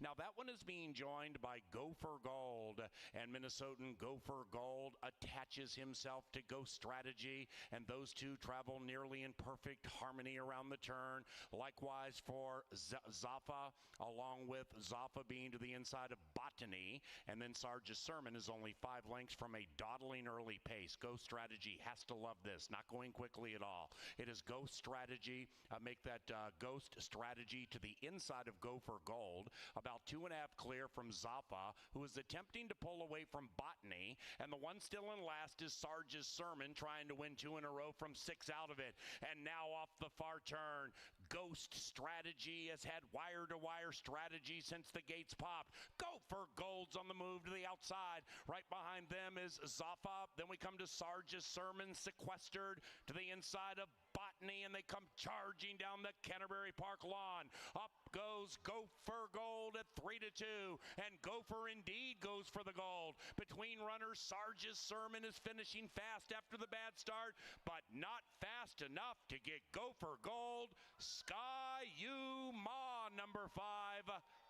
Now that one is being joined by Gopher Gold, and Minnesotan Gopher Gold attaches himself to Ghost Strategy, and those two travel nearly in perfect harmony around the turn. Likewise for Zaffa, along with Zaffa being to the inside of Botany, and then Sarge's Sermon is only 5 lengths from a dawdling early pace. Ghost Strategy has to love this, not going quickly at all. It is Ghost Strategy, make that Ghost Strategy to the inside of Gopher Gold, about 2.5 clear from Zaffa, who is attempting to pull away from Botany, and the one still in last is Sarge's Sermon, trying to win 2 in a row from 6 out of it. And now off the far turn, Ghost Strategy has had wire-to-wire strategy since the gates popped. Gopher Gold's on the move to the outside. Right behind them is Zaffa. Then we come to Sarge's Sermon, sequestered to the inside of Botany, and they come charging down the Canterbury Park lawn. Up goes Gopher Gold at 3-2, and Gopher indeed goes for the gold. Between runners, Sarge's Sermon is finishing fast after the bad start, but not fast enough to get Gopher Gold. Sky You Ma, number 5,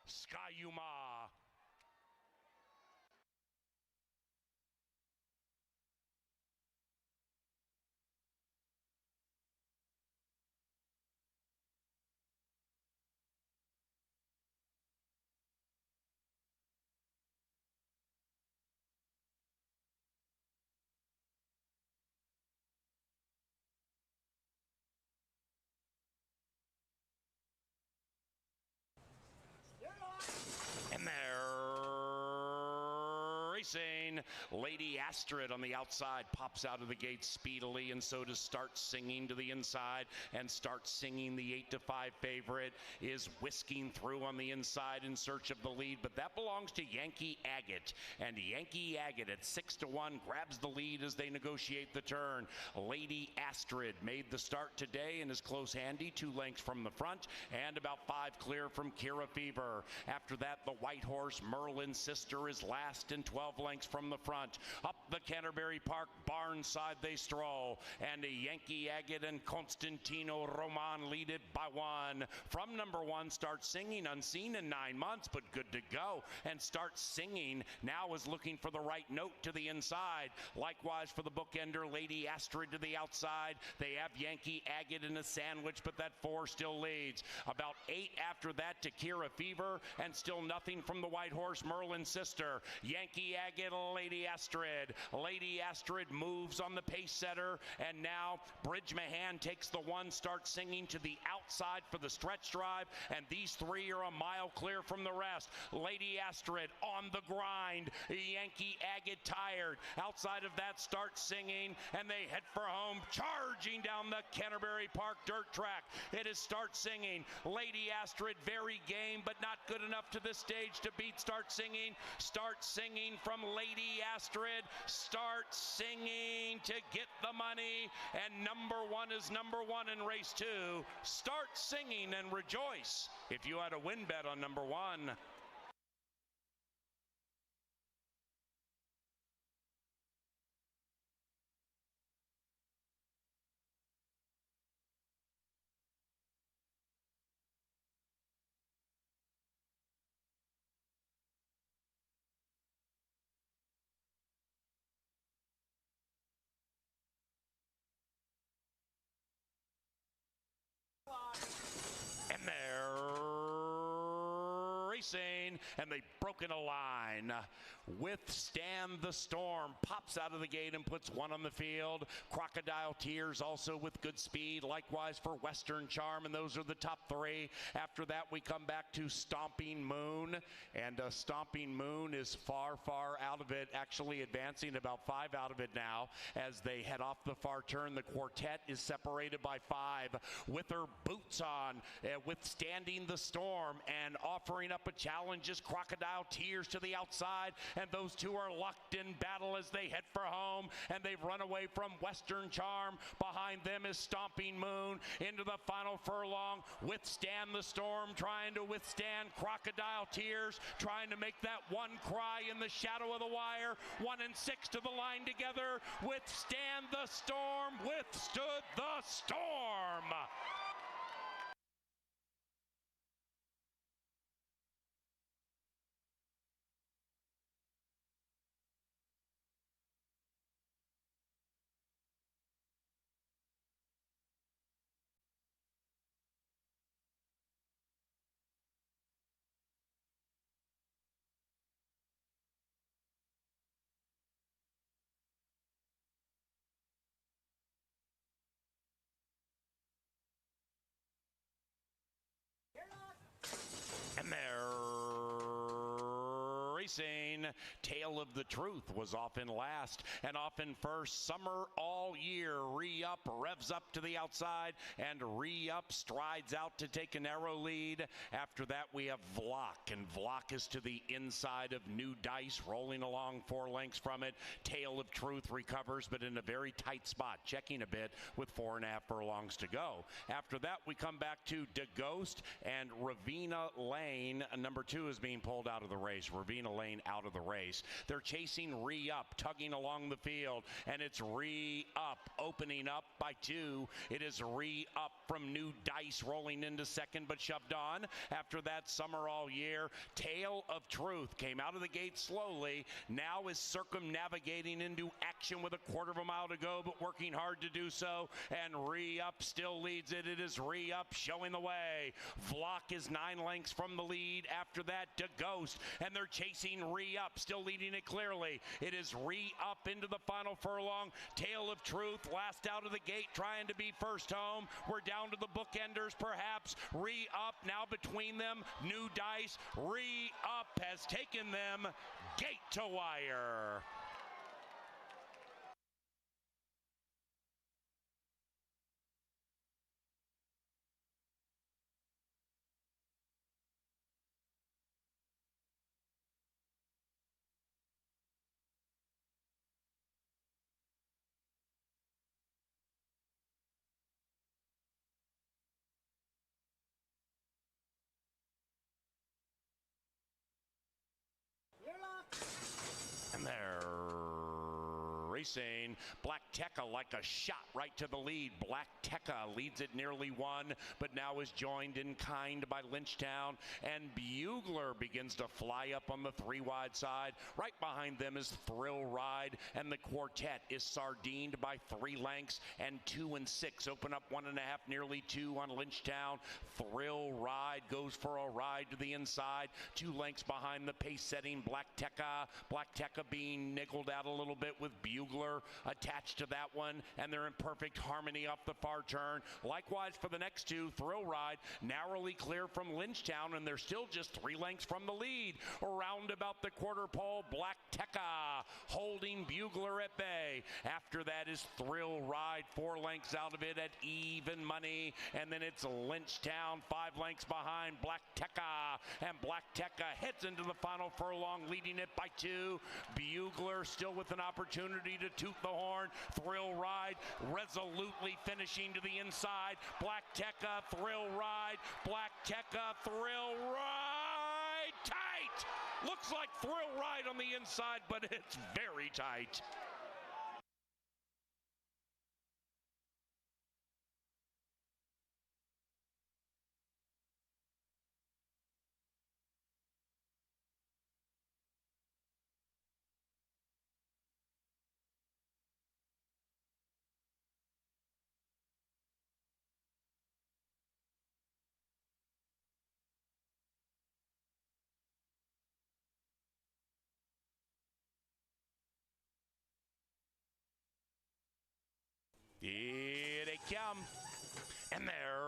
Sky You Ma. And they're racing. Lady Astrid on the outside pops out of the gate speedily, and so does Start Singing to the inside. And Start Singing, the 8-5 favorite, is whisking through on the inside in search of the lead, but that belongs to Yankee Agate. And Yankee Agate at 6-1 grabs the lead as they negotiate the turn. Lady Astrid made the start today and is close handy, 2 lengths from the front and about 5 clear from Kira Fever. After that, the white horse Merlin's Sister is last and 12 lengths from the front. Up the Canterbury Park barn side they stroll, and a Yankee Agate and Constantino Roman lead it by 1. From number 1, Start Singing, unseen in 9 months, but good to go. And Start Singing now is looking for the right note to the inside. Likewise for the bookender, Lady Astrid to the outside. They have Yankee Agate in a sandwich, but that 4 still leads. About 8 after that to Kira Fever, and still nothing from the white horse Merlin's Sister. Yankee Agate, Lady Astrid. Lady Astrid moves on the pace setter, and now Bridge Mahan takes the 1, Start Singing to the outside for the stretch drive, and these 3 are a mile clear from the rest. Lady Astrid on the grind. Yankee Agate tired. Outside of that, Start Singing, and they head for home, charging down the Canterbury Park dirt track. It is Start Singing. Lady Astrid very game, but not good enough to this stage to beat Start Singing. Start Singing from Lady Astrid. Start Singing to get the money, and number 1 is number 1 in race 2. Start Singing and rejoice if you had a win bet on number 1. And they're racing, and they've broken a line. Withstand the Storm pops out of the gate and puts 1 on the field. Crocodile Tears also with good speed. Likewise for Western Charm, and those are the top 3. After that, we come back to Stomping Moon, and Stomping Moon is far, far out of it, actually advancing about 5 out of it now as they head off the far turn. The quartet is separated by 5 with her boots on, withstanding the storm and offering up a challenge is Crocodile Tears to the outside, and those 2 are locked in battle as they head for home, and they've run away from Western Charm. Behind them is Stomping Moon into the final furlong. Withstand the Storm trying to withstand Crocodile Tears, trying to make that 1 cry in the shadow of the wire. 1 and 6 to the line together. Withstand the Storm, withstood the storm. racing. Tale of the Truth was off in last and off in first. Summer all year. Re-up revs up to the outside, and Re-up strides out to take a narrow lead. After that, we have Vlock, and Vlock is to the inside of New Dice, rolling along 4 lengths from it. Tale of Truth recovers, but in a very tight spot, checking a bit with 4.5 furlongs to go. After that, we come back to DeGhost and Ravina Lane. Number 2 is being pulled out of the race. Ravina Lane out of the race. They're chasing Re-up, tugging along the field, and it's Re-up opening up by 2. It is Re-up from New Dice rolling into second, but shoved on. After that, Summer All Year. Tale of Truth came out of the gate slowly, now is circumnavigating into action with a quarter of a mile to go, but working hard to do so, and Re-up still leads it. It is Re-up showing the way. Vlock is 9 lengths from the lead. After that, DeGhost, and they're chasing Re-up, still leading it clearly. It is Re-up into the final furlong. Tale of Truth last out of the gate, trying to be first home. We're down to the bookenders, perhaps. Re-up now between them. New Dice. Re-up has taken them gate to wire. And they're racing. Black Tekka like a shot right to the lead. Black Tekka leads it nearly 1, but now is joined in kind by Lynchtown, and Bugler begins to fly up on the 3 wide side. Right behind them is Thrill Ride, and the quartet is sardined by 3 lengths, and 2 and 6 open up 1.5, nearly 2 on Lynchtown. Thrill Ride goes for a ride to the inside, 2 lengths behind the pace-setting Black Tekka. Black Tekka being niggled out a little bit with Bugler attached to that one, and they're in perfect harmony up the far turn. Likewise for the next 2, Thrill Ride narrowly clear from Lynchtown, and they're still just 3 lengths from the lead. Around about the quarter pole, Black Tekka holding Bugler at bay. After that is Thrill Ride, 4 lengths out of it at even money, and then it's Lynchtown 5 lengths behind Black Tekka, and Black Tekka heads into the final furlong, leading it by 2. Bugler still with an opportunity to toot the horn. Thrill Ride resolutely finishing to the inside. Black Tekka, Thrill Ride, Black Tekka, Thrill Ride, tight! Looks like Thrill Ride on the inside, but it's very tight. Here they come, and they're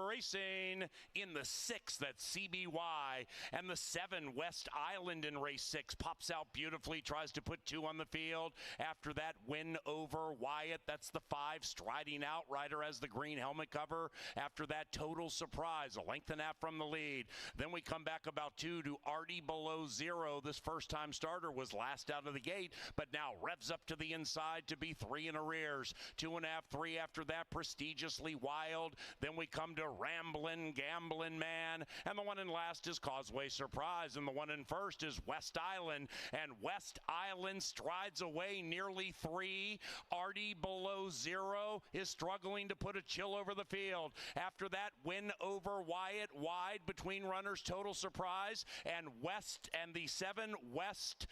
racing in the 6. That's CBY, and the 7 West Island in race 6 pops out beautifully, tries to put 2 on the field. After that, Win Over Wyatt, that's the 5 striding out. Rider has the green helmet cover. After that, Total Surprise, a length and a half from the lead. Then we come back about 2 to Artie Below Zero. This first-time starter was last out of the gate, but now revs up to the inside to be 3 in arrears. 2.5, 3 after that, Prestigiously Wild. Then we come to Ramblin' Gamblin' Man, and the one in last is Causeway Surprise, and the one in first is West Island, and West Island strides away nearly 3. Artie Below Zero is struggling to put a chill over the field. After that, Win Over Wyatt wide between runners, Total Surprise, and the 7 West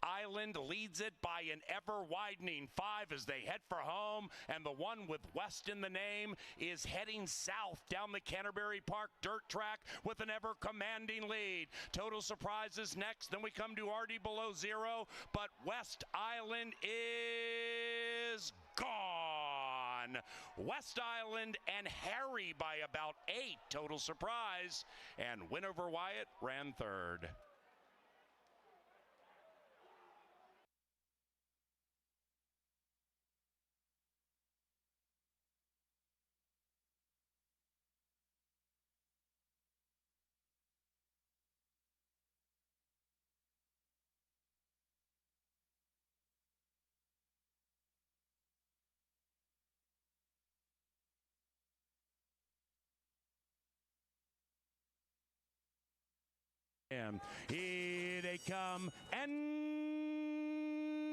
Island leads it by an ever-widening 5 as they head for home, and the one with West in the name is heading south down the Canterbury Park dirt track with an ever-commanding lead. Total Surprise is next, then we come to Artie Below Zero, but West Island is gone. West Island and Harry by about 8, Total Surprise, and Win Over Wyatt ran 3rd. Here they come, and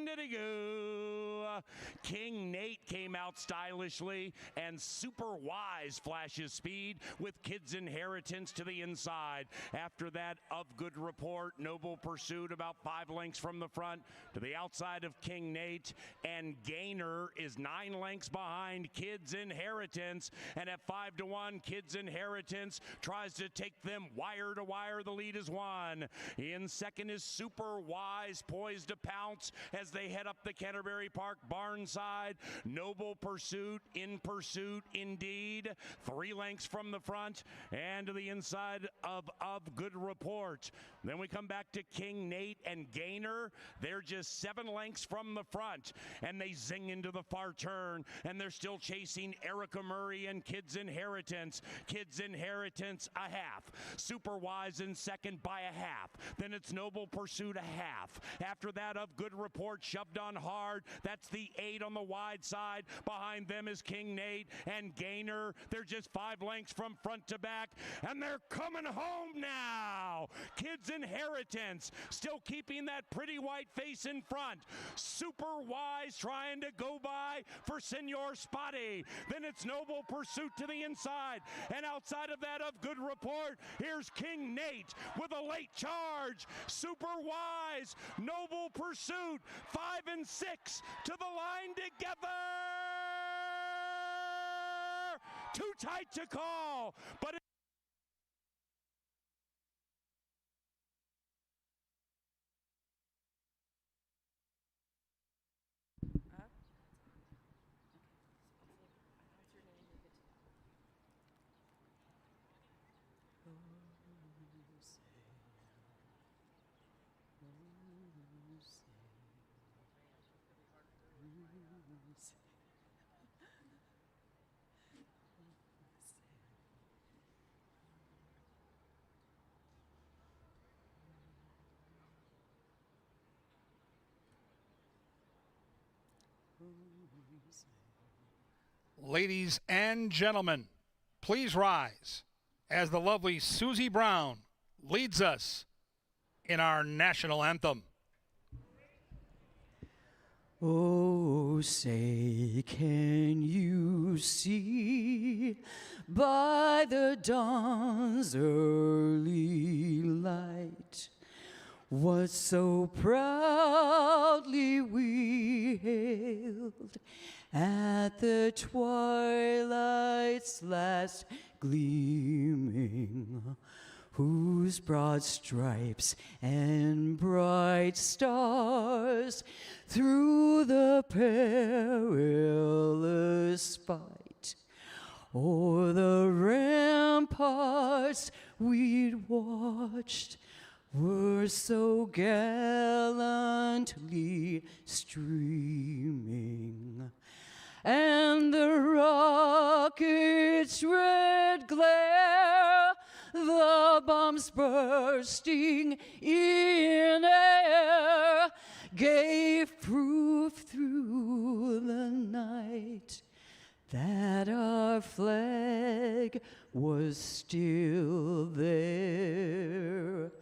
there they go. King Nate came out stylishly, and Super Wise flashes speed with Kid's Inheritance to the inside. After that, Of Good Report, Noble Pursuit about 5 lengths from the front to the outside of King Nate, and Gainer is 9 lengths behind Kid's Inheritance, and at 5-1, Kid's Inheritance tries to take them wire to wire. The lead is 1. In second is Super Wise, poised to pounce as they head up the Canterbury Park barn side. Noble Pursuit, in pursuit indeed. 3 lengths from the front and to the inside of Good Report. Then we come back to King Nate and Gainer. They're just 7 lengths from the front, and they zing into the far turn, and they're still chasing Erica Murray and Kid's Inheritance. Kid's Inheritance a half. Super Wise in second by a half. Then it's Noble Pursuit a half. After that, Of Good Report shoved on hard. That's the 8 on the wide side. Behind them is King Nate and Gainer. They're just 5 lengths from front to back, and they're coming home now. Kid's Inheritance still keeping that pretty white face in front. Super Wise trying to go by for Senor Spotty. Then it's Noble Pursuit to the inside, and outside of that, Of Good Report, here's King Nate with a late charge. Super Wise, Noble Pursuit, 5 and 6 to the line together. Too tight to call, but Ladies and gentlemen, please rise as the lovely Susie Brown leads us in our national anthem. Oh, say, can you see by the dawn's early light what so proudly we hailed at the twilight's last gleaming, whose broad stripes and bright stars through the perilous fight o'er the ramparts we'd watched were so gallantly streaming, and the rocket's red glare, the bombs bursting in air, gave proof through the night that our flag was still there.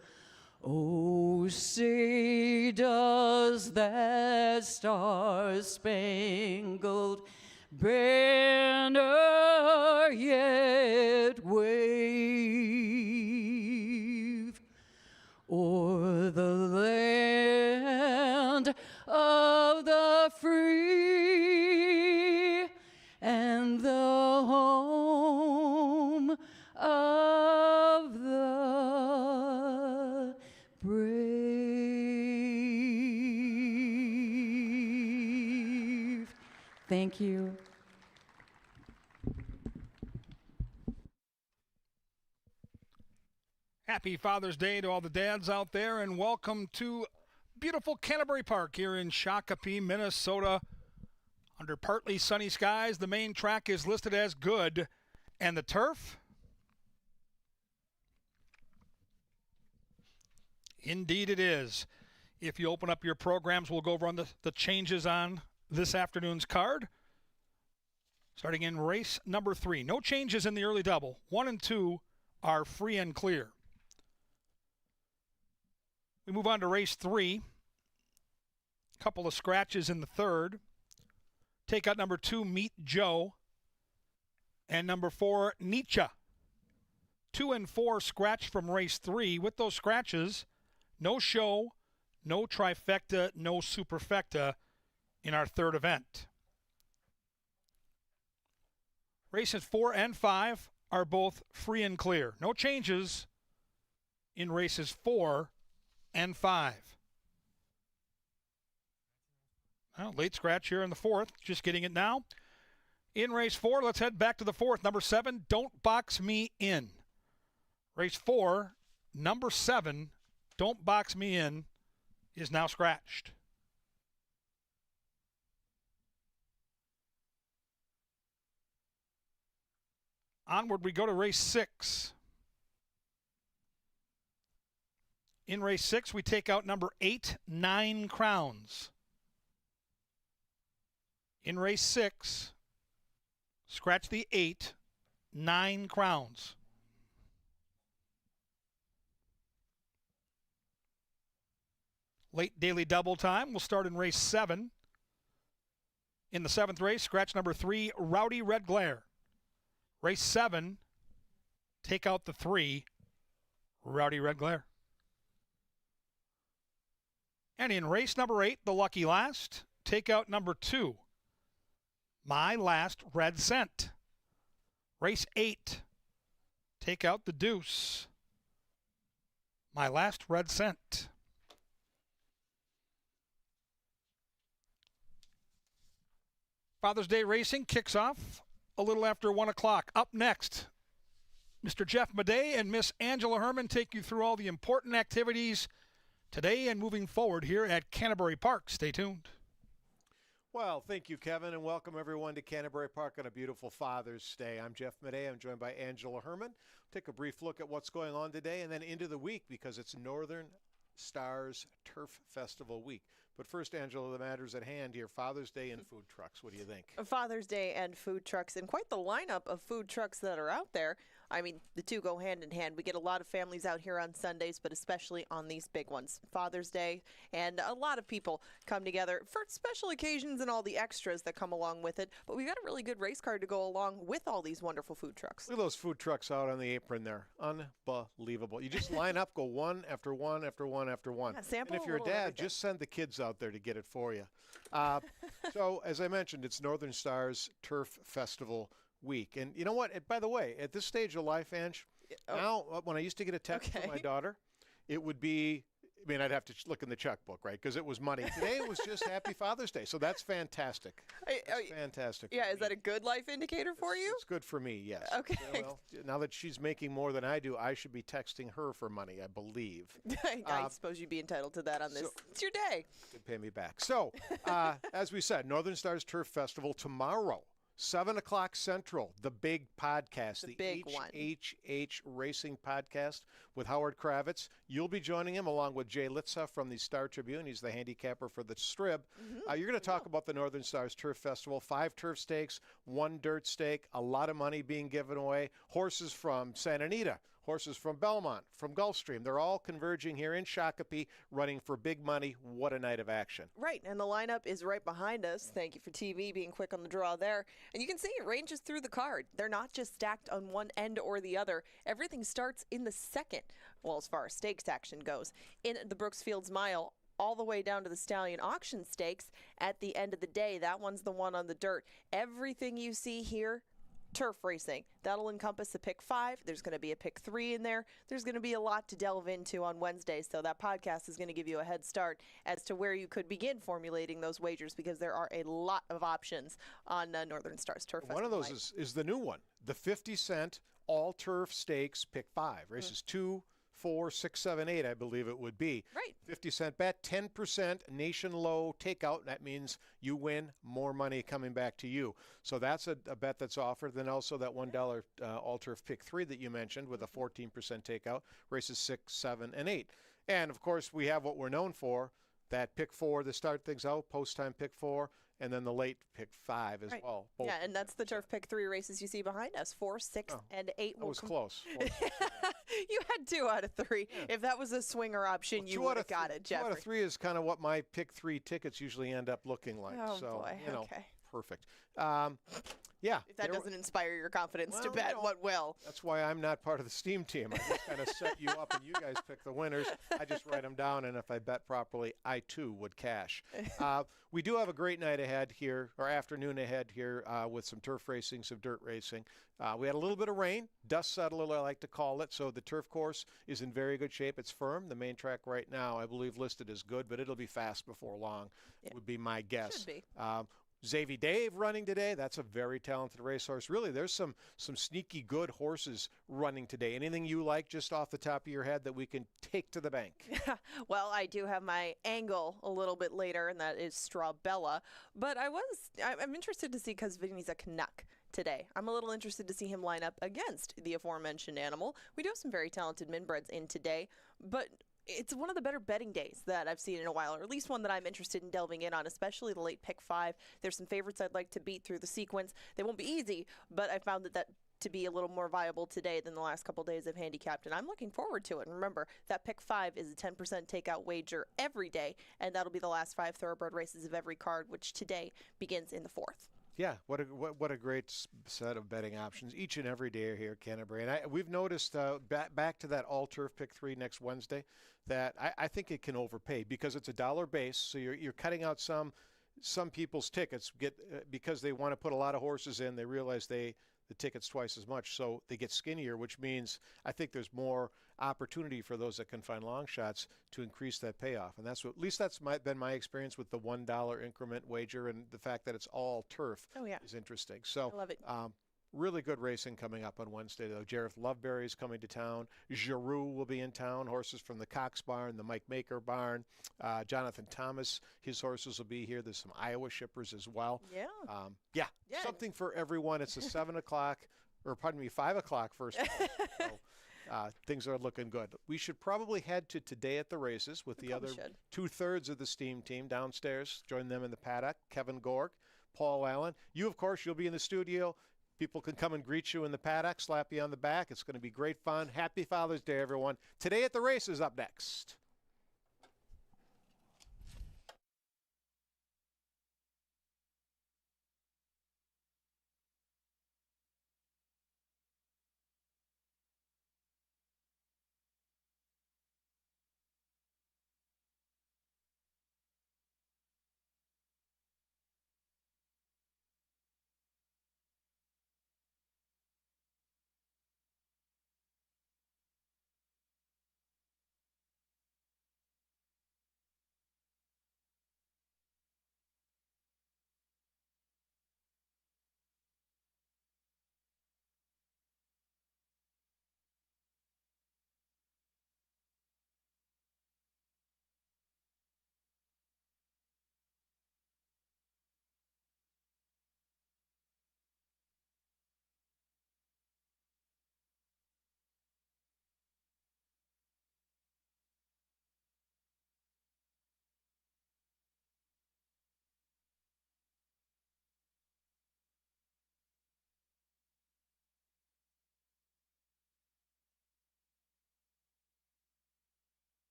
Oh, say, does that star-spangled banner yet wave o'er the land of the free and the home of the brave? Thank you. Happy Father's Day to all the dads out there, and welcome to beautiful Canterbury Park here in Shakopee, Minnesota. Under partly sunny skies, the main track is listed as good, and the turf? Indeed it is. If you open up your programs, we'll go over on the changes on this afternoon's card. Starting in race number 3. No changes in the early double. 1 and 2 are free and clear. We move on to race 3. Couple of scratches in the third. Take out number 2, Meet Joe, and number 4, Nietzsche. 2 and 4 scratched from race 3. With those scratches, no show, no trifecta, no superfecta in our third event. Races 4 and 5 are both free and clear. No changes in races 4 and 5. Well, late scratch here in the fourth, just getting it now. In race 4, let's head back to the fourth. Number 7, Don't Box Me In. Race 4, number 7, Don't Box Me In, is now scratched. Onward we go to race 6. In race 6, we take out number 8, 9 Crowns. In race 6, scratch the 8, 9 Crowns. Late daily double time will start in race 7. In the 7th race, scratch number 3, Rowdy Red Glare. Race 7, take out the 3, Rowdy Red Glare. And in race number 8, the lucky last, take out number 2, My Last Red Cent. Race 8, take out the deuce, My Last Red Cent. Father's Day racing kicks off a little after 1 o'clock. Up next, Mr. Jeff Madej and Miss Angela Herman take you through all the important activities today and moving forward here at Canterbury Park. Stay tuned. Well, thank you, Kevin, and welcome everyone to Canterbury Park on a beautiful Father's Day. I'm Jeff Madej. I'm joined by Angela Herman. Take a brief look at what's going on today and then into the week because it's Northern Stars Turf Festival week. But first, Angela, the matters at hand here, Father's Day and food trucks. What do you think? Father's Day and food trucks, and quite the lineup of food trucks that are out there. I mean, the two go hand in hand. We get a lot of families out here on Sundays, but especially on these big ones, Father's Day, and a lot of people come together for special occasions and all the extras that come along with it. But we've got a really good race car to go along with all these wonderful food trucks. Look at those food trucks out on the apron there. Unbelievable. You just line up, go one after one after one after one. Yeah, sample and if a you're a little dad, everything. just send the kids out there to get it for you. So, as I mentioned, it's Northern Stars Turf Festival week. And you know what? By the way, at this stage of life, Ange, now when I used to get a text from my daughter, it would be, I mean, I'd have to look in the checkbook, right? Because it was money. Today it was just Happy Father's Day. So that's fantastic. That's fantastic. Yeah, for is that me. a good life indicator for you? It's good for me, yes. Okay. Well, now that she's making more than I do, I should be texting her for money, I believe. I suppose you'd be entitled to that on this. It's your day. Could pay me back. So, as we said, Northern Stars Turf Festival tomorrow. 7 o'clock Central, the big podcast, the big one. HHH Racing Podcast with Howard Kravitz. You'll be joining him along with Jay Litza from the Star Tribune. He's the handicapper for the Strib. You're going to talk about the Northern Stars Turf Festival, 5 turf stakes, 1 dirt stake, a lot of money being given away, horses from Santa Anita, horses from Belmont, from Gulfstream. They're all converging here in Shakopee, running for big money. What a night of action. Right, and the lineup is right behind us. Thank you for TV being quick on the draw there. And you can see it ranges through the card. They're not just stacked on one end or the other. Everything starts in the second, well, as far as stakes action goes, in the Brooksfields Mile, all the way down to the Stallion Auction Stakes at the end of the day. That one's the one on the dirt. Everything you see here, turf racing. That'll encompass a pick 5. There's going to be a pick 3 in there. There's going to be a lot to delve into on Wednesday, so that podcast is going to give you a head start as to where you could begin formulating those wagers because there are a lot of options on Northern Stars Turf Festival. One of those is the new one, the 50-cent all-turf stakes pick 5. Races 2, 4, 6, 7, 8, I believe it would be. Right. 50-cent bet, 10% nation low takeout. That means you win, more money coming back to you. So that's a bet that's offered. Then also that $1 all-turf pick 3 that you mentioned with a 14% takeout. Races 6, 7, and 8. And, of course, we have what we're known for, that pick 4 to start things out, post-time pick 4, and then the late pick 5 as Right. well. Both Yeah, and that's the turf pick 3 races you see behind us. 4, 6, and 8 That will was close. You had 2 out of 3. If that was a swinger option, you would have got it, 2 out Jeffrey. of 3 is kind of what my pick 3 tickets usually end up looking like. Oh, so, boy. you know, Okay. perfect. Yeah. If that there- doesn't inspire your confidence to Well, bet, you know, what will? That's why I'm not part of the Steam team. I just kind of set you up and you guys pick the winners. I just write them down, and if I bet properly, I too would cash. We do have a great night ahead here, or afternoon ahead here, with some turf racing, some dirt racing. We had a little bit of rain, dust settled, I like to call it. So the turf course is in very good shape. It's firm. The main track right now, I believe, listed as good, but it'll be fast before long, would be my guess. Should be. Xavier Dave running today. That's a very talented racehorse. Really, there's some sneaky good horses running today. Anything you like just off the top of your head that we can take to the bank? Well, I do have my angle a little bit later, and that is Strawbella. But I'm interested to see because Vinny's a Canuck today. I'm a little interested to see him line up against the aforementioned animal. We do have some very talented minbreds in today, but it's one of the better betting days that I've seen in a while, or at least one that I'm interested in delving in on, especially the late pick 5. There's some favorites I'd like to beat through the sequence. They won't be easy, but I found that to be a little more viable today than the last couple days of handicapped, and I'm looking forward to it. And remember, that pick 5 is a 10% takeout wager every day, and that'll be the last 5 thoroughbred races of every card, which today begins in the 4th. Yeah, what a great set of betting options each and every day here at Canterbury. And we've noticed back to that all turf pick 3 next Wednesday that I think it can overpay because it's a dollar base. So you're cutting out some people's tickets because they want to put a lot of horses in. They realize the ticket's twice as much, so they get skinnier, which means I think there's more opportunity for those that can find long shots to increase that payoff. And that's at least been my experience with the $1 increment wager, and the fact that it's all turf is interesting. So I love it. Really good racing coming up on Wednesday, though. Jareth Loveberry is coming to town. Giroux will be in town. Horses from the Cox Barn, the Mike Maker Barn. Jonathan Thomas, his horses will be here. There's some Iowa shippers as well. Yeah. Something for everyone. It's a 5 o'clock first. So, things are looking good. We should probably head to today at the races with the other 2/3 of the Steam team downstairs. Join them in the paddock. Kevin Gork, Paul Allen. You, of course, you'll be in the studio. People can come and greet you in the paddock, slap you on the back. It's going to be great fun. Happy Father's Day, everyone. Today at the races up next.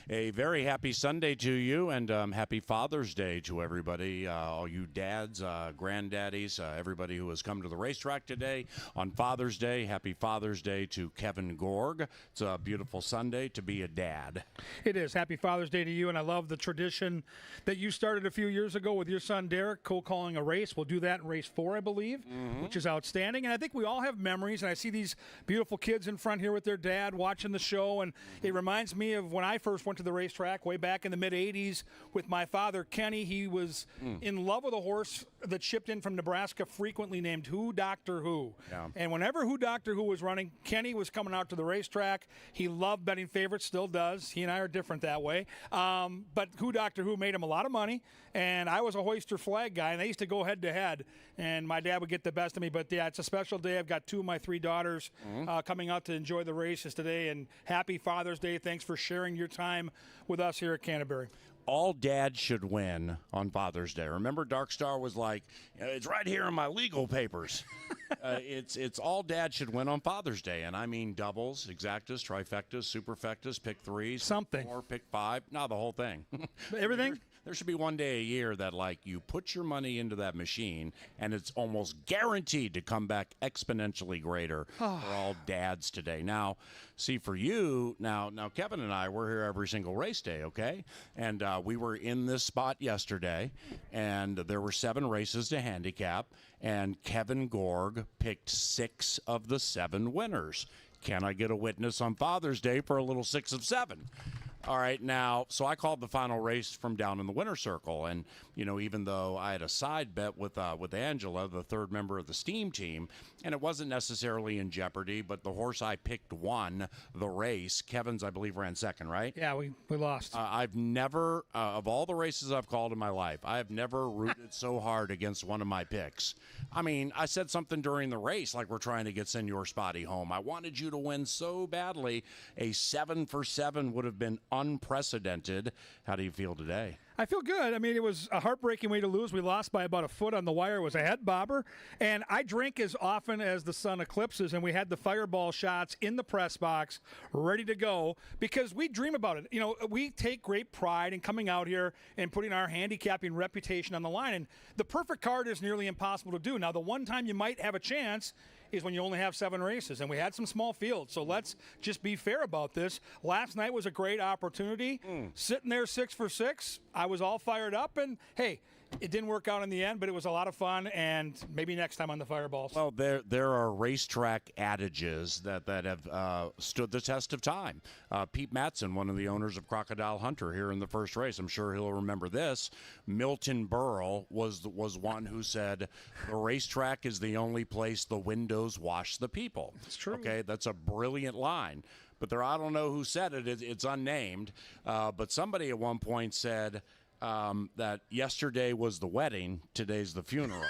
A very happy Sunday to you, and happy Father's Day to everybody, all you dads, granddaddies, everybody who has come to the racetrack today on Father's Day. Happy Father's Day to Kevin Gorg. It's a beautiful Sunday to be a dad. It is. Happy Father's Day to you, and I love the tradition that you started a few years ago with your son Derek, co-calling a race. We'll do that in race 4, I believe, which is outstanding. And I think we all have memories, and I see these beautiful kids in front here with their dad watching the show, and it reminds me of when I first went to the racetrack way back in the mid-'80s with my father, Kenny. He was in love with a horse that shipped in from Nebraska, frequently named Who Doctor Who. Yeah. And whenever Who Doctor Who was running, Kenny was coming out to the racetrack. He loved betting favorites, still does. He and I are different that way. But Who Doctor Who made him a lot of money, and I was a hoister flag guy, and they used to go head-to-head, and my dad would get the best of me. But, yeah, it's a special day. I've got 2 of my 3 daughters coming out to enjoy the races today, and happy Father's Day. Thanks for sharing your time with us here at Canterbury. All dads should win on Father's Day. Remember, Dark Star was like, it's right here in my legal papers. It's all dads should win on Father's Day. And I mean doubles, exactas, trifectas, superfectas, pick 3s. Something. 4, pick 5. No, the whole thing. Everything? There should be one day a year that, like, you put your money into that machine, and it's almost guaranteed to come back exponentially greater for all dads today. Now, see, for you, now Kevin and I, we're here every single race day, okay? And we were in this spot yesterday, and there were 7 races to handicap, and Kevin Gorg picked 6 of the 7 winners. Can I get a witness on Father's Day for a little 6 of 7? All right, now, so I called the final race from down in the winner's circle, and, you know, even though I had a side bet with Angela, the 3rd member of the Steam team, and it wasn't necessarily in jeopardy, but the horse I picked won the race. Kevin's, I believe, ran 2nd, right? Yeah, we lost. I've never, of all the races I've called in my life, I have never rooted so hard against one of my picks. I mean, I said something during the race like we're trying to get Senor Spotty home. I wanted you to win so badly. A 7 for 7 would have been unprecedented. How do you feel today? I feel good. I mean, it was a heartbreaking way to lose. We lost by about a foot on the wire. It was a head bobber. And I drink as often as the sun eclipses, and we had the fireball shots in the press box ready to go because we dream about it. You know, we take great pride in coming out here and putting our handicapping reputation on the line. And the perfect card is nearly impossible to do. Now, the one time you might have a chance is when you only have 7 races, and we had some small fields. So let's just be fair about this. Last night was a great opportunity. Sitting there 6 for 6, I was all fired up, and hey, it didn't work out in the end, but it was a lot of fun, and maybe next time on the Fireballs. Well, there are racetrack adages that have stood the test of time. Pete Matson, one of the owners of Crocodile Hunter here in the first race, I'm sure he'll remember this. Milton Burrell was one who said, the racetrack is the only place the windows wash the people. It's true. Okay, that's a brilliant line. But I don't know who said it. It's unnamed. But somebody at one point said, that yesterday was the wedding, today's the funeral.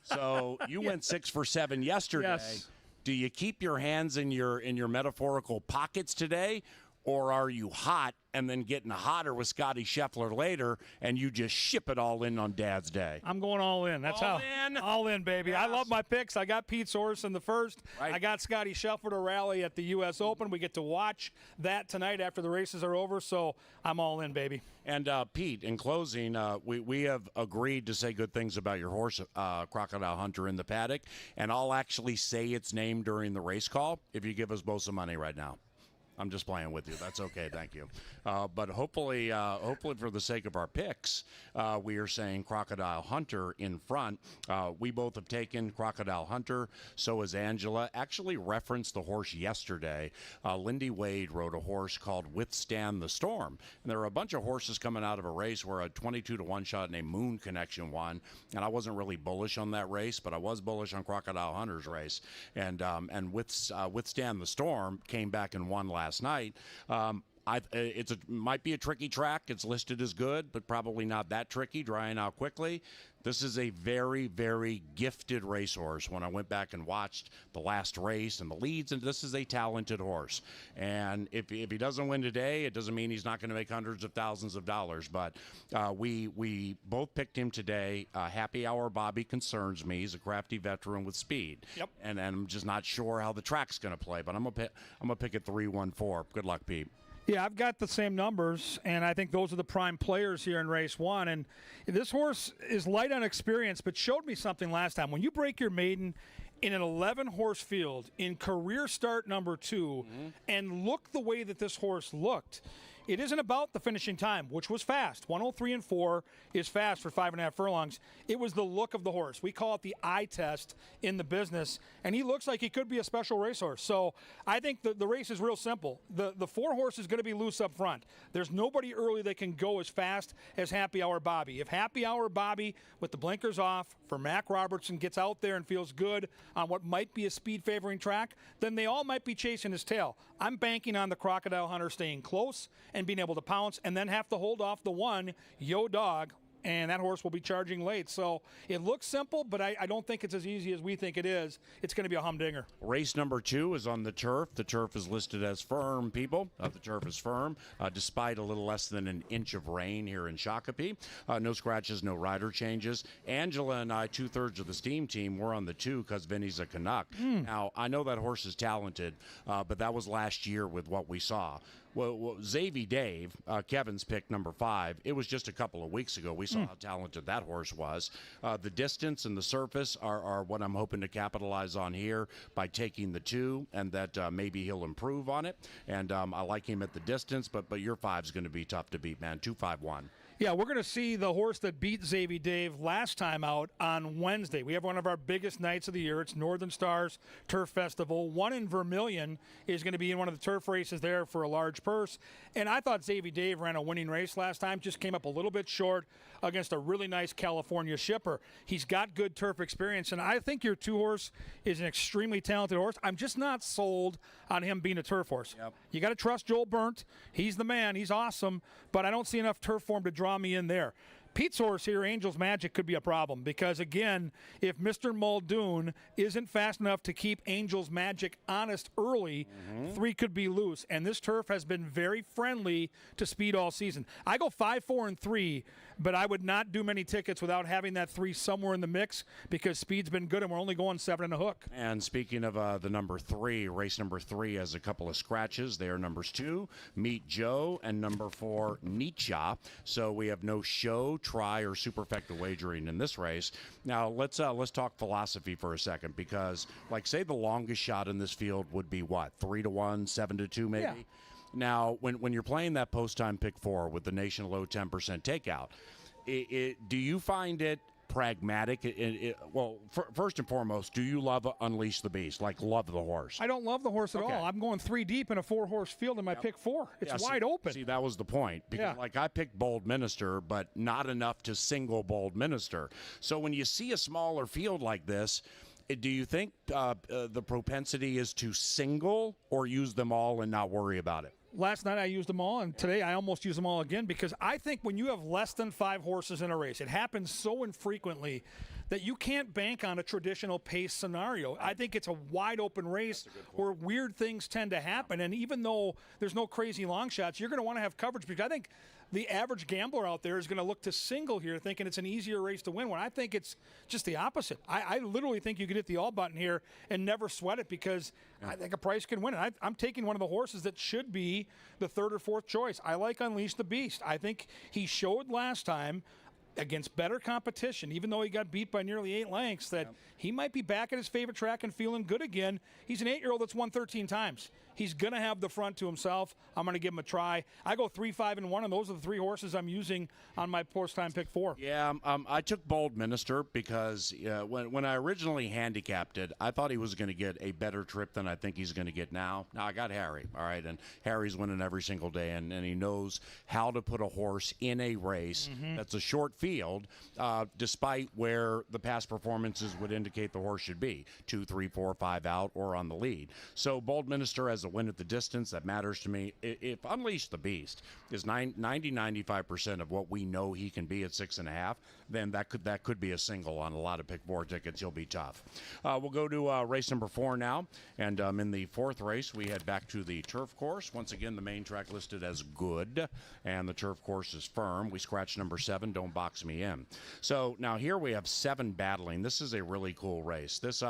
So you went 6 for 7 yesterday. Yes. Do you keep your hands in your metaphorical pockets today, or are you hot and then getting hotter with Scotty Scheffler later, and you just ship it all in on Dad's Day? I'm going all in. That's all in, baby. Yes. I love my picks. I got Pete's horse in the first. Right. I got Scotty Scheffler to rally at the U.S. Open. We get to watch that tonight after the races are over, so I'm all in, baby. And Pete, in closing, we have agreed to say good things about your horse, Crocodile Hunter, in the paddock, and I'll actually say its name during the race call if you give us both some money right now. I'm just playing with you. That's okay. Thank you. But hopefully for the sake of our picks, we are saying Crocodile Hunter in front. We both have taken Crocodile Hunter. So has Angela. Actually referenced the horse yesterday. Lindy Wade rode a horse called Withstand the Storm. And there were a bunch of horses coming out of a race where a 22-to-1 shot named Moon Connection won. And I wasn't really bullish on that race, but I was bullish on Crocodile Hunter's race. And Withstand the Storm came back and won last night. Might be a tricky track. It's listed as good, but probably not that tricky, drying out quickly. This is a very, very gifted racehorse. When I went back and watched the last race and the leads, and this is a talented horse. And if he doesn't win today, it doesn't mean he's not going to make hundreds of thousands of dollars. But we both picked him today. Happy Hour Bobby concerns me. He's a crafty veteran with speed. Yep. And I'm just not sure how the track's going to play. But I'm gonna pick a 3-1-4. Good luck, Pete. Yeah, I've got the same numbers, and I think those are the prime players here in race 1. And this horse is light on experience, but showed me something last time. When you break your maiden in an 11-horse field in career start number 2, and look the way that this horse looked, it isn't about the finishing time, which was fast. 103 and 4 is fast for 5.5 furlongs. It was the look of the horse. We call it the eye test in the business, and he looks like he could be a special racehorse. So I think the race is real simple. The 4 horse is going to be loose up front. There's nobody early that can go as fast as Happy Hour Bobby. If Happy Hour Bobby, with the blinkers off, for Mac Robertson, gets out there and feels good on what might be a speed favoring track, then they all might be chasing his tail. I'm banking on the Crocodile Hunter staying close and being able to pounce, and then have to hold off the 1 Yo Dog, and that horse will be charging late. So it looks simple, but I don't think it's as easy as we think it is. It's going to be a humdinger. Race number 2 is on the turf. The turf is listed as firm, people. The turf is firm, despite a little less than an inch of rain here in Shakopee. No scratches, no rider changes. Angela and I, 2/3 of the steam team, were on the 2 because Vinny's a Canuck. Now, I know that horse is talented, but that was last year with what we saw. Well, Xavier Dave, Kevin's pick number 5, it was just a couple of weeks ago. We saw how talented that horse was. The distance and the surface are what I'm hoping to capitalize on here by taking the 2, and that maybe he'll improve on it. And I like him at the distance, but your 5's going to be tough to beat, man. 2-5-1. Yeah, we're going to see the horse that beat Xavier Dave last time out on Wednesday. We have one of our biggest nights of the year. It's Northern Stars Turf Festival. 1 in Vermilion is going to be in one of the turf races there for a large purse. And I thought Xavier Dave ran a winning race last time, just came up a little bit short against a really nice California shipper. He's got good turf experience, and I think your 2 horse is an extremely talented horse. I'm just not sold on him being a turf horse. Yep. You got to trust Joel Burnt. He's the man. He's awesome, but I don't see enough turf form to draw me in there. Pete's horse here, Angel's Magic, could be a problem because, again, if Mr. Muldoon isn't fast enough to keep Angel's Magic honest early, 3 could be loose. And this turf has been very friendly to speed all season. I go 5, 4, and 3, but I would not do many tickets without having that 3 somewhere in the mix because speed's been good and we're only going 7 and a hook. And speaking of the number 3, race number 3 has a couple of scratches. They are numbers 2, Meet Joe, and number 4, Nietzsche. So we have no show, try, or superfecta wagering in this race. Now let's talk philosophy for a second, because like say the longest shot in this field would be what, 3-1, 7-2 maybe. Yeah. Now when you're playing that post time pick 4 with the nation low 10% takeout, do you find it pragmatic? First and foremost, do you love Unleash the Beast? Like, love the horse? I don't love the horse at Okay. all. I'm going 3 deep in a 4-horse field in my pick 4. It's wide open. See, that was the point. Because, like, I picked Bold Minister, but not enough to single Bold Minister. So when you see a smaller field like this, do you think the propensity is to single or use them all and not worry about it? Last night I used them all, and today I almost use them all again because I think when you have less than 5 horses in a race, it happens so infrequently that you can't bank on a traditional pace scenario. I think it's a wide open race where weird things tend to happen, and even though there's no crazy long shots, you're going to want to have coverage because I think the average gambler out there is going to look to single here thinking it's an easier race to win, when I think it's just the opposite. I literally think you could hit the all button here and never sweat it because I think a price can win it. I'm taking one of the horses that should be the 3rd or 4th choice. I like Unleash the Beast. I think he showed last time against better competition, even though he got beat by nearly 8 lengths, that he might be back at his favorite track and feeling good again. He's an 8-year-old that's won 13 times. He's going to have the front to himself. I'm going to give him a try. I go 3, 5, and 1, and those are the 3 horses I'm using on my post-time pick 4. Yeah, I took Bold Minister because when I originally handicapped it, I thought he was going to get a better trip than I think he's going to get now. Now, I got Harry, all right, and Harry's winning every single day, and he knows how to put a horse in a race that's a short field, despite where the past performances would indicate the horse should be, 2, 3, 4, 5 out, or on the lead. So Bold Minister has a win at the distance. That matters to me. If Unleash the Beast is 90-95% of what we know he can be at 6.5, then that could be a single on a lot of pick 4 tickets. He'll be tough. We'll go to race number 4 now, and in the 4th race we head back to the turf course. Once again, the main track listed as good, and the turf course is firm. We scratch number 7, Don't Box box me in. So now here we have 7 battling. This is a really cool race. This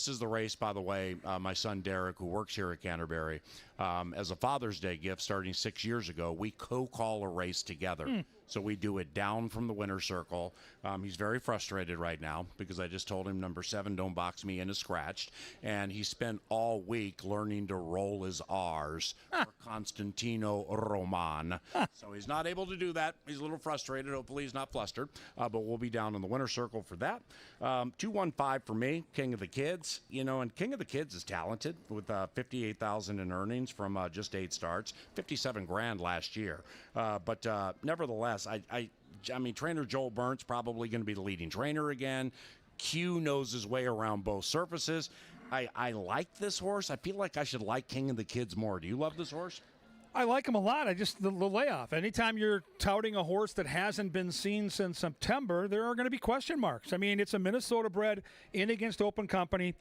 is the race, by the way, my son Derek, who works here at Canterbury, as a Father's Day gift starting 6 years ago, we co-call a race together. So we do it down from the winner's circle. He's very frustrated right now because I just told him number 7, don't box me in, is scratched. And he spent all week learning to roll his R's for Constantino Roman. So he's not able to do that. He's a little frustrated. Hopefully he's not flustered. But we'll be down in the winner's circle for that. 215 for me, King of the Kids. You know, and King of the Kids is talented with 58,000 in earnings from just 8 starts, 57 grand last year. But nevertheless, I mean, trainer Joel Burnt's probably going to be the leading trainer again. Q knows his way around both surfaces. I like this horse. I feel like I should like King of the Kids more. Do you love this horse? I like him a lot. The layoff. Anytime you're touting a horse that hasn't been seen since September, there are going to be question marks. I mean, it's a Minnesota bred in against open company.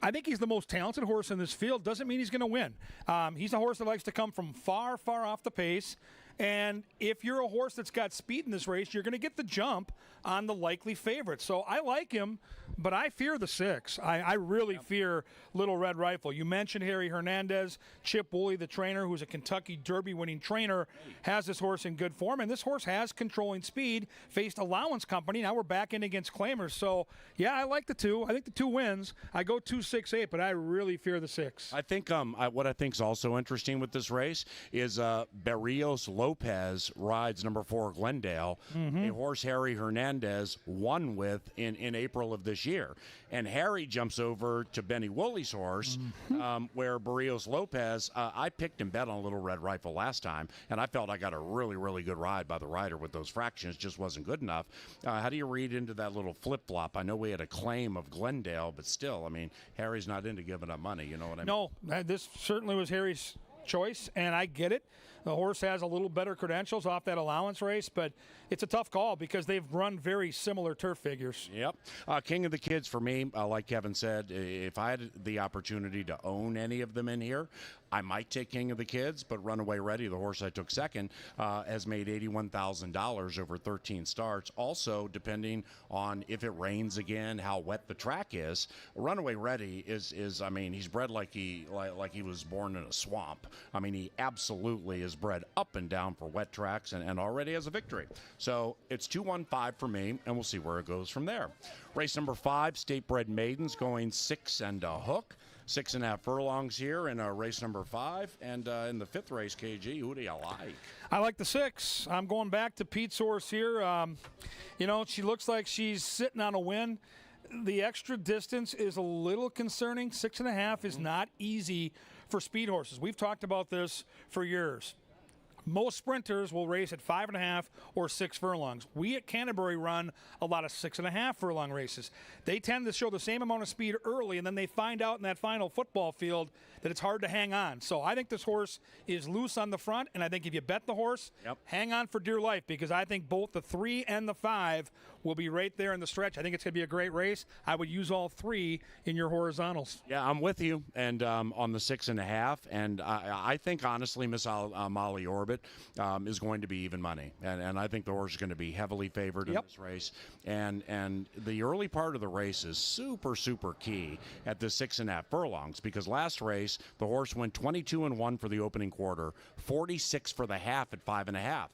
I think he's the most talented horse in this field. Doesn't mean he's going to win. He's a horse that likes to come from far, far off the pace. And if you're a horse that's got speed in this race, you're going to get the jump on the likely favorite. So I like him, but I fear the 6. I really fear Little Red Rifle. You mentioned Harry Hernandez. Chip Woolley, the trainer, who's a Kentucky Derby winning trainer, has this horse in good form. And this horse has controlling speed, faced Allowance Company. Now we're back in against Claimers. So, yeah, I like the 2. I think the 2 wins. I go 2-6-8, but I really fear the 6. I think what I think is also interesting with this race is Barrios Lopez rides number 4 Glendale, a horse Harry Hernandez won with in April of this year. And Harry jumps over to Benny Woolley's horse, where Barrios Lopez, I picked and bet on Little Red Rifle last time, and I felt I got a really, really good ride by the rider with those fractions. Just wasn't good enough. How do you read into that little flip-flop? I know we had a claim of Glendale, but still, I mean, Harry's not into giving up money. You know what I mean? No, this certainly was Harry's choice, and I get it. The horse has a little better credentials off that allowance race, but it's a tough call because they've run very similar turf figures. Yep. King of the Kids for me, like Kevin said, if I had the opportunity to own any of them in here, I might take King of the Kids, but Runaway Ready, the horse I took second, has made $81,000 over 13 starts. Also, depending on if it rains again, how wet the track is, Runaway Ready is I mean, he's bred like he was born in a swamp. I mean, he absolutely is bred up and down for wet tracks and already has a victory. So it's 215 for me, and we'll see where it goes from there. Race number 5, State Bred Maidens going 6 and a hook. 6.5 furlongs here in race number 5. And in the 5th race, KG, who do you like? I like the 6. I'm going back to Pete's horse here. You know, she looks like she's sitting on a win. The extra distance is a little concerning. 6.5 is not easy for speed horses. We've talked about this for years. Most sprinters will race at 5.5 or 6 furlongs. We at Canterbury run a lot of 6.5 furlong races. They tend to show the same amount of speed early, and then they find out in that final football field that it's hard to hang on. So I think this horse is loose on the front, and I think if you bet the horse, hang on for dear life, because I think both the 3 and the 5 will be right there in the stretch. I think it's going to be a great race. I would use all 3 in your horizontals. Yeah, I'm with you, and on the 6.5, and I think, honestly, Miss Molly Orbit is going to be even money, and I think the horse is going to be heavily favored in this race, and the early part of the race is super, super key at the 6.5 furlongs, because last race the horse went 22-1 for the opening quarter, 46 for the half at 5.5.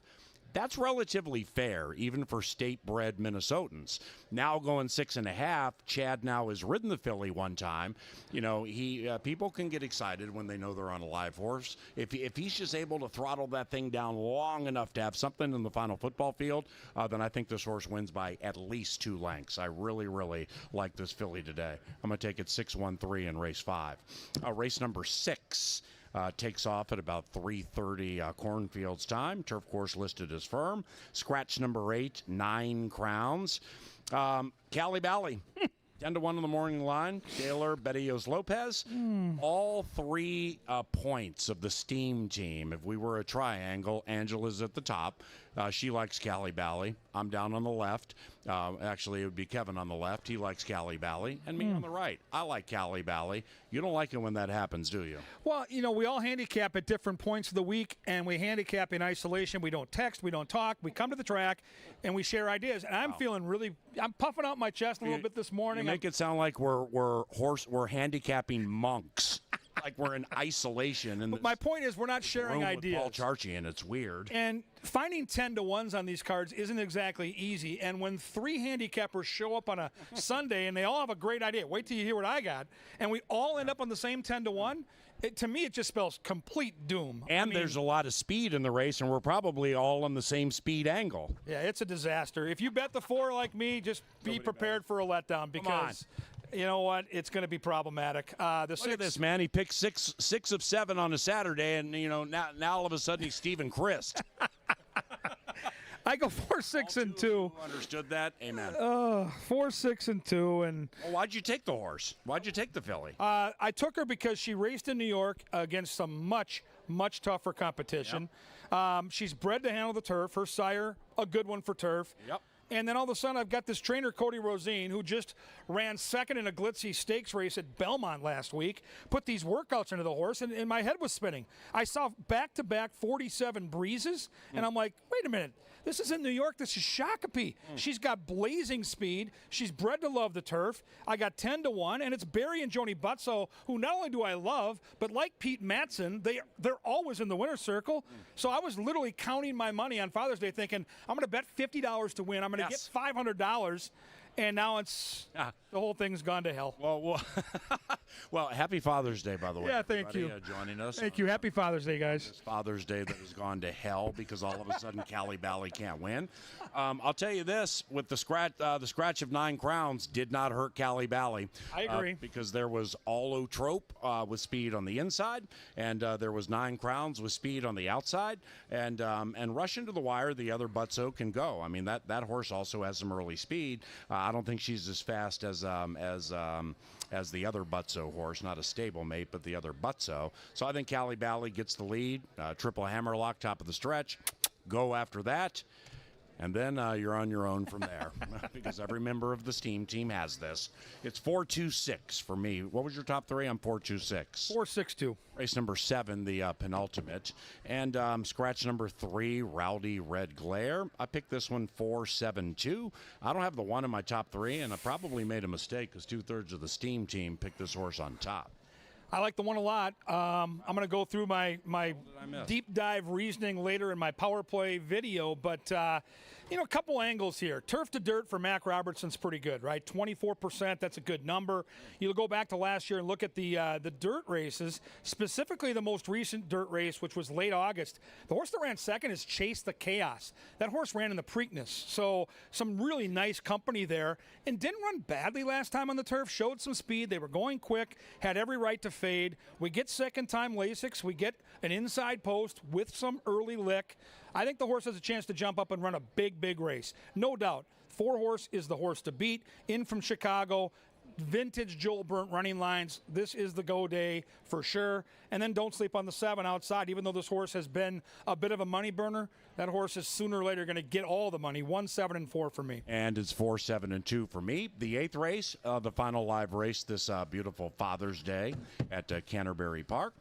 That's relatively fair, even for state-bred Minnesotans. Now going 6.5, Chad now has ridden the filly one time. You know, people can get excited when they know they're on a live horse. If he's just able to throttle that thing down long enough to have something in the final football field, then I think this horse wins by at least 2 lengths. I really, really like this filly today. I'm going to take it 6-1-3 in race 5. Race number 6. Takes off at about 3:30 Cornfields time. Turf course listed as firm. Scratch number 8, 9 crowns. Cali Bally, 10-1 in the morning line. Taylor, Barrios Lopez. All 3 points of the steam team. If we were a triangle, Angela's at the top. She likes Cali Bally. I'm down on the left. Actually, it would be Kevin on the left. He likes Cali Bally. And me on the right. I like Cali Bally. You don't like it when that happens, do you? Well, we all handicap at different points of the week, and we handicap in isolation. We don't text. We don't talk. We come to the track, and we share ideas. And I'm feeling I'm puffing out my chest a little bit this morning. You make it sound like we're handicapping monks. Like we're in isolation. And my point is, we're not sharing ideas. Paul Charchian, it's weird. And finding 10-to-1s on these cards isn't exactly easy. And when 3 handicappers show up on a Sunday and they all have a great idea, wait till you hear what I got, and we all end up on the same 10-to-1, to me it just spells complete doom. And there's a lot of speed in the race, and we're probably all on the same speed angle. Yeah, it's a disaster. If you bet the 4 like me, just be prepared for a letdown because. You know what? It's going to be problematic. Look at this, man. He picked six of 7 on a Saturday, and now all of a sudden he's Stephen Christ. I go 4, 6, and 2. Understood that? Amen. 4, 6, and 2, and. Well, why'd you take the horse? Why'd you take the filly? I took her because she raced in New York against some much tougher competition. Yep. She's bred to handle the turf. Her sire, a good one for turf. Yep. And then all of a sudden, I've got this trainer, Cody Rosine, who just ran second in a glitzy stakes race at Belmont last week, put these workouts into the horse, and my head was spinning. I saw back-to-back 47 breezes, and I'm like, wait a minute. This is in New York. This is Shakopee. She's got blazing speed. She's bred to love the turf. I got 10-to-1, and it's Barry and Joni Butzo, who not only do I love, but like Pete Matson, they're always in the winner's circle. So I was literally counting my money on Father's Day thinking, I'm going to bet $50 to win. I'm going to get $500. And now it's the whole thing's gone to hell. Well, happy Father's Day, by the way. Yeah, thank you. Joining us. Thank you. Happy Father's Day, guys. This Father's Day that has gone to hell because all of a sudden Cali Bally can't win. I'll tell you this: with the scratch of 9 crowns did not hurt Cali Bally. I agree because there was Allotrope with speed on the inside, and there was 9 crowns with speed on the outside, and Rush into the Wire. The other Butzo can go. I mean that horse also has some early speed. I don't think she's as fast as the other Butzo horse, not a stablemate, but the other Butzo. So I think Cali Bally gets the lead. Triple hammerlock, top of the stretch. Go after that. And then you're on your own from there because every member of the Steam team has this. It's 4-2-6 for me. What was your top 3? I'm 4-2-6. 4-6-2. Race number 7, the penultimate. And scratch number 3, Rowdy Red Glare. I picked this one 4-7-2. I don't have the 1 in my top 3, and I probably made a mistake because 2/3 of the Steam team picked this horse on top. I like the 1 a lot. I'm going to go through my deep dive reasoning later in my power play video, but a couple angles here. Turf to dirt for Mac Robertson's pretty good, right? 24%, that's a good number. You'll go back to last year and look at the dirt races, specifically the most recent dirt race, which was late August. The horse that ran second is Chase the Chaos. That horse ran in the Preakness, so some really nice company there, and didn't run badly last time on the turf, showed some speed. They were going quick, had every right to fade. We get second-time Lasix. We get an inside post with some early lick. I think the horse has a chance to jump up and run a big race. No doubt. 4-horse is the horse to beat. In from Chicago. Vintage Joel Burnt running lines. This is the go day for sure. And then don't sleep on the 7 outside. Even though this horse has been a bit of a money burner, that horse is sooner or later going to get all the money. 1, 7, and 4 for me. And it's 4, 7, and 2 for me. The 8th race, the final live race this beautiful Father's Day at Canterbury Park.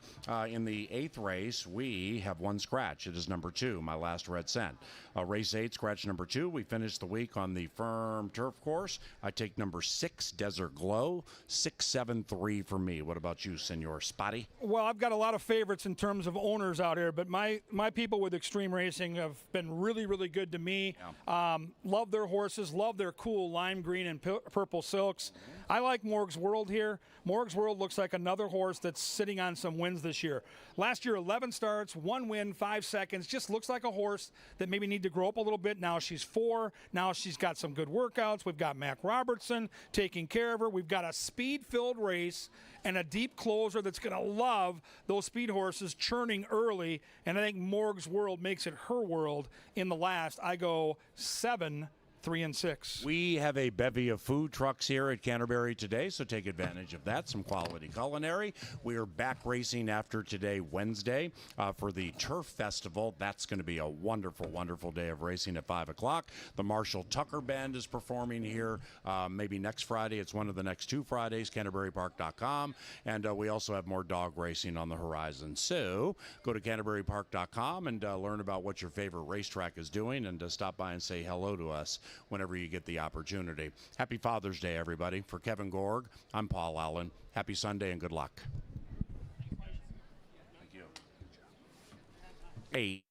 In the 8th race, we have 1 scratch. It is number 2, my last red cent. Race 8, scratch number 2. We finished the week on the firm turf course. I take number 6, Desert Glow. 6, 7, 3 for me. What about you, Senor Spotty? Well, I've got a lot of favorites in terms of owners out here, but my people with Extreme Racing have been really good to me. Yeah. Love their horses, love their cool lime green and purple silks. I like Morg's World here. Morg's World looks like another horse that's sitting on some wins this year. Last year, 11 starts, 1 win, 5 seconds. Just looks like a horse that maybe need to grow up a little bit. Now she's 4. Now she's got some good workouts. We've got Mac Robertson taking care of her. We've got a speed-filled race and a deep closer that's going to love those speed horses churning early. And I think Morg's World makes it her world in the last. I go 7, 3 and 6. We have a bevy of food trucks here at Canterbury today, so take advantage of that. Some quality culinary. We are back racing after today, Wednesday, for the Turf Festival. That's going to be a wonderful, wonderful day of racing at 5 o'clock. The Marshall Tucker Band is performing here maybe next Friday. It's one of the next 2 Fridays, CanterburyPark.com. And we also have more dog racing on the horizon. So go to CanterburyPark.com and learn about what your favorite racetrack is doing, and stop by and say hello to us whenever you get the opportunity. Happy Father's Day, everybody. For Kevin Gorg, I'm Paul Allen. Happy Sunday and good luck. Thank you. 8.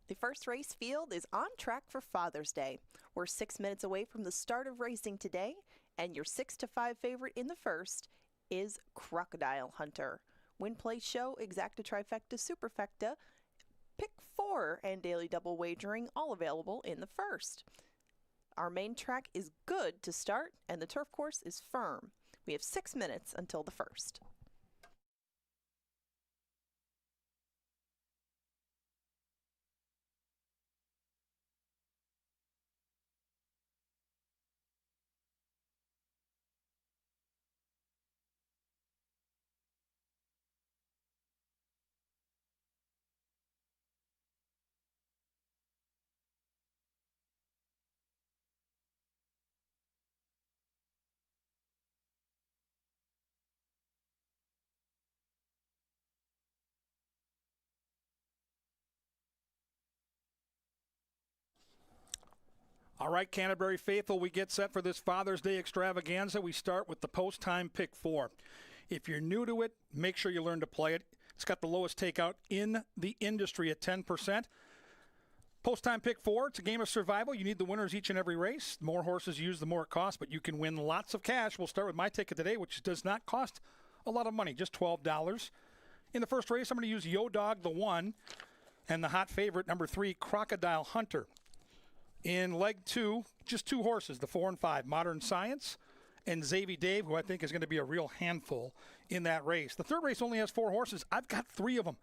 The first race field is on track for Father's Day. We're 6 minutes away from the start of racing today, and your 6-5 favorite in the first is Crocodile Hunter. Win, play, show, exacta, trifecta, superfecta, pick 4, and daily double wagering all available in the first. Our main track is good to start, and the turf course is firm. We have 6 minutes until the first. All right, Canterbury faithful, we get set for this Father's Day extravaganza. We start with the post-time pick 4. If you're new to it, make sure you learn to play it. It's got the lowest takeout in the industry at 10%. Post-time pick 4, it's a game of survival. You need the winners each and every race. The more horses you use, the more it costs, but you can win lots of cash. We'll start with my ticket today, which does not cost a lot of money, just $12. In the first race, I'm going to use Yo Dog, the 1, and the hot favorite, number 3, Crocodile Hunter. In leg 2, just 2 horses, the 4 and 5, Modern Science and Xavier Dave, who I think is going to be a real handful in that race. The third race only has 4 horses. I've got 3 of them,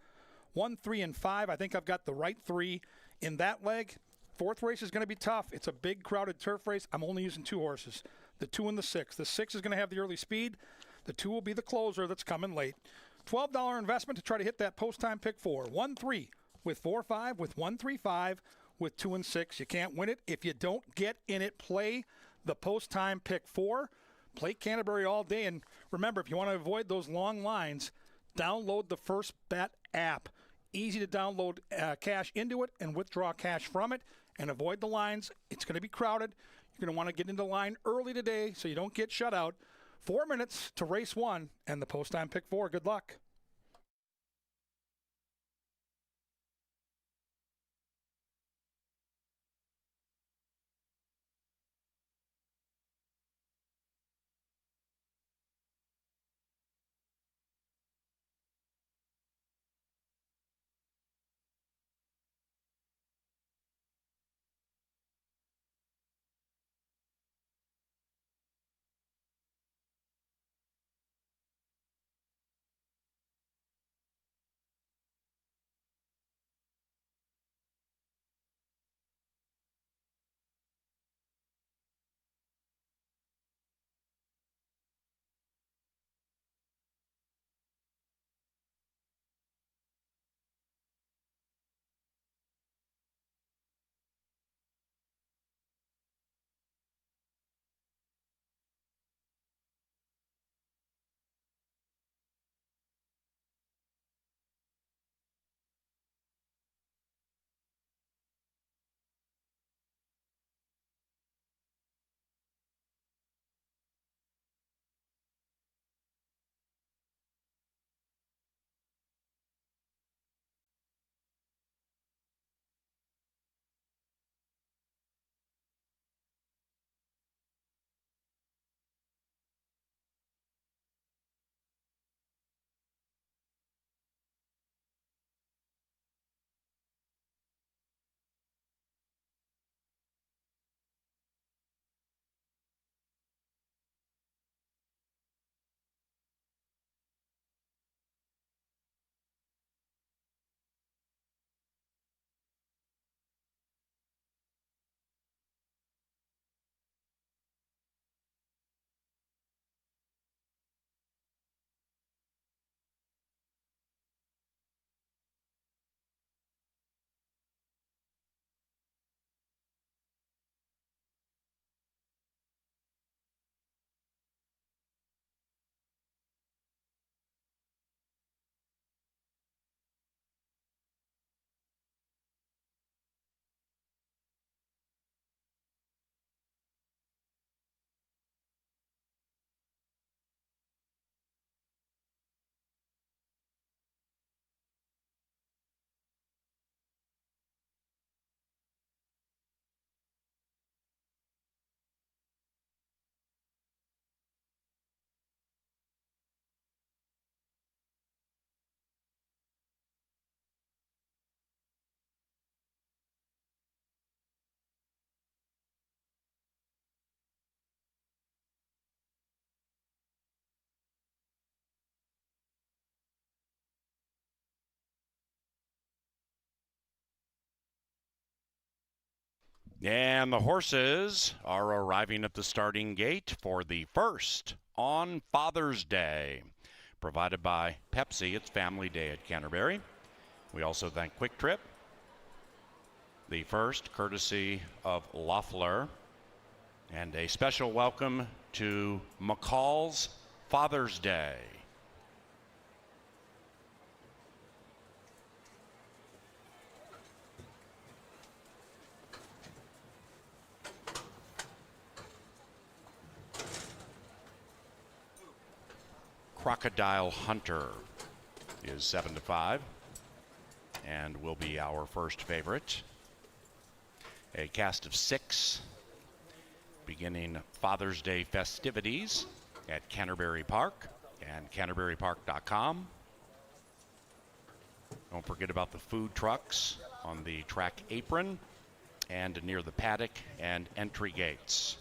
1, 3, and 5. I think I've got the right 3 in that leg. Fourth race is going to be tough. It's a big, crowded turf race. I'm only using 2 horses, the 2 and the 6. The 6 is going to have the early speed. The 2 will be the closer that's coming late. $12 investment to try to hit that post-time pick 4. 1, 3 with 4, 5 with 1, 3, 5. With 2 and 6. You can't win it if you don't get in it. Play the post-time pick 4. Play Canterbury all day. And remember, if you want to avoid those long lines, download the First Bet app. Easy to download cash into it and withdraw cash from it and avoid the lines. It's going to be crowded. You're going to want to get into line early today so you don't get shut out. 4 minutes to race 1 and the post-time pick 4. Good luck. And the horses are arriving at the starting gate for the first on Father's Day. Provided by Pepsi, it's Family Day at Canterbury. We also thank Quick Trip. The first, courtesy of Loeffler. And a special welcome to McCall's Father's Day. Crocodile Hunter is 7-5 and will be our first favorite. A cast of 6 beginning Father's Day festivities at Canterbury Park and CanterburyPark.com. Don't forget about the food trucks on the track apron and near the paddock and entry gates.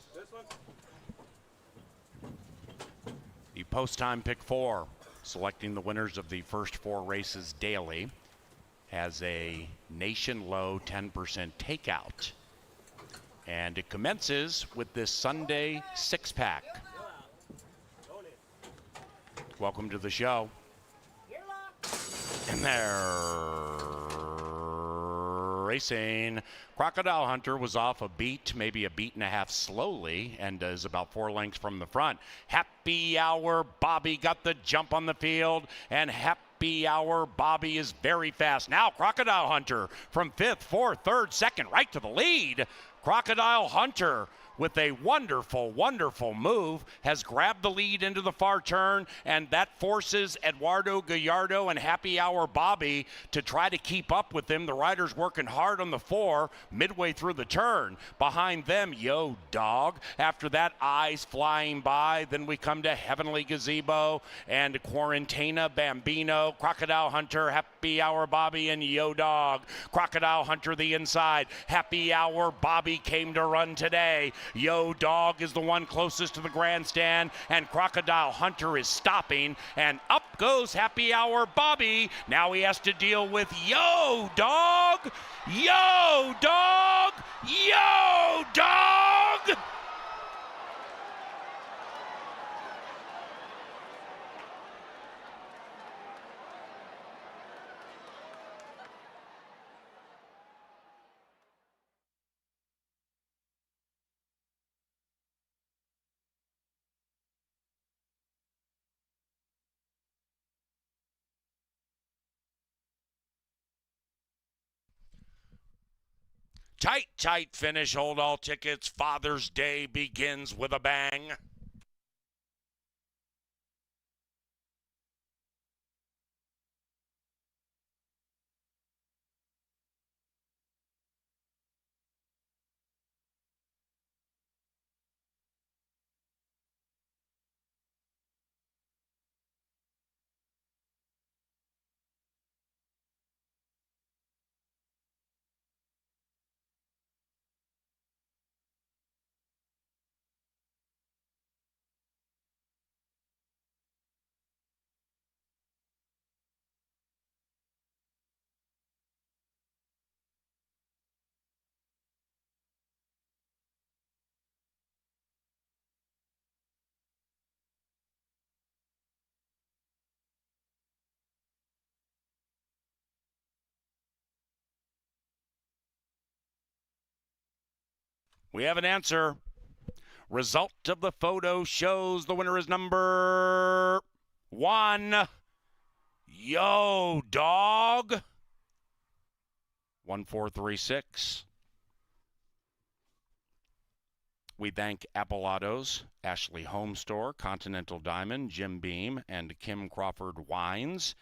The post-time pick 4, selecting the winners of the first 4 races daily, has a nation low 10% takeout. And it commences with this Sunday 6-pack. Welcome to the show. And they're racing. Crocodile Hunter was off a beat, maybe a beat and a half slowly, and is about 4 lengths from the front. Happy Hour Bobby got the jump on the field, and Happy Hour Bobby is very fast. Now Crocodile Hunter from 5th, 4th, 3rd, 2nd, right to the lead. Crocodile Hunter, with a wonderful, wonderful move, has grabbed the lead into the far turn, and that forces Eduardo Gallardo and Happy Hour Bobby to try to keep up with him. The riders working hard on the 4 midway through the turn. Behind them, Yo Dog. After that, Eyes Flying By. Then we come to Heavenly Gazebo and Quarantena Bambino. Crocodile Hunter, Happy Hour Bobby, and Yo Dog. Crocodile Hunter the inside. Happy Hour Bobby came to run today. Yo Dog is the one closest to the grandstand, and Crocodile Hunter is stopping, and up goes Happy Hour Bobby. Now he has to deal with Yo Dog, Yo Dog, Yo Dog! Tight finish. Hold all tickets. Father's Day begins with a bang. We have an answer. Result of the photo shows the winner is number 1. Yo Dog. 1436. We thank Apple Autos, Ashley Home Store, Continental Diamond, Jim Beam, and Kim Crawford Wines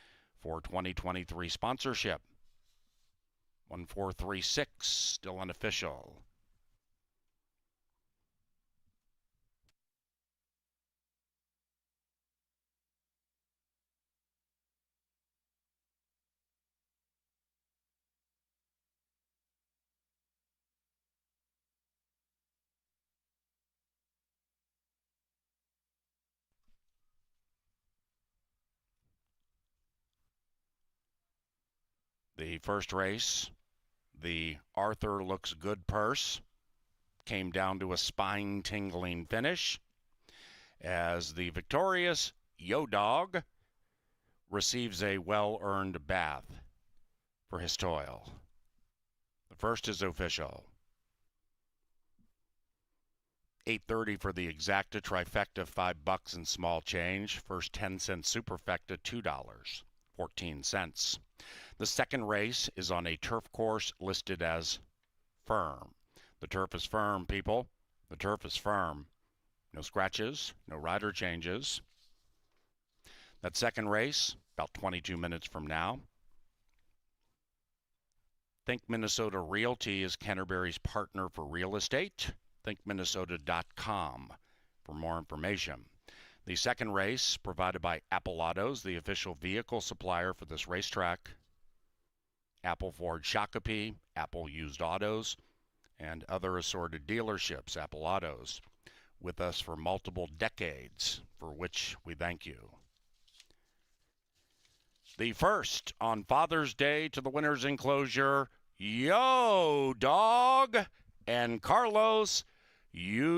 for 2023 sponsorship. 1436, still unofficial. The first race, the Arthur Looks Good purse, came down to a spine-tingling finish as the victorious Yo Dog receives a well-earned bath for his toil. The first is official. 8:30 for the exacta trifecta, $5 and small change. First 10-cent superfecta, $2.14. The second race is on a turf course listed as firm. The turf is firm, people. The turf is firm. No scratches, no rider changes. That second race, about 22 minutes from now. Think Minnesota Realty is Canterbury's partner for real estate. ThinkMinnesota.com for more information. The second race, provided by Apple Autos, the official vehicle supplier for this racetrack. Apple Ford Shakopee, Apple Used Autos, and other assorted dealerships, Apple Autos, with us for multiple decades, for which we thank you. The first on Father's Day to the winner's enclosure, Yo Dog and Carlos Ulloa.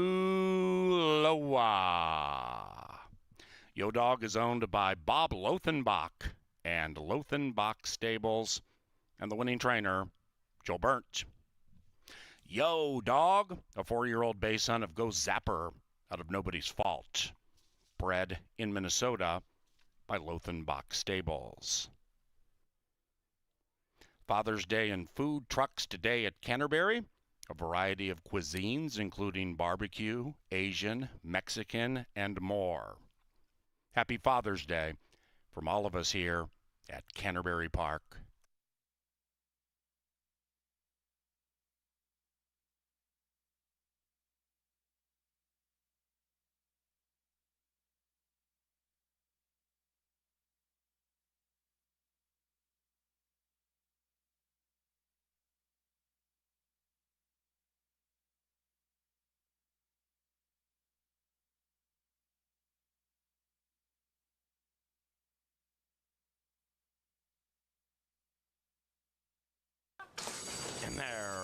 Yo Dog is owned by Bob Lothenbach and Lothenbach Stables, and the winning trainer, Joe Burnt. Yo Dog, a 4-year-old bay son of Go Zapper out of Nobody's Fault, bred in Minnesota by Lothenbach Stables. Father's Day and food trucks today at Canterbury. A variety of cuisines, including barbecue, Asian, Mexican, and more. Happy Father's Day from all of us here at Canterbury Park. In there,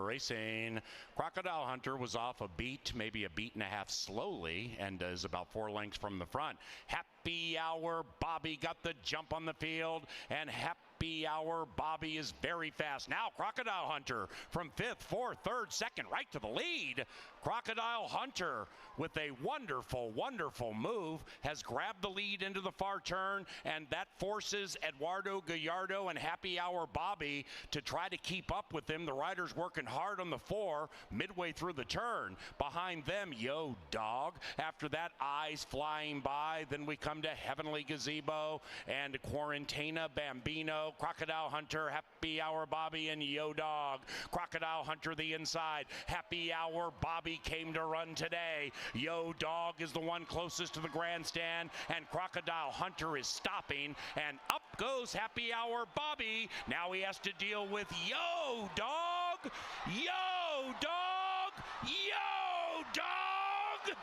racing. Crocodile Hunter was off a beat, maybe a beat and a half slowly, and is about 4 lengths from the front. Happy Hour Bobby got the jump on the field, and Happy Hour Bobby is very fast. Now Crocodile Hunter from 5th, 4th, 3rd, 2nd, right to the lead. Crocodile Hunter with a wonderful, wonderful move has grabbed the lead into the far turn, and that forces Eduardo Gallardo and Happy Hour Bobby to try to keep up with him. The riders working hard on the 4 midway through the turn. Behind them, Yo Dog. After that, Eyes Flying By. Then we come to Heavenly Gazebo and Quarantena Bambino. Crocodile Hunter, Happy Hour Bobby, and Yo Dog. Crocodile Hunter the inside. Happy Hour Bobby came to run today. Yo Dog is the one closest to the grandstand, and Crocodile Hunter is stopping, and up goes Happy Hour Bobby. Now he has to deal with Yo Dog. Yo Dog. Yo Dog.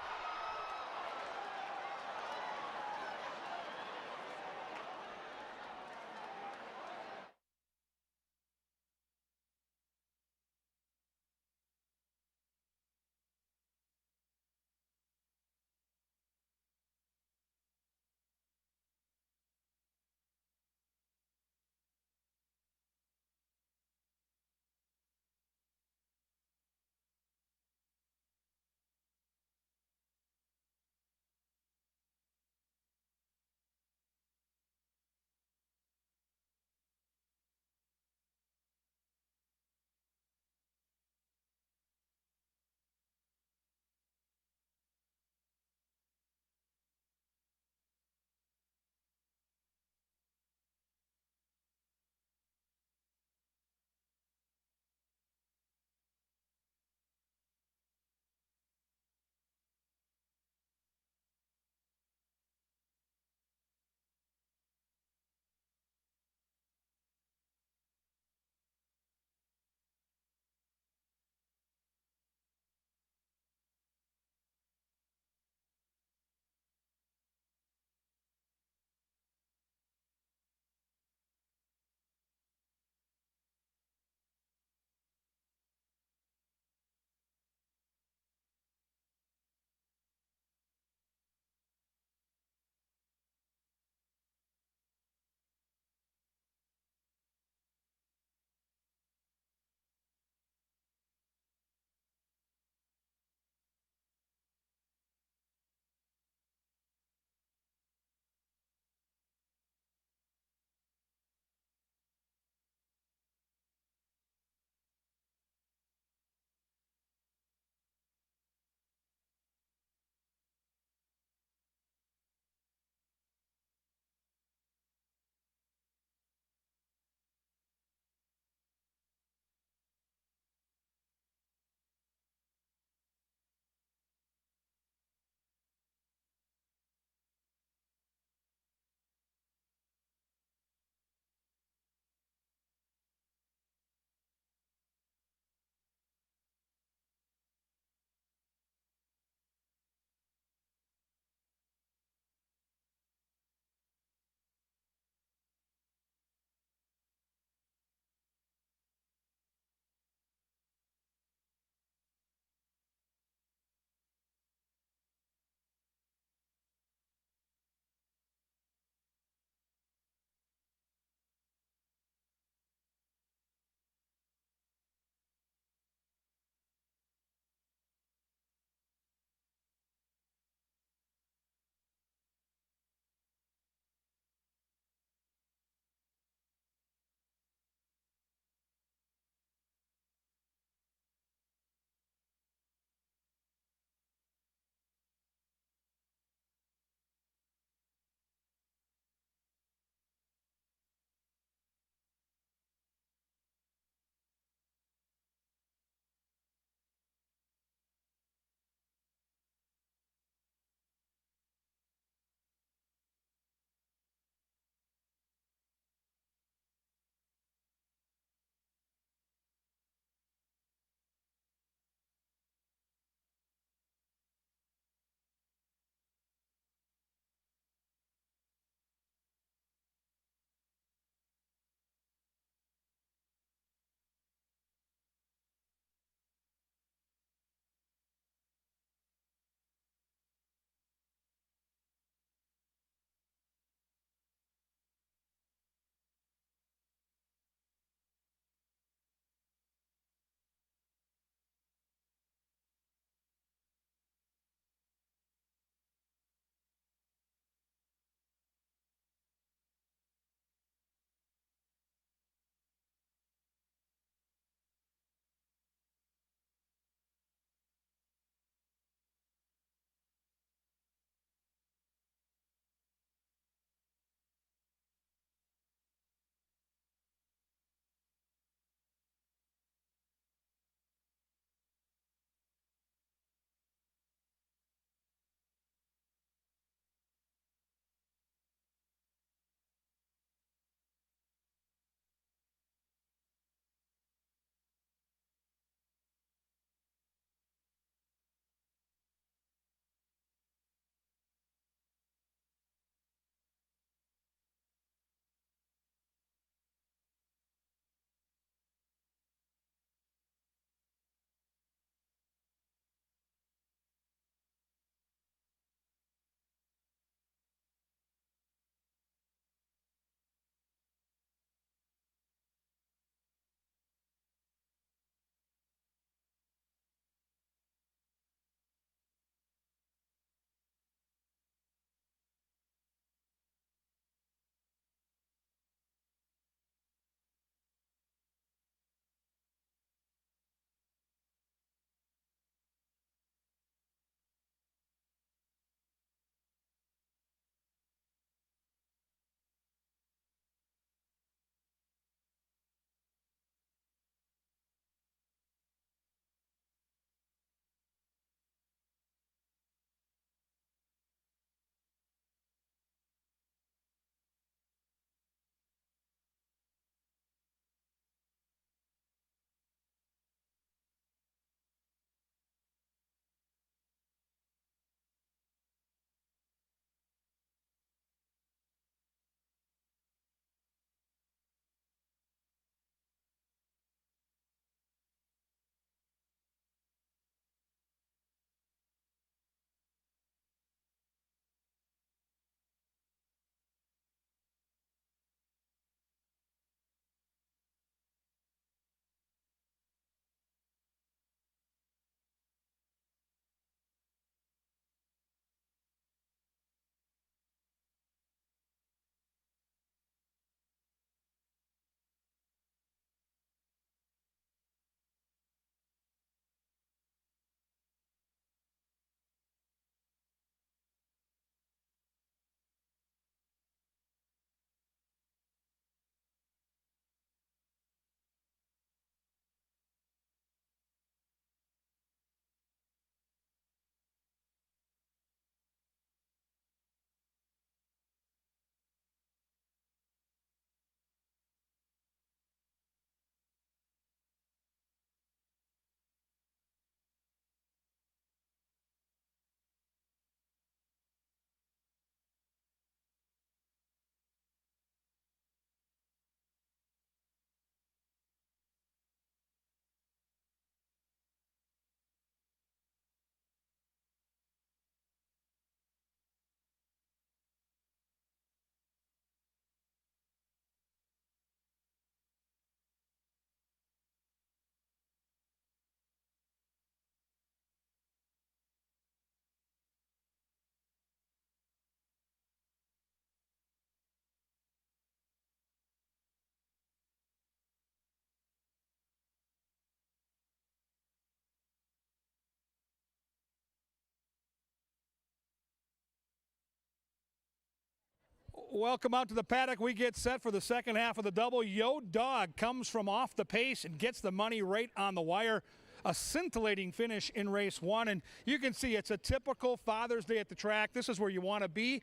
Welcome out to the paddock. We get set for the second half of the double. Yo Dog comes from off the pace and gets the money right on the wire. A scintillating finish in race one, and you can see it's a typical Father's Day at the track. This is where you want to be,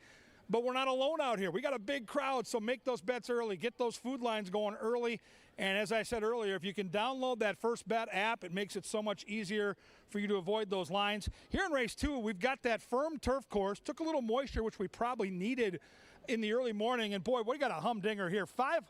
but we're not alone out here. We got a big crowd, so make those bets early. Get those food lines going early, and as I said earlier, if you can download that First Bet app, it makes it so much easier for you to avoid those lines. Here in race two, we've got that firm turf course. Took a little moisture, which we probably needed in the early morning, and boy, we got a humdinger here. Five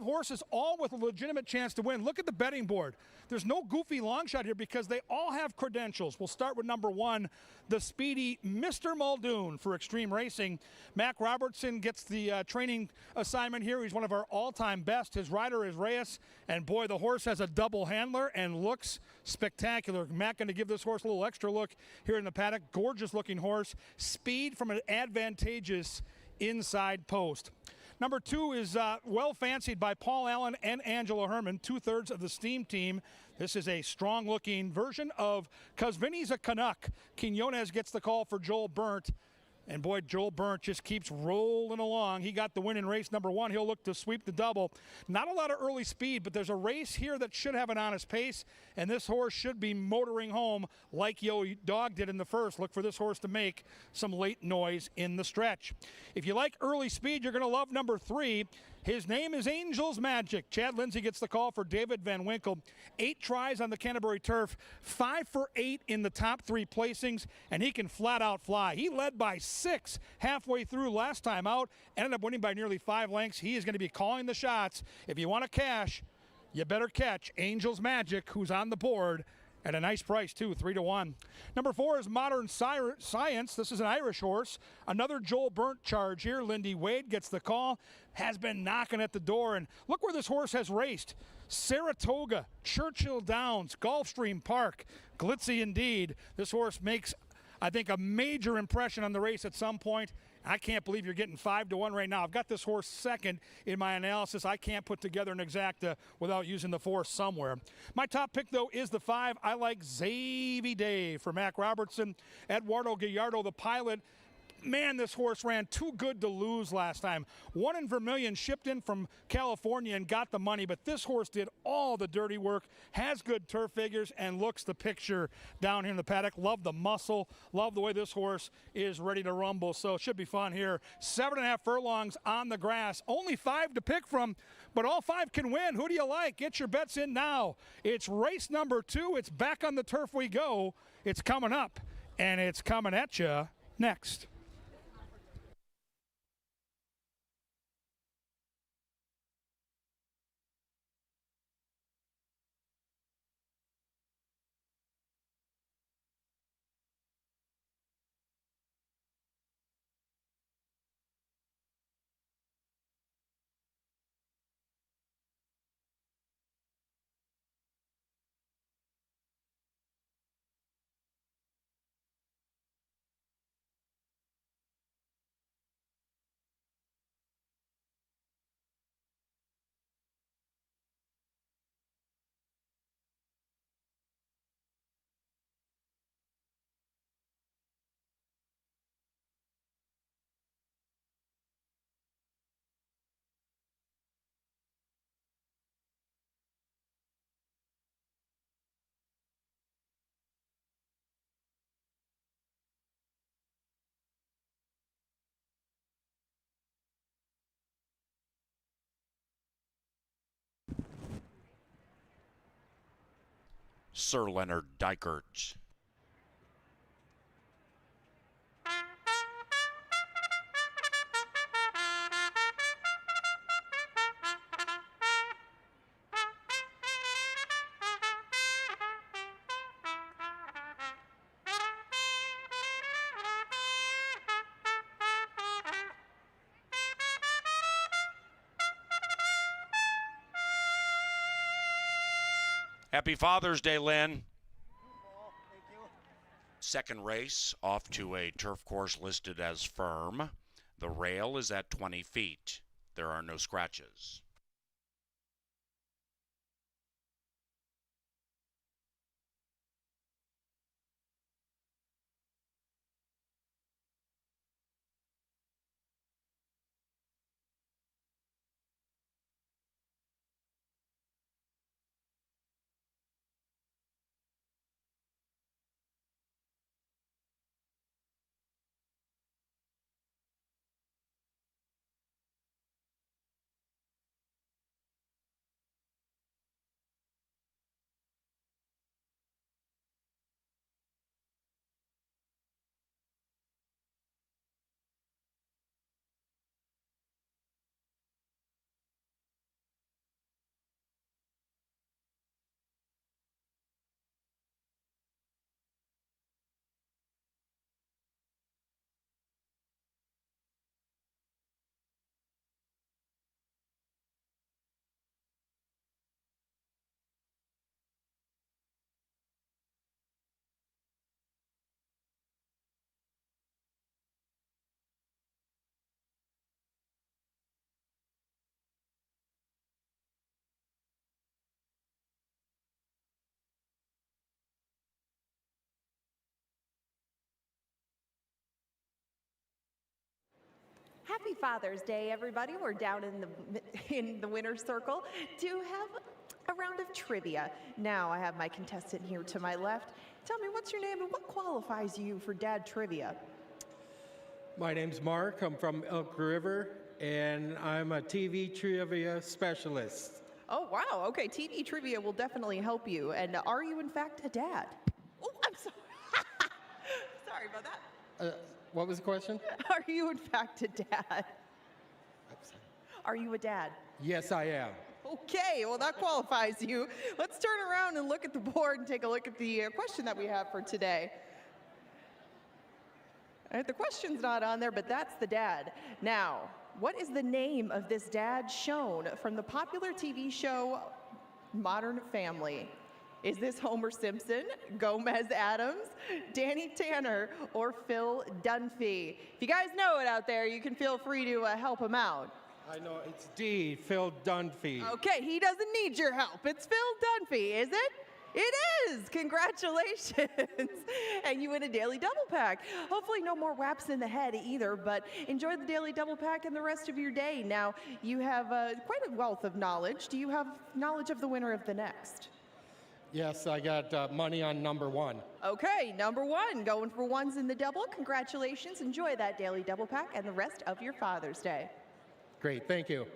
horses, all with a legitimate chance to win. Look at the betting board. There's no goofy long shot here because they all have credentials. We'll start with number one, the speedy Mr. Muldoon for Extreme Racing. Mac Robertson gets the training assignment here. He's one of our all-time best. His rider is Reyes, and boy, the horse has a double handler and looks spectacular. Mac going to give this horse a little extra look here in the paddock. Gorgeous looking horse. Speed from an advantageous inside post. Number two is well fancied by Paul Allen and Angela Herman, 2/3 of the Steam team. This is a strong-looking version of "'Cause Vinny's a Canuck." Quinones gets the call for Joel Burnt. And boy, Joel Burnt just keeps rolling along. He got the win in race number one. He'll look to sweep the double. Not a lot of early speed, but there's a race here that should have an honest pace, and this horse should be motoring home like Yo Dog did in the first. Look for this horse to make some late noise in the stretch. If you like early speed, you're going to love number three. His name is Angel's Magic. Chad Lindsay gets the call for David Van Winkle. 8 tries on the Canterbury turf, 5 for 8 in the top 3 placings, and he can flat out fly. He led by 6 halfway through last time out, ended up winning by nearly 5 lengths. He is going to be calling the shots. If you want to cash, you better catch Angel's Magic, who's on the board at a nice price, too, 3-1. Number 4 is Modern Science. This is an Irish horse. Another Joel Burnt charge here. Lindy Wade gets the call, has been knocking at the door, and look where this horse has raced. Saratoga, Churchill Downs, Gulfstream Park. Glitzy indeed. This horse makes, I think, a major impression on the race at some point. I can't believe you're getting 5-1 right now. I've got this horse second in my analysis. I can't put together an exacta without using the 4 somewhere. My top pick, though, is the 5. I like Zavy Day for Mac Robertson. Eduardo Gallardo, the pilot. Man, this horse ran too good to lose last time. 1 in Vermilion, shipped in from California and got the money, but this horse did all the dirty work, has good turf figures, and looks the picture down here in the paddock. Love the muscle, love the way this horse is ready to rumble, so it should be fun here. 7.5 furlongs on the grass, only 5 to pick from, but all 5 can win. Who do you like? Get your bets in now. It's race number 2. It's back on the turf we go. It's coming up, and it's coming at you next. Sir Leonard Dykert. Happy Father's Day, Lynn. Second race off to a turf course listed as firm. The rail is at 20 feet. There are no scratches. Happy Father's Day, everybody. We're down in the winner's circle to have a round of trivia. Now I have my contestant here to my left. Tell me, what's your name and what qualifies you for Dad Trivia? My name's Mark. I'm from Elk River, and I'm a TV trivia specialist. Oh, wow. Okay, TV trivia will definitely help you. And are you, in fact, a dad? Oh, I'm sorry. Sorry about that. What was the question? Are you, in fact, a dad? Are you a dad? Yes, I am. Okay, well, that qualifies you. Let's turn around and look at the board and take a look at the question that we have for today. The question's not on there, but that's the dad. Now, what is the name of this dad shown from the popular TV show Modern Family? Is this Homer Simpson, Gomez Adams, Danny Tanner, or Phil Dunphy? If you guys know it out there, you can feel free to help him out. I know it's D, Phil Dunphy. Okay, he doesn't need your help. It's Phil Dunphy, is it? It is! Congratulations! And you win a daily double pack. Hopefully no more whaps in the head either, but enjoy the daily double pack and the rest of your day. Now, you have quite a wealth of knowledge. Do you have knowledge of the winner of the next? Yes, I got money on number 1. Okay, number 1, going for ones in the double. Congratulations. Enjoy that daily double pack and the rest of your Father's Day. Great, thank you.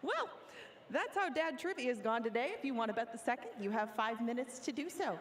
Well, that's how Dad Trivia has gone today. If you want to bet the second, you have 5 minutes to do so.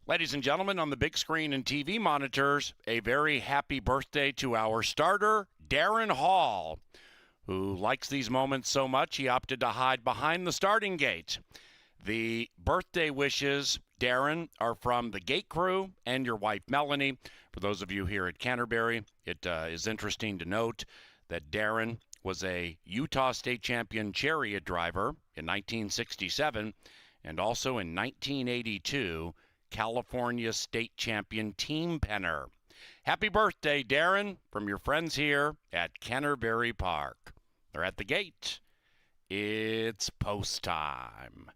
Ladies and gentlemen, on the big screen and TV monitors, a very happy birthday to our starter, Darren Hall, who likes these moments so much he opted to hide behind the starting gate. The birthday wishes, Darren, are from the gate crew and your wife, Melanie. For those of you here at Canterbury, it is interesting to note that Darren was a Utah State champion chariot driver in 1967 and also in 1982, California State champion team penner. Happy birthday, Darren, from your friends here at Canterbury Park. They're at the gate. It's post time.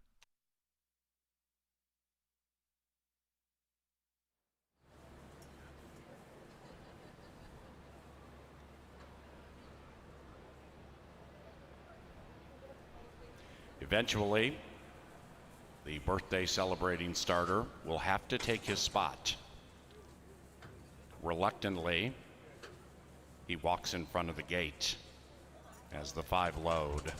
Eventually, the birthday celebrating starter will have to take his spot. Reluctantly, he walks in front of the gate as the 5 load.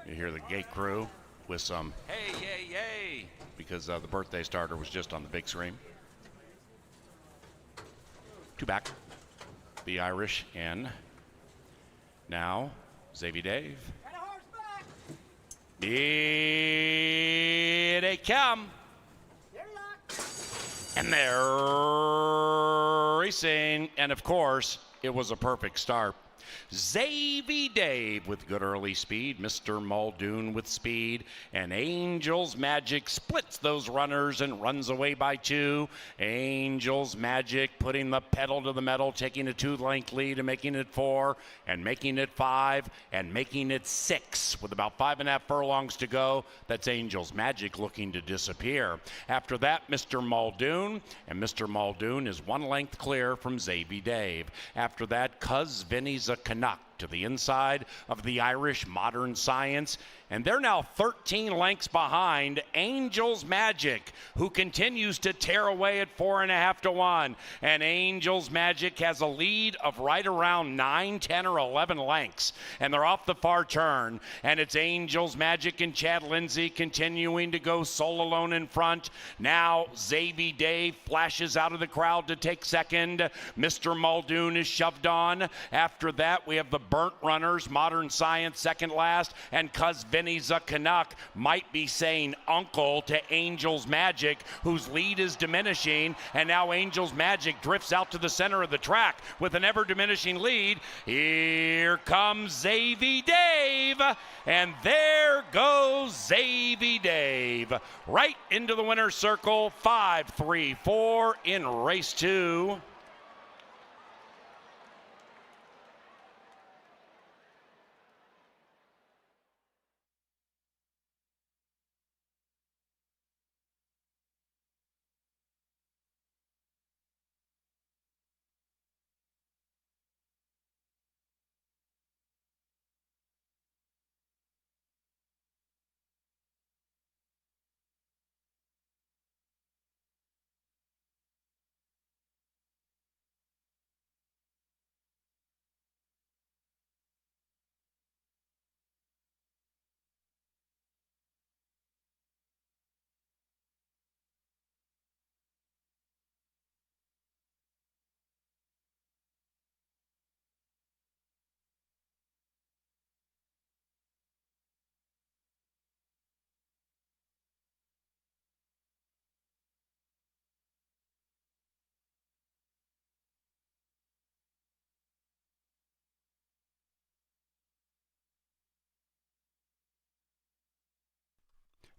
You hear the gate crew with some hey, yay, yay, because the birthday starter was just on the big screen. 2 back, the Irish in. Now, Xavier Dave. Here they come. And they're racing. And of course, it was a perfect start. Xavier Dave with good early speed, Mr. Muldoon with speed, and Angel's Magic splits those runners and runs away by 2. Angel's Magic putting the pedal to the metal, taking a 2-length lead and making it 4, and making it 5, and making it 6. With about 5.5 furlongs to go, that's Angel's Magic looking to disappear. After that, Mr. Muldoon, and Mr. Muldoon is 1 length clear from Xavier Dave. After that, Cuz Vinny's a Canuck to the inside of the Irish Modern Science, and they're now 13 lengths behind Angel's Magic, who continues to tear away at 4.5 to 1. And Angel's Magic has a lead of right around 9, 10, or 11 lengths, and they're off the far turn. And it's Angel's Magic and Chad Lindsay continuing to go sole alone in front. Now Xavier Dave flashes out of the crowd to take second. Mr. Muldoon is shoved on. After that, we have the Burnt Runners, Modern Science second last, and Cuz Vinny's a Canuck might be saying uncle to Angel's Magic, whose lead is diminishing, and now Angel's Magic drifts out to the center of the track with an ever-diminishing lead. Here comes Xavier Dave, and there goes Xavier Dave right into the winner's circle, 5-3-4 in race 2.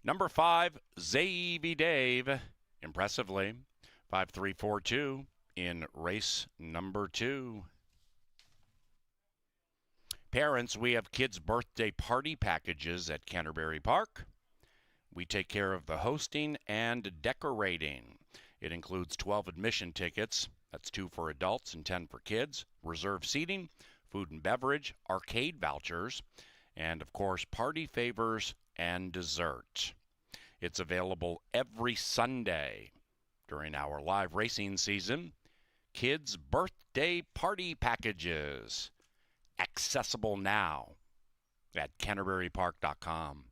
Number 5, Xavier Dave, impressively, 5-3-4-2 in race number 2. Parents, we have kids' birthday party packages at Canterbury Park. We take care of the hosting and decorating. It includes 12 admission tickets. That's 2 for adults and 10 for kids. Reserved seating, food and beverage, arcade vouchers, and, of course, party favors and dessert. It's available every Sunday during our live racing season. Kids' birthday party packages. Accessible now at CanterburyPark.com.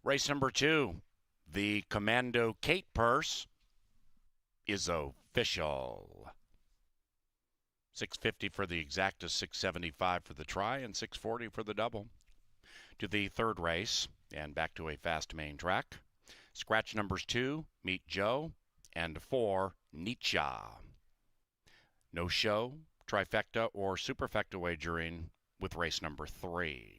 Race number 2, the Commando Kate purse is official. $650 for the exacta, $675 for the try, and $640 for the double. To the third race, and back to a fast main track. Scratch numbers 2, Meet Joe, and 4, Nietzsche. No show, trifecta, or superfecta wagering with race number 3.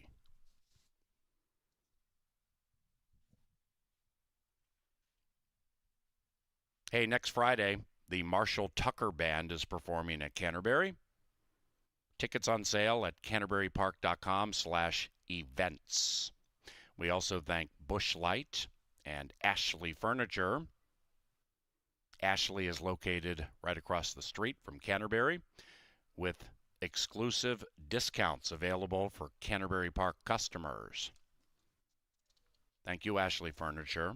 Hey, next Friday, the Marshall Tucker Band is performing at Canterbury. Tickets on sale at canterburypark.com/events. We also thank Bush Light and Ashley Furniture. Ashley is located right across the street from Canterbury with exclusive discounts available for Canterbury Park customers. Thank you, Ashley Furniture.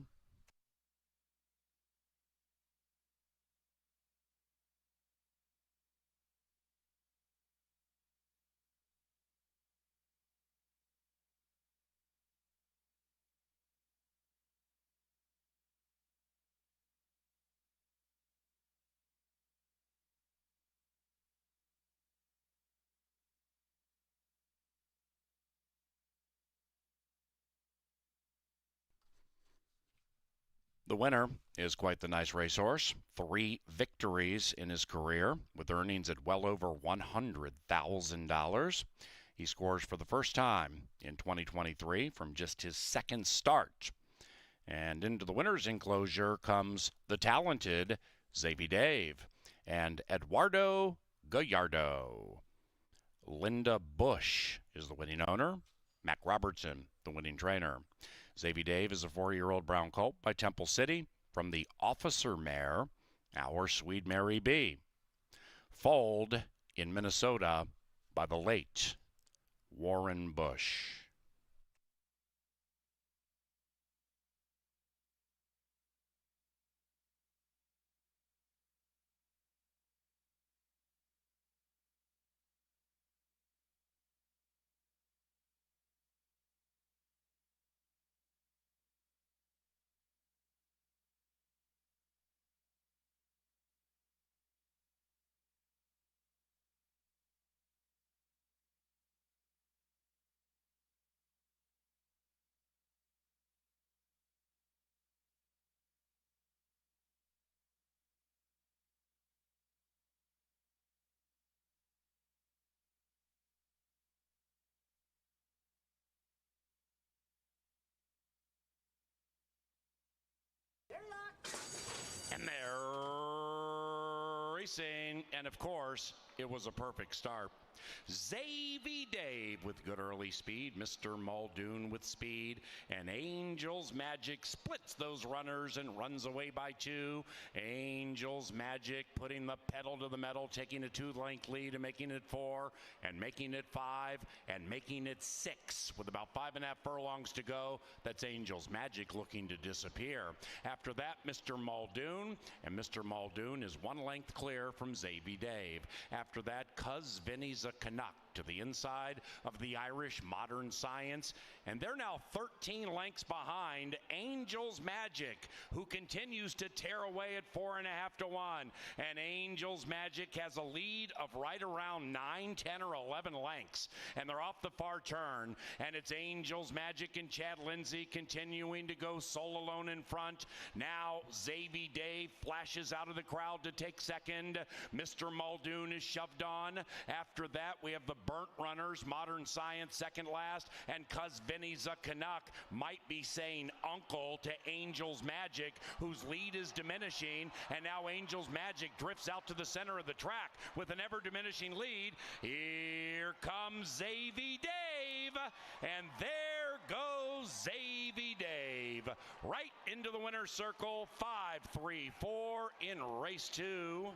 The winner is quite the nice racehorse. 3 victories in his career with earnings at well over $100,000. He scores for the first time in 2023 from just his second start. And into the winner's enclosure comes the talented Xavier Dave and Eduardo Gallardo. Linda Bush is the winning owner. Mac Robertson, the winning trainer. Xavier Dave is a 4-year-old brown colt by Temple City from the Officer Mare, our Swede Mary B. Foaled in Minnesota by the late Warren Bush. And they're racing, and of course, it was a perfect start. Xavier Dave with good early speed, Mr. Muldoon with speed, and Angel's Magic splits those runners and runs away by 2. Angel's Magic putting the pedal to the metal, taking a 2-length lead and making it 4, and making it 5, and making it 6. With about 5.5 furlongs to go, that's Angel's Magic looking to disappear. After that, Mr. Muldoon, and Mr. Muldoon is 1 length clear from Xavier Dave. After that, Cuz Vinny's a Canuck to the inside of the Irish Modern Science, and they're now 13 lengths behind Angel's Magic, who continues to tear away at 4.5 to 1. And Angel's Magic has a lead of right around 9, 10, or 11 lengths, and they're off the far turn, and it's Angel's Magic and Chad Lindsay continuing to go sole alone in front. Now Xavier Dave flashes out of the crowd to take second. Mr. Muldoon is shoved on. After that, we have the Burnt Runners, Modern Science second last, and Cuz Vinny's a Canuck might be saying uncle to Angel's Magic, whose lead is diminishing, and now Angel's Magic drifts out to the center of the track with an ever-diminishing lead. Here comes Xavier Dave, and there goes Xavier Dave right into the winner's circle, 5-3-4 in race 2.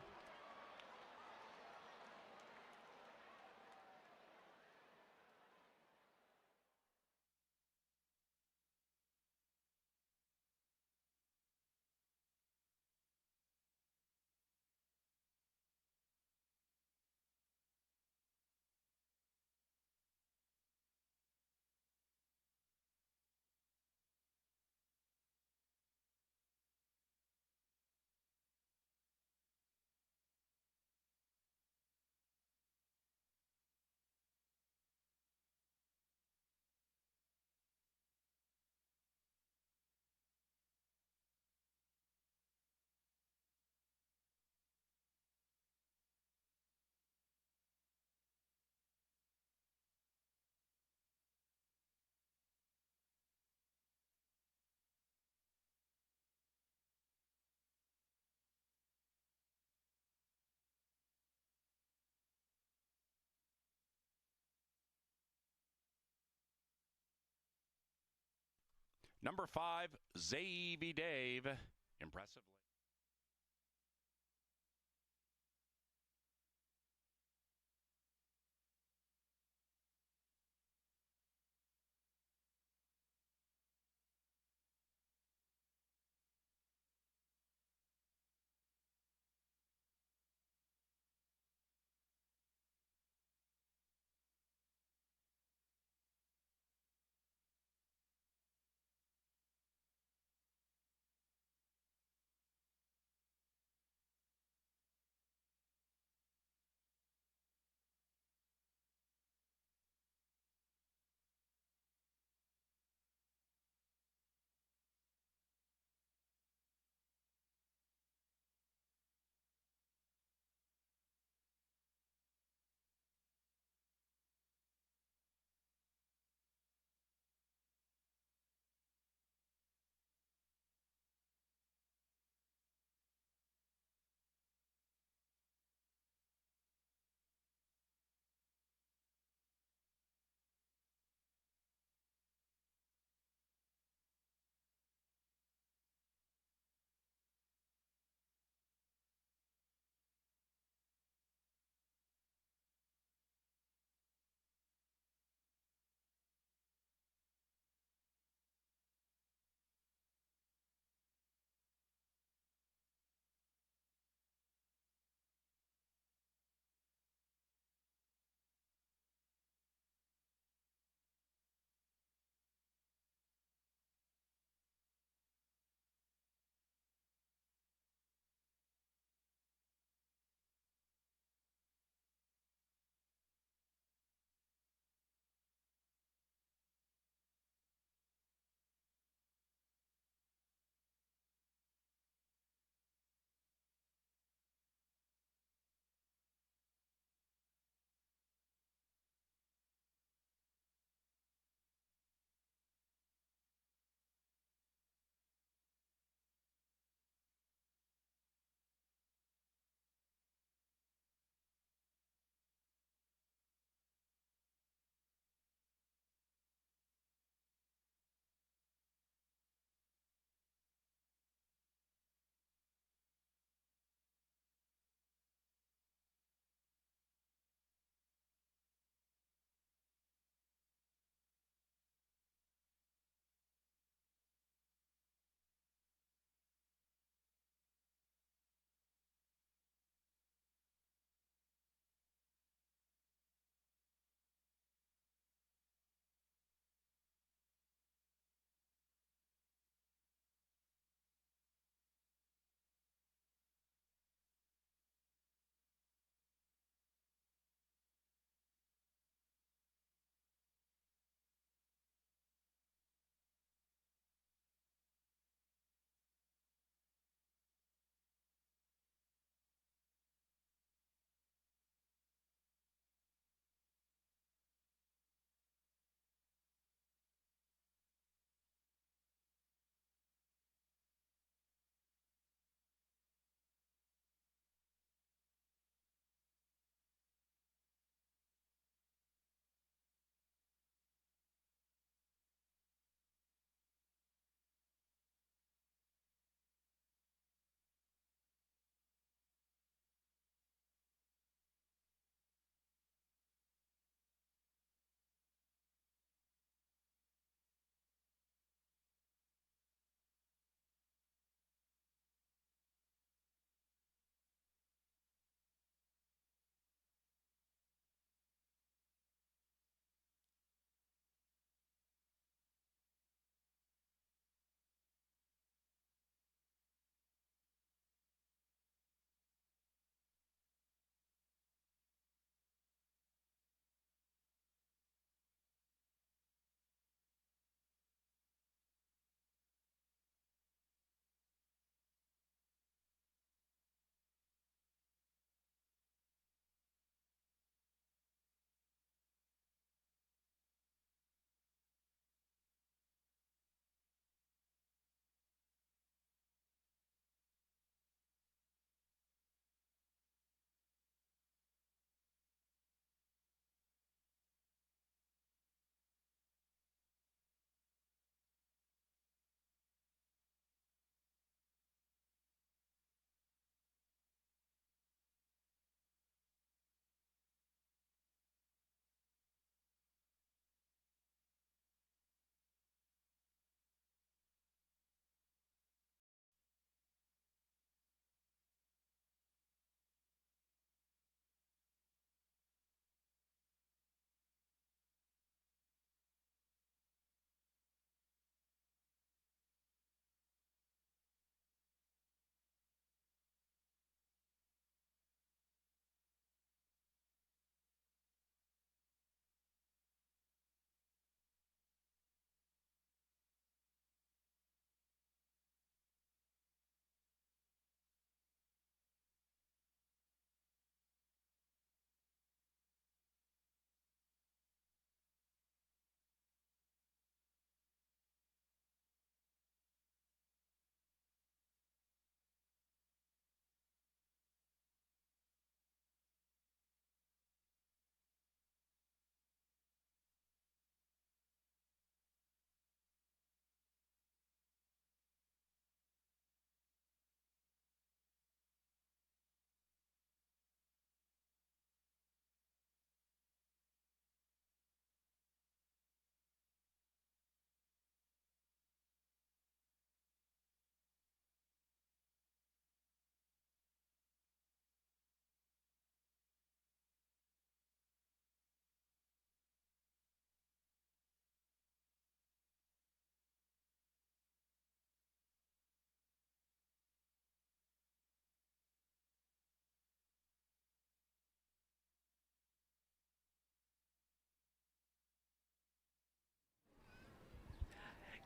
Number 5, Zavy Dave, impressively.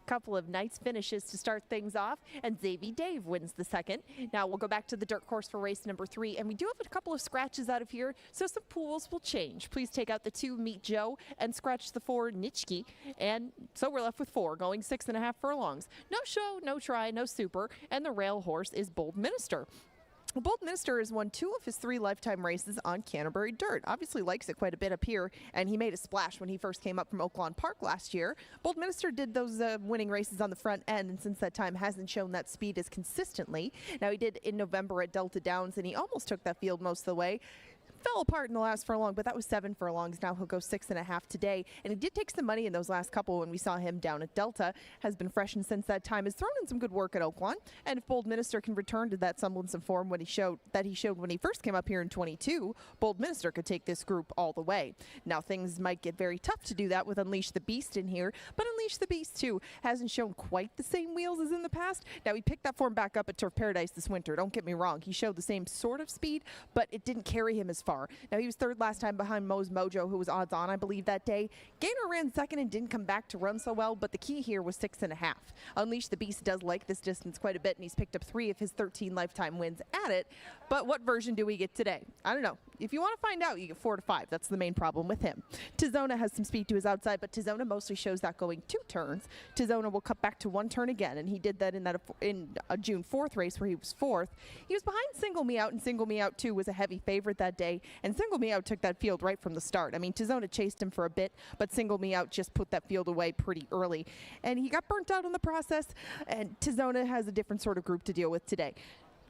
Couple of nice finishes to start things off, and Xavier Dave wins the second. Now we'll go back to the dirt course for race number 3, and we do have a couple of scratches out of here, so some pools will change. Please take out the 2 Meet Joe and scratch the 4 Nitschke, and so we're left with 4 going 6.5 furlongs. No show, no try, no super, and the rail horse is Bold Minister. Bold Minister has won 2 of his 3 lifetime races on Canterbury dirt. Obviously likes it quite a bit up here, and he made a splash when he first came up from Oaklawn Park last year. Bold Minister did those winning races on the front end, and since that time hasn't shown that speed as consistently. Now he did in November at Delta Downs, and he almost took that field most of the way. Fell apart in the last furlong, but that was 7 furlongs. Now he'll go 6.5 today. And he did take some money in those last couple when we saw him down at Delta. Has been freshened since that time. Has thrown in some good work at Oaklawn. And if Bold Minister can return to that semblance of form when he showed when he first came up here in 22, Bold Minister could take this group all the way. Now things might get very tough to do that with Unleash the Beast in here, but Unleash the Beast too hasn't shown quite the same wheels as in the past. Now he picked that form back up at Turf Paradise this winter. Don't get me wrong. He showed the same sort of speed, but it didn't carry him as far. Now, he was 3rd last time behind Moe's Mojo, who was odds on, I believe, that day. Gaynor ran 2nd and didn't come back to run so well, but the key here was 6.5. Unleash the Beast does like this distance quite a bit, and he's picked up 3 of his 13 lifetime wins at it. But what version do we get today? I don't know. If you want to find out, you get 4 to 5. That's the main problem with him. Tizona has some speed to his outside, but Tizona mostly shows that going 2 turns. Tizona will cut back to 1 turn again, and he did that in a June 4th race where he was 4th. He was behind Single Me Out, and Single Me Out 2 was a heavy favorite that day, and Single Me Out took that field right from the start. I mean, Tizona chased him for a bit, but Single Me Out just put that field away pretty early, and he got burnt out in the process, and Tizona has a different sort of group to deal with today.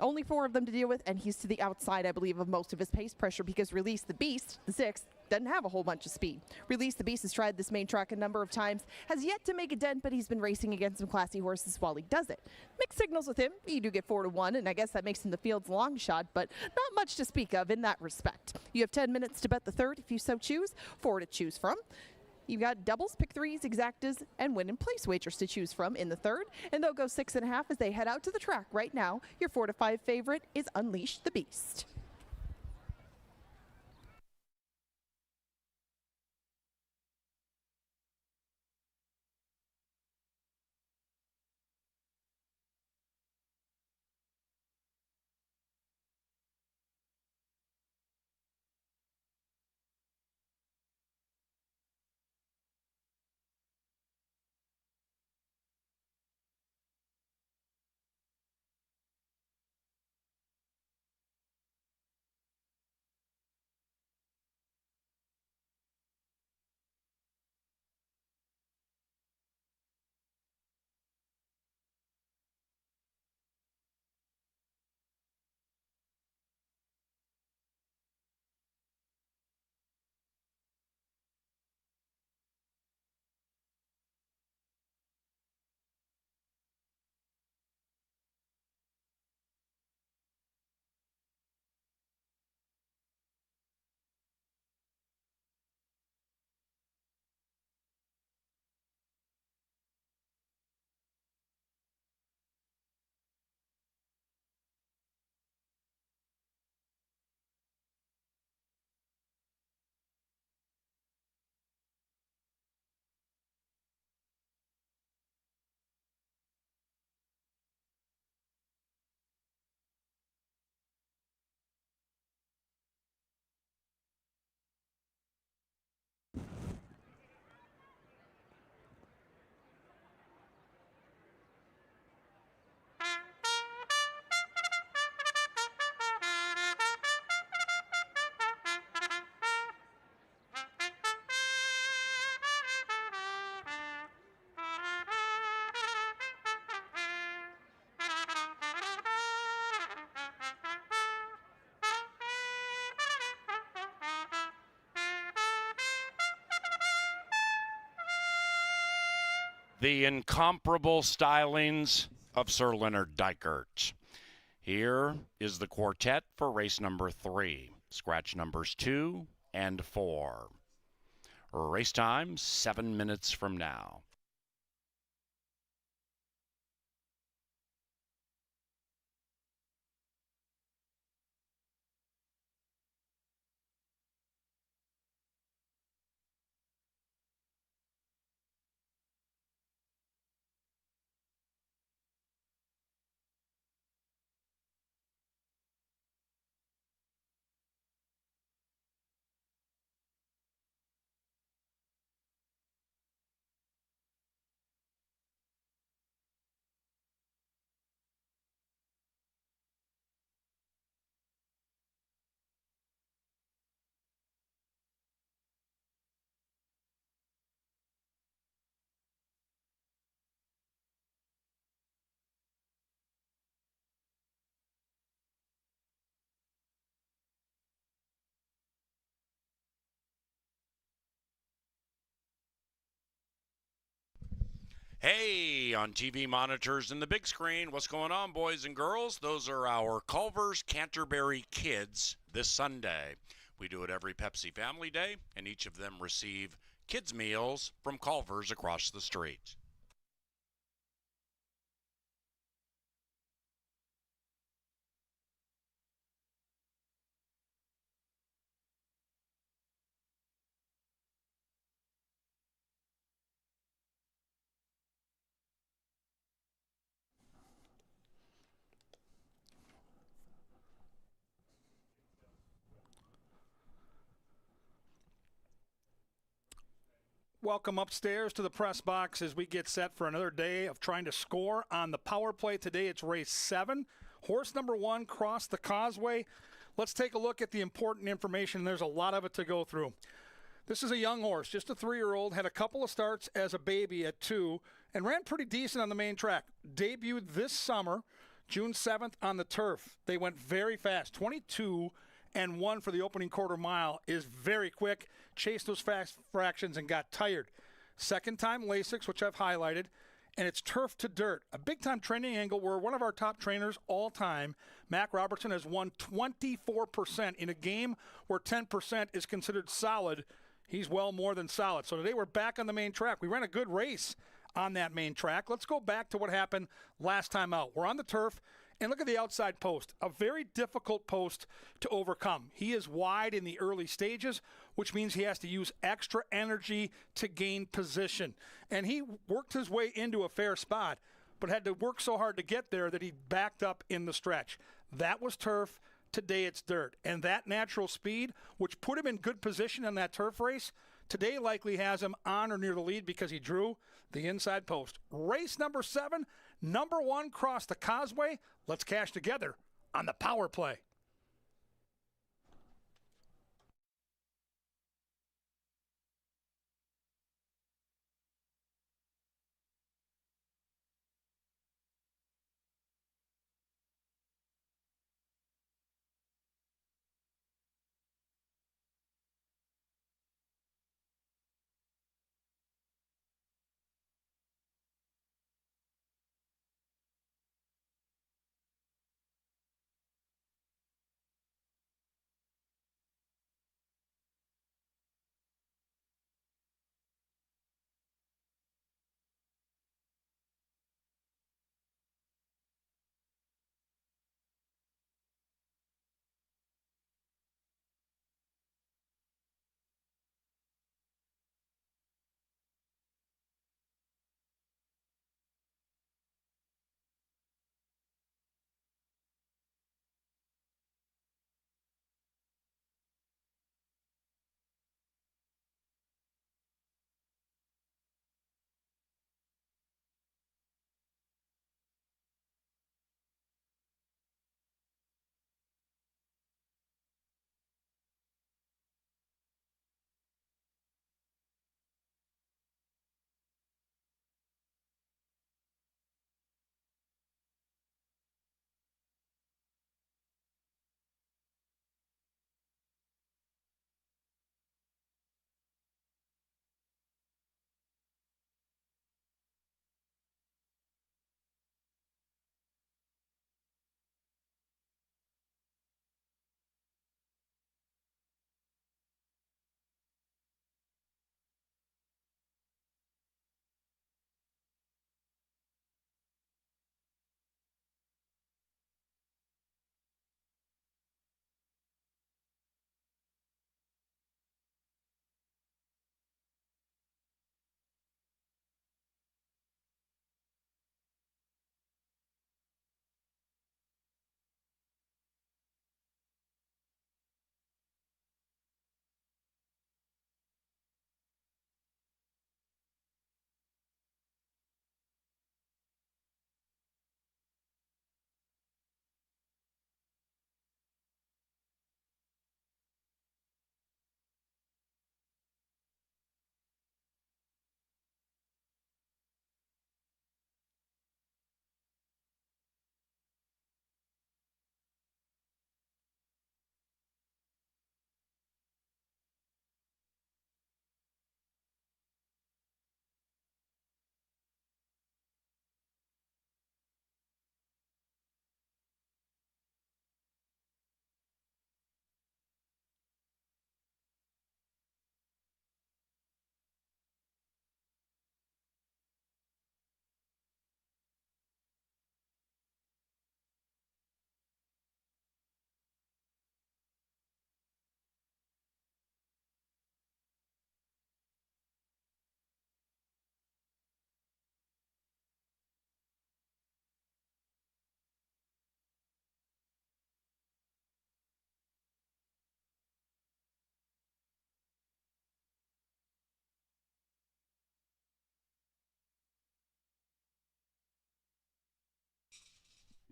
Only 4 of them to deal with, and he's to the outside, I believe, of most of his pace pressure because Release the Beast, the 6th, doesn't have a whole bunch of speed. Release the Beast has tried this main track a number of times, has yet to make a dent, but he's been racing against some classy horses while he does it. Mixed signals with him. You do get 4 to 1, and I guess that makes him the field's long shot, but not much to speak of in that respect. You have 10 minutes to bet the 3rd if you so choose, 4 to choose from. You've got doubles, pick 3s, exactas, and win and place wagers to choose from in the 3rd, and they'll go 6.5 as they head out to the track right now. Your 4 to 5 favorite is Unleash the Beast. The incomparable stylings of Sir Leonard Dykert. Here is the quartet for race number 3. Scratch numbers 2 and 4. Race time 7 minutes from now. Hey, on TV monitors and the big screen, what's going on, boys and girls? Those are our Culver's Canterbury Kids this Sunday. We do it every Pepsi Family Day, and each of them receive kids' meals from Culver's across the street. Welcome upstairs to the press box as we get set for another day of trying to score on the power play. Today it's race 7. Horse number 1 crossed the causeway. Let's take a look at the important information. There's a lot of it to go through. This is a young horse, just a 3-year-old, had a couple of starts as a baby at 2, and ran pretty decent on the main track. Debuted this summer, June 7th on the turf. They went very fast, 22-1 for the opening quarter mile is very quick. Chased those fast fractions and got tired. Second time Lasix, which I've highlighted, and it's turf to dirt. A big-time training angle where one of our top trainers all time, Mac Robertson, has won 24% in a game where 10% is considered solid. He's well more than solid. So today we're back on the main track. We ran a good race on that main track. Let's go back to what happened last time out. We're on the turf. And look at the outside post, a very difficult post to overcome. He is wide in the early stages, which means he has to use extra energy to gain position. And he worked his way into a fair spot, but had to work so hard to get there that he backed up in the stretch. That was turf. Today it's dirt. And that natural speed, which put him in good position in that turf race, today likely has him on or near the lead because he drew the inside post. Race number 7, number 1 crossed the causeway. Let's cash together on the power play.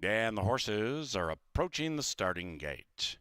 And the horses are approaching the starting gate.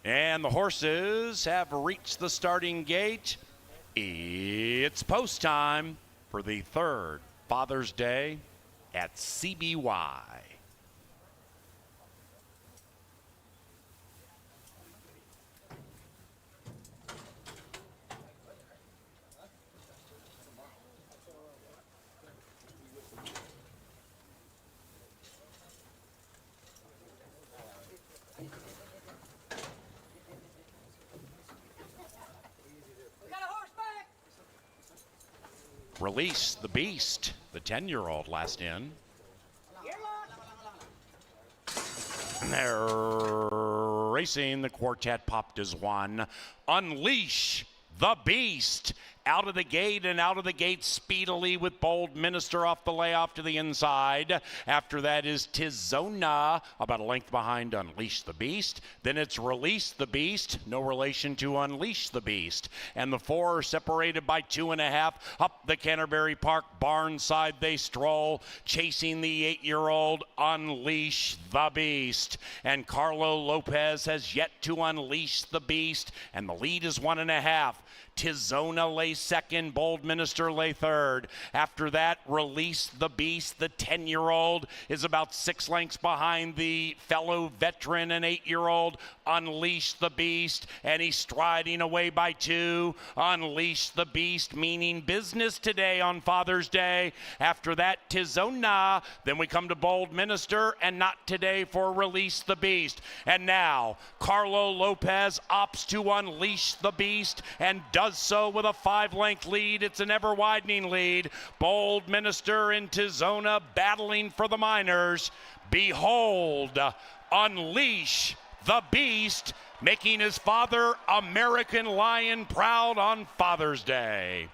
And the horses have reached the starting gate. It's post time for the third Father's Day at CBY. Release the Beast, the 10-year-old last in. And they're racing. The quartet popped as one. Unleash the Beast. Out of the gate and out of the gate speedily with Bold Minister off the layoff to the inside. After that is Tizona, about a length behind Unleash the Beast. Then it's Release the Beast, no relation to Unleash the Beast. And the four are separated by 2.5. Up the Canterbury Park barn side they stroll, chasing the 8-year-old Unleash the Beast. And Carlo Lopez has yet to unleash the Beast, and the lead is 1.5. Tizona lay second, Bold Minister lay third. After that, Release the Beast, the 10-year-old, is about 6 lengths behind the fellow veteran and 8-year-old Unleash the Beast, and he's striding away by 2. Unleash the Beast, meaning business today on Father's Day. After that, Tizona. Then we come to Bold Minister, and not today for Release the Beast. And now, Carlo Lopez opts to Unleash the Beast and does so with a 5-length lead. It's an ever-widening lead. Bold Minister and Tizona battling for the minors. Behold, Unleash the Beast, making his father, American Lion, proud on Father's Day.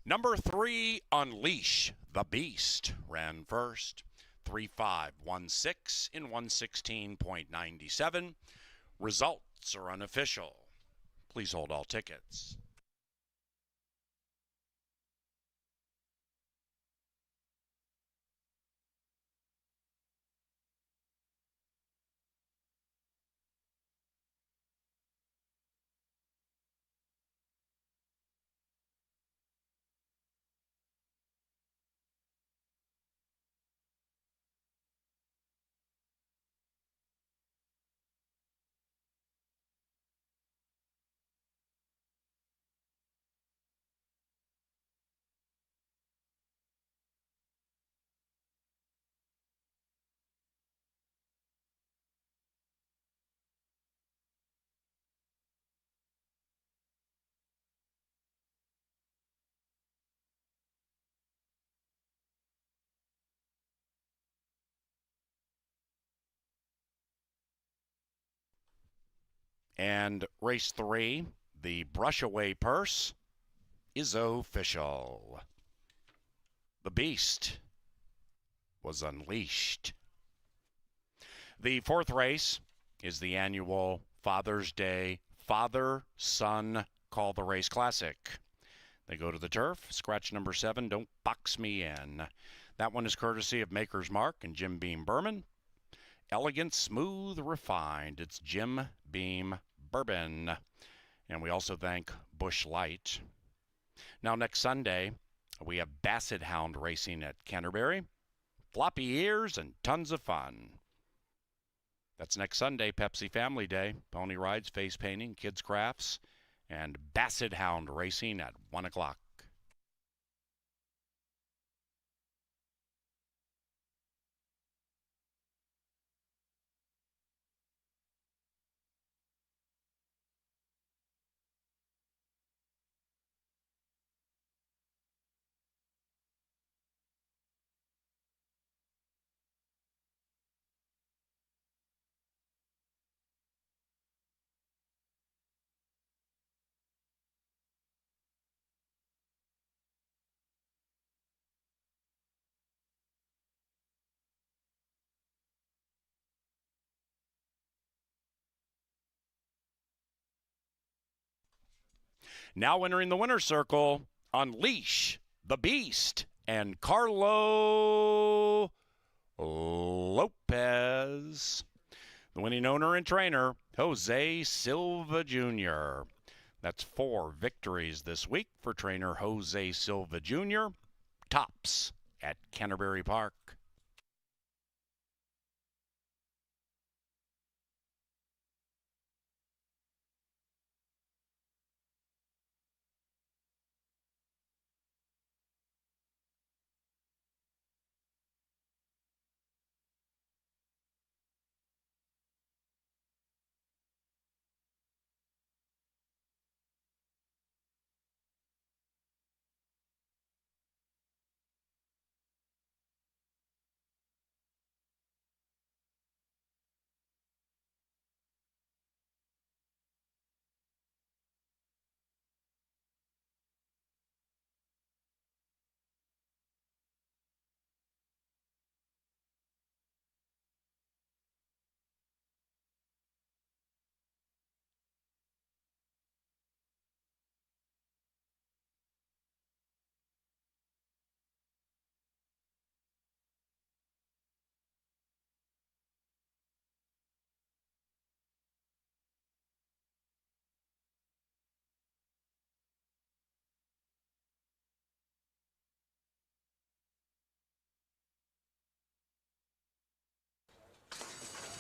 Number 3, Unleash the Beast, ran first. 3.516 in 116.97. Results are unofficial. Please hold all tickets. And race 3, the Brushaway Purse, is official. The Beast was unleashed. The 4th race is the annual Father's Day Father-Son Call the Race Classic. They go to the turf. Scratch number 7, Don't Box Me In. That one is courtesy of Maker's Mark and Jim Beam Berman. Elegant, smooth, refined. It's Jim Beam Bourbon. And we also thank Busch Light. Now, next Sunday, we have Basset Hound racing at Canterbury. Floppy ears and tons of fun. That's next Sunday, Pepsi Family Day. Pony rides, face painting, kids' crafts, and Basset Hound racing at 1 o'clock. Now entering the winner's circle, Unleash the Beast and Carlo Lopez. The winning owner and trainer, Jose Silva Jr. That's 4 victories this week for trainer Jose Silva Jr. Tops at Canterbury Park.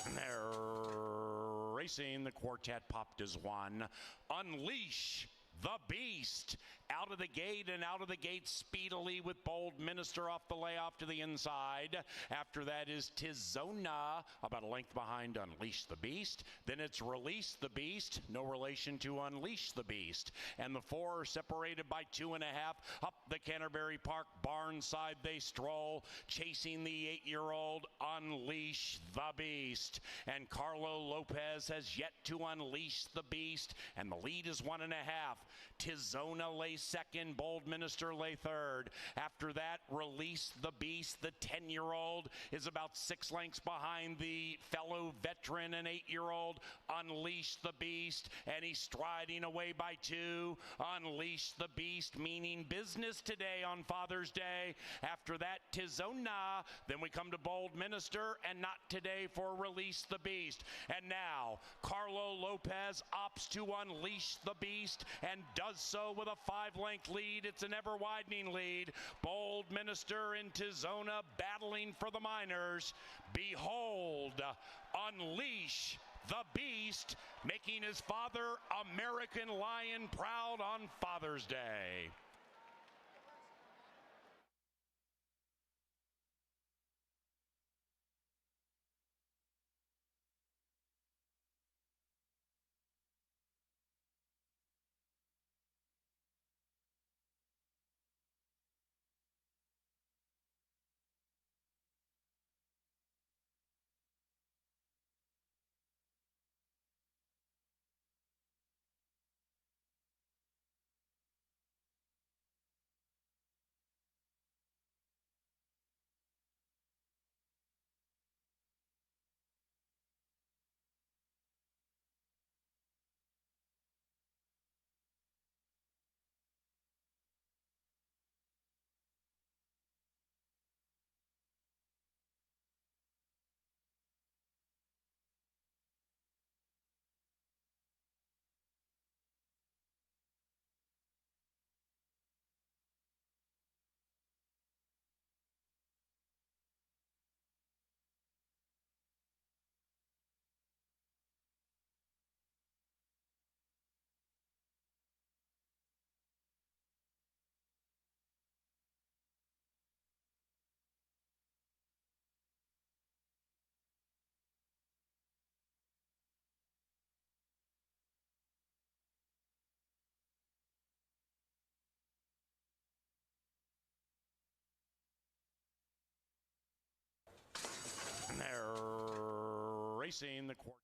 And they're racing. The quartet popped as one. Unleash the Beast. Out of the gate and out of the gate speedily with Bold Minister off the layoff to the inside. After that is Tizona, about a length behind Unleash the Beast. Then it's Release the Beast, no relation to Unleash the Beast. And the 4 are separated by 2.5. Up the Canterbury Park barn side they stroll, chasing the 8-year-old Unleash the Beast. And Carlo Lopez has yet to unleash the Beast, and the lead is 1.5. Tizona lay second, Bold Minister lay third. After that, Release the Beast, the 10-year-old, is about 6 lengths behind the fellow veteran and 8-year-old Unleash the Beast, and he's striding away by 2. Unleash the Beast, meaning business today on Father's Day. After that, Tizona. Then we come to Bold Minister, and not today for Release the Beast. And now, Carlo Lopez opts to unleash the Beast and does so with a 5-length lead. It's an ever-widening lead. Bold Minister and Tizona battling for the minors. Behold, Unleash the Beast, making his father, American Lion, proud on Father's Day. rejoicing. The quarter.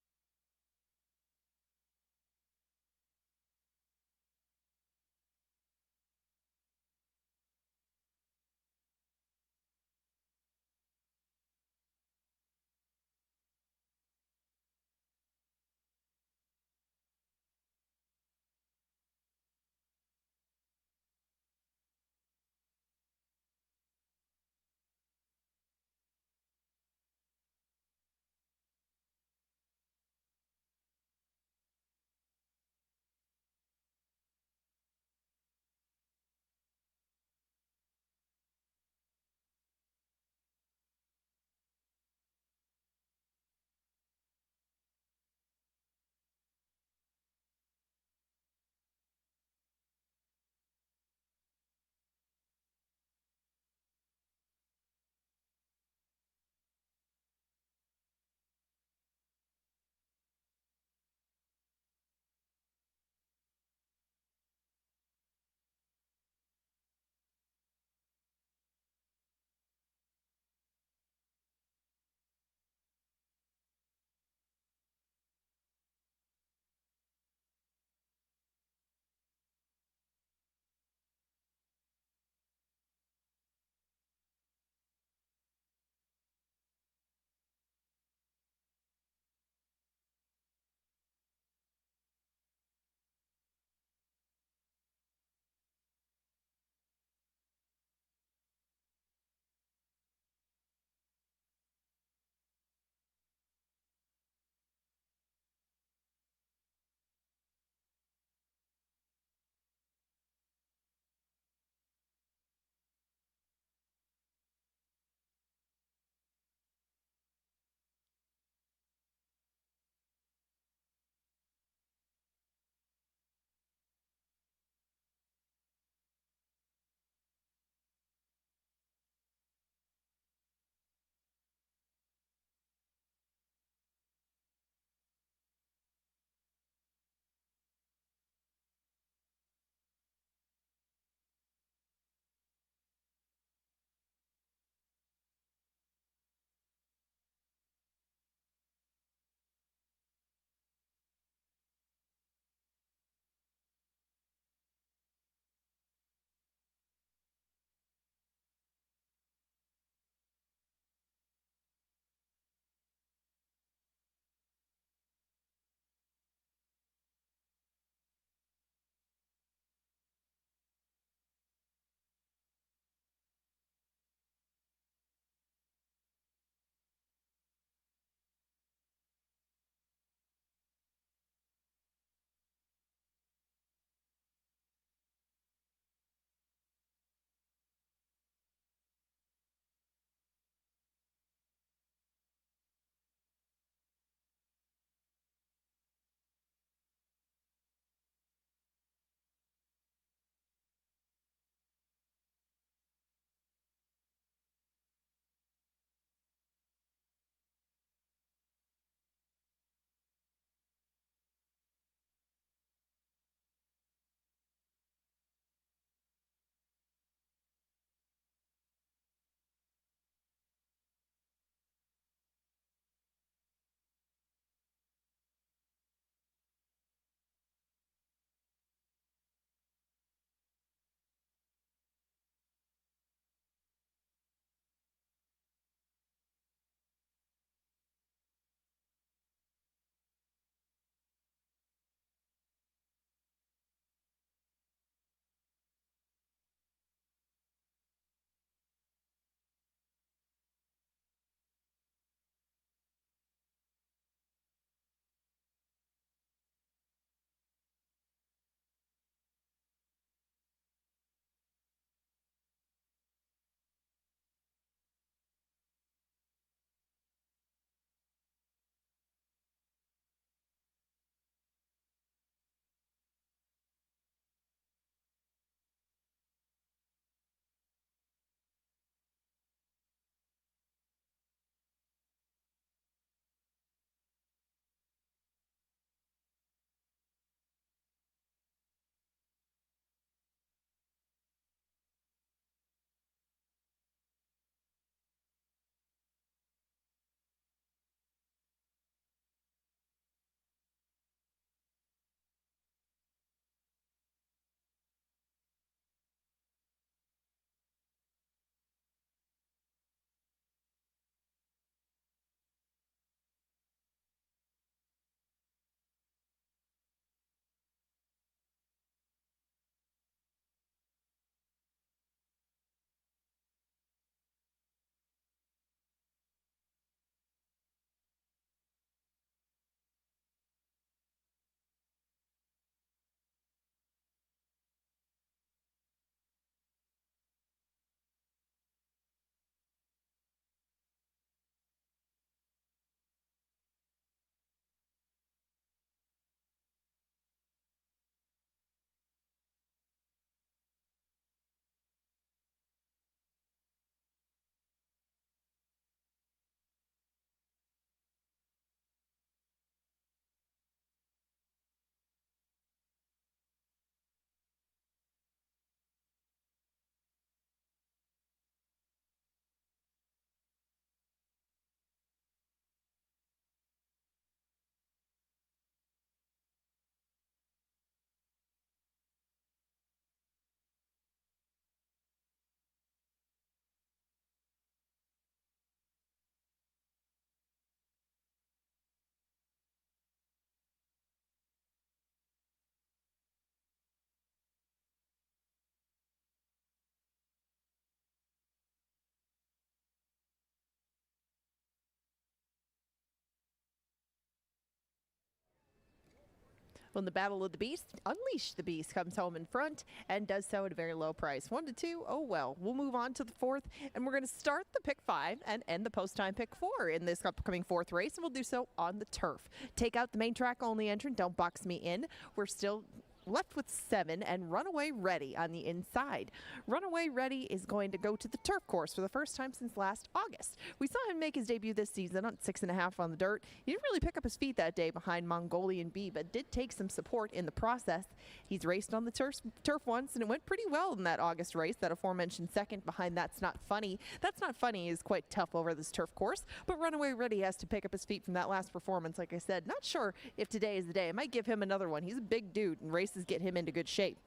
When the Battle of the Beast, Unleash the Beast comes home in front and does so at a very low price. 1 to 2, oh well. We'll move on to the fourth, and we're going to start the pick 5 and end the post time pick 4 in this upcoming fourth race, and we'll do so on the turf. Take out the main track only entrant, Don't Box Me In. We're still left with 7 and Runaway Ready on the inside. Runaway Ready is going to go to the turf course for the first time since last August. We saw him make his debut this season on 6.5 on the dirt. He didn't really pick up his feet that day behind Mongolian Bee, but did take some support in the process. He's raced on the turf once, and it went pretty well in that August race, that aforementioned second behind That's Not Funny. That's Not Funny is quite tough over this turf course, but Runaway Ready has to pick up his feet from that last performance. Like I said, not sure if today is the day. I might give him another one. He's a big dude, and races get him into good shape.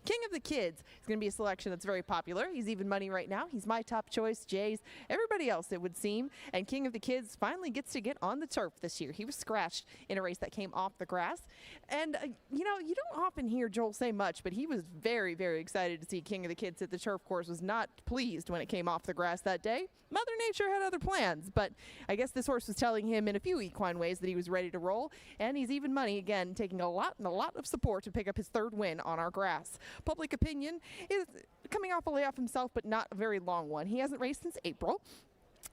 King of the Kids is going to be a selection that's very popular. He's even money right now. He's my top choice, Jay's, everybody else, it would seem. And King of the Kids finally gets to get on the turf this year. He was scratched in a race that came off the grass. And, you know, you don't often hear Joel say much, but he was very, very excited to see King of the Kids at the turf course, was not pleased when it came off the grass that day. Mother Nature had other plans, but I guess this horse was telling him in a few equine ways that he was ready to roll, and he's even money again, taking a lot of support to pick up his third win on our grass. Public opinion is coming off a layoff himself, but not a very long one. He hasn't raced since April.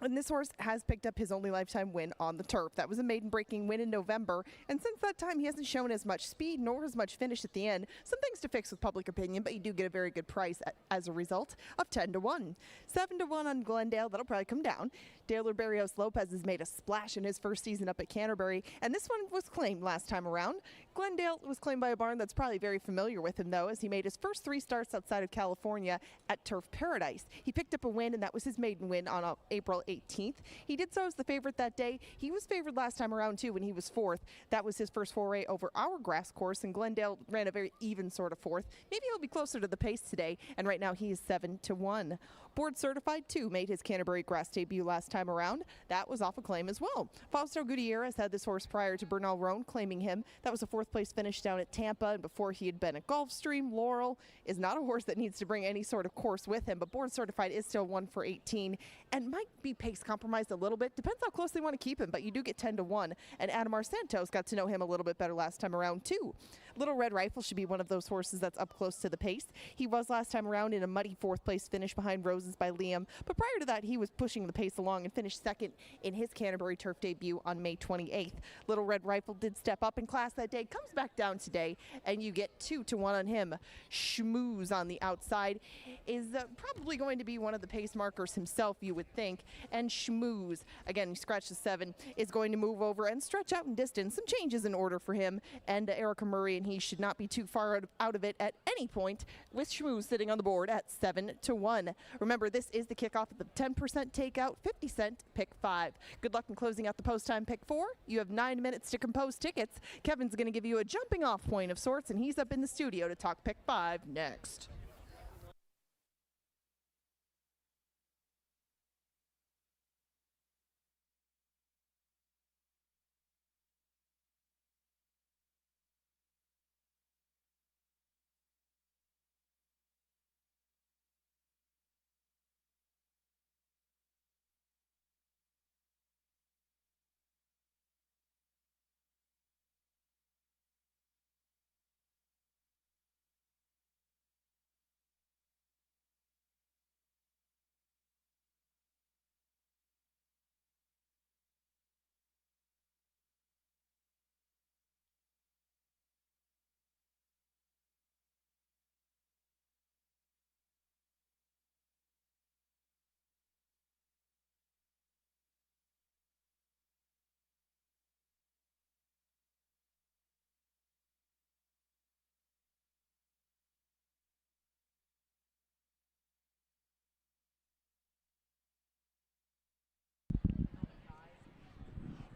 And this horse has picked up his only lifetime win on the turf. That was a maiden-breaking win in November, and since that time he hasn't shown as much speed nor as much finish at the end. Some things to fix with public opinion, but you do get a very good price as a result of 10 to 1. 7 to 1 on Glendale. That'll probably come down. Taylor Barrios Lopez has made a splash in his first season up at Canterbury, and this one was claimed last time around. Glendale was claimed by a barn that's probably very familiar with him, though, as he made his first 3 starts outside of California at Turf Paradise. He picked up a win, and that was his maiden win on April 18th. He did so as the favorite that day. He was favored last time around, too, when he was 4th. That was his first foray over our grass course, and Glendale ran a very even sort of 4th. Maybe he'll be closer to the pace today, and right now he is 7 to 1. Board Certified, too, made his Canterbury grass debut last time around. That was off a claim as well. Fausto Gutierrez had this horse prior to Bernal Roan claiming him. That was a 4th place finish down at Tampa, and before he had been at Gulfstream. Laurel is not a horse that needs to bring any sort of course with him, but Board Certified is still 1 for 18 and might be pace compromised a little bit. Depends how close they want to keep him, but you do get 10 to 1. And Adamar Santos got to know him a little bit better last time around, too. Little Red Rifle should be one of those horses that's up close to the pace. He was last time around in a muddy 4th place finish behind Roses by Liam, but prior to that, he was pushing the pace along and finished 2nd in his Canterbury Turf debut on May 28th. Little Red Rifle did step up in class that day, comes back down today, and you get 2 to 1 on him. Schmooze on the outside is probably going to be one of the pace markers himself, you would think, and Schmooze, again, he scratched the 7, is going to move over and stretch out in distance. Some changes in order for him, and Erica Murray and he should not be too far out of it at any point, with Schmooze sitting on the board at 7 to 1. Remember, this is the kickoff of the 10% takeout, 50-cent pick 5. Good luck in closing out the post time pick 4. You have 9 minutes to compose tickets. Kevin's going to give you a jumping off point of sorts, and he's up in the studio to talk pick 5 next.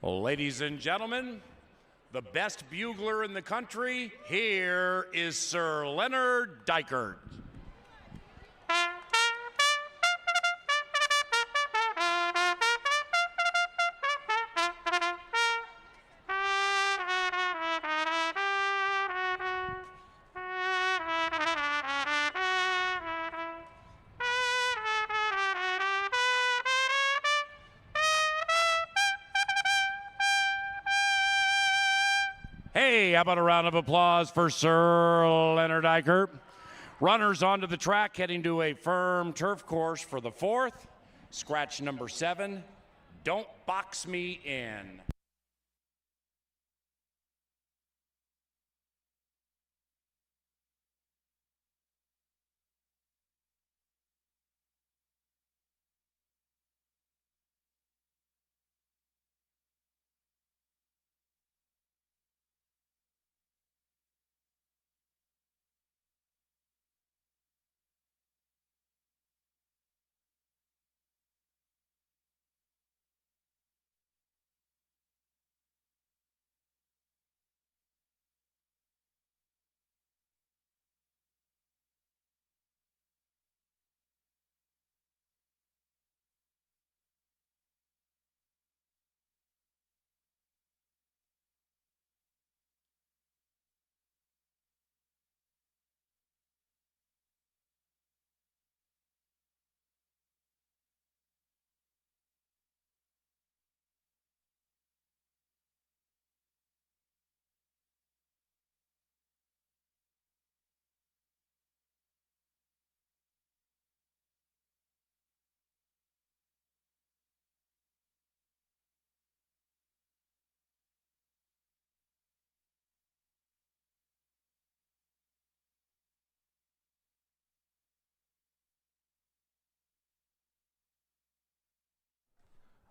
Ladies and gentlemen, the best bugler in the country, here is Sir Leonard Dykert. Hey, how about a round of applause for Sir Leonard Eicher? Runners onto the track heading to a firm turf course for the 4th. Scratch number 7, Don't Box Me In.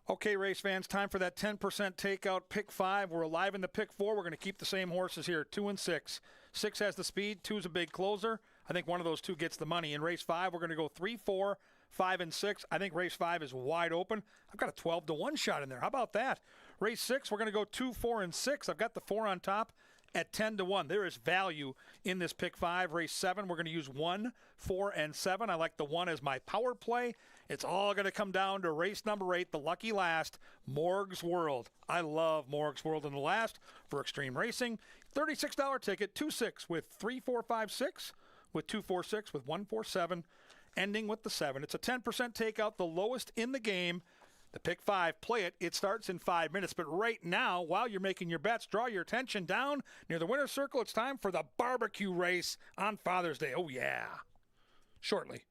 Okay, race fans, time for that 10% takeout pick 5. We're alive in the pick 4. We're going to keep the same horses here, 2 and 6. 6 has the speed, 2 is a big closer. I think one of those two gets the money. In race 5, we're going to go 3, 4, 5, and 6. I think race 5 is wide open. I've got a 12-1 shot in there. How about that? Race 6, we're going to go 2, 4, and 6. I've got the 4 on top at 10-1. There is value in this pick 5. Race 7, we're going to use 1, 4, and 7. I like the 1 as my power play. It's all going to come down to race number 8, the lucky last, Morg's World. I love Morg's World in the last for extreme racing. $36 ticket, 2-6 with 3, 4, 5, 6, with 2, 4, 6, with 1, 4, 7, ending with the 7. It's a 10% takeout, the lowest in the game. The pick 5, play it. It starts in 5 minutes. But right now, while you're making your bets, draw your attention down near the winner's circle. It's time for the barbecue race on Father's Day. Oh, yeah. Shortly.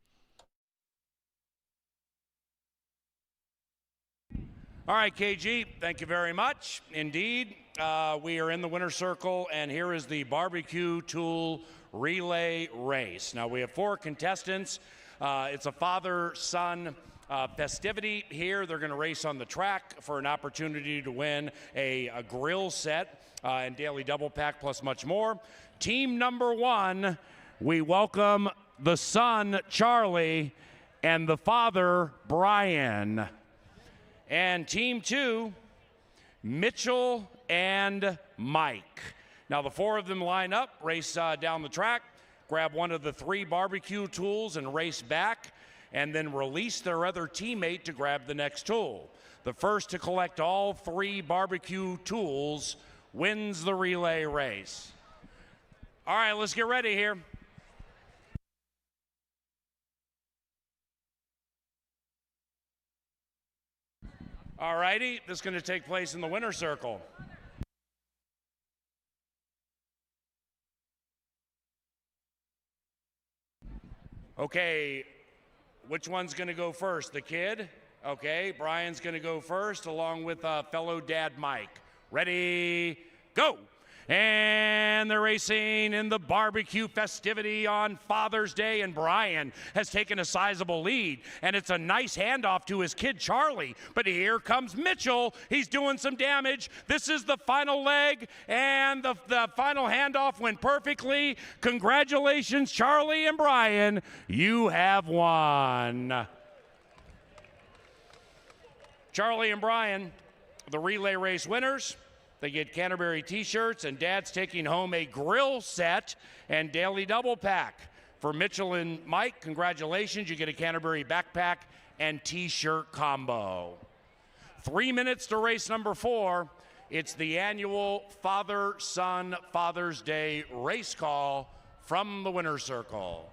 All right, KG, thank you very much. Indeed, we are in the winner's circle, and here is the barbecue tool relay race. Now, we have 4 contestants. It's a father-son festivity here. They're going to race on the track for an opportunity to win a grill set and daily double pack plus much more. Team number 1, we welcome the son, Charlie, and the father, Brian. And team 2, Mitchell and Mike. Now the 4 of them line up, race down the track, grab one of the 3 barbecue tools and race back, and then release their other teammate to grab the next tool. The first to collect all 3 barbecue tools wins the relay race. All right, let's get ready here. All righty, this is going to take place in the winner's circle. Okay, which one's going to go first? The kid? Okay, Brian's going to go first along with fellow dad Mike. Ready, go! And they're racing in the barbecue festivity on Father's Day, and Brian has taken a sizable lead, and it's a nice handoff to his kid Charlie. But here comes Mitchell. He's doing some damage. This is the final leg, and the final handoff went perfectly. Congratulations, Charlie and Brian. You have won. Charlie and Brian, the relay race winners. They get Canterbury t-shirts, and Dad's taking home a grill set and daily double pack. For Mitchell and Mike, congratulations. You get a Canterbury backpack and t-shirt combo. 3 minutes to race number 4. It's the annual Father-Son Father's Day race call from the winner's circle.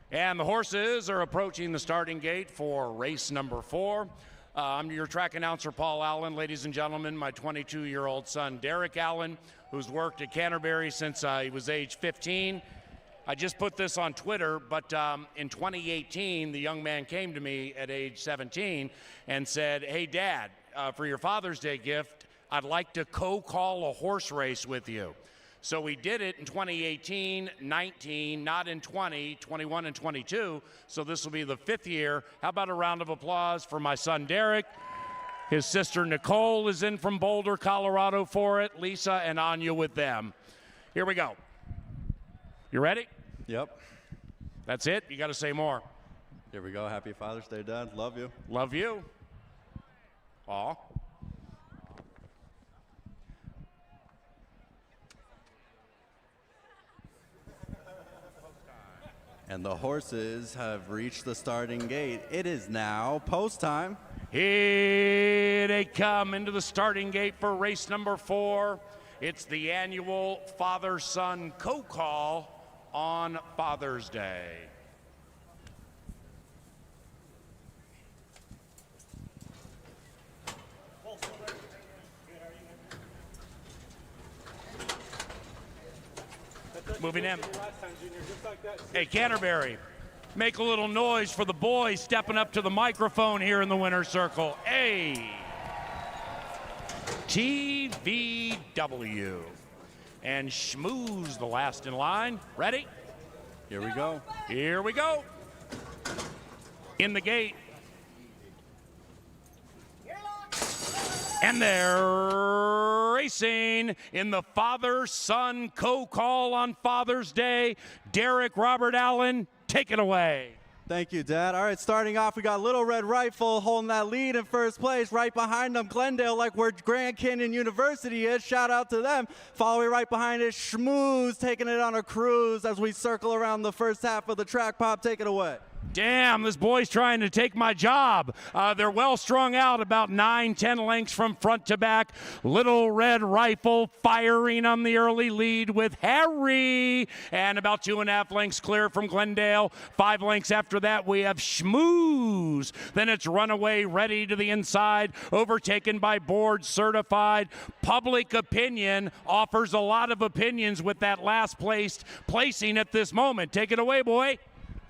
And the horses are approaching the starting gate for race number 4. I'm your track announcer, Paul Allen. Ladies and gentlemen, my 22-year-old son, Derek Allen, who's worked at Canterbury since he was age 15. I just put this on Twitter, but in 2018, the young man came to me at age 17 and said, "Hey, Dad, for your Father's Day gift, I'd like to co-call a horse race with you." So we did it in 2018, 19, not in 20, 21, and 22. So this will be the 5th year. How about a round of applause for my son, Derek? His sister, Nicole, is in from Boulder, Colorado for it. Lisa and Anya with them. Here we go. You ready? Yep. That's it? You got to say more. Here we go. Happy Father's Day, Dad. Love you. Love you. Aw. And the horses have reached the starting gate. It is now post time. Here they come into the starting gate for race number 4. It's the annual father-son co-call on Father's Day. Moving in. Hey, Canterbury, make a little noise for the boys stepping up to the microphone here in the winner's circle. Hey, TVW. And Schmooze, the last in line. Ready? Here we go. Here we go. In the gate. And they're racing in the father-son co-call on Father's Day. Derek Robert Allen, take it away. Thank you, Dad. All right, starting off, we got Little Red Rifle holding that lead in first place. Right behind them, Glendale, like where Grand Canyon University is. Shout out to them. Following right behind it, Schmooze taking it on a cruise as we circle around the first half of the track. Pop, take it away. Damn, this boy's trying to take my job. They're well strung out, about 9-10 lengths from front to back. Little Red Rifle firing on the early lead with Harry. And about 2.5 lengths clear from Glendale. 5 lengths after that, we have Schmooze. Then it's Runaway Ready to the inside, overtaken by Board Certified. Public Opinion offers a lot of opinions with that last placing at this moment. Take it away, boy.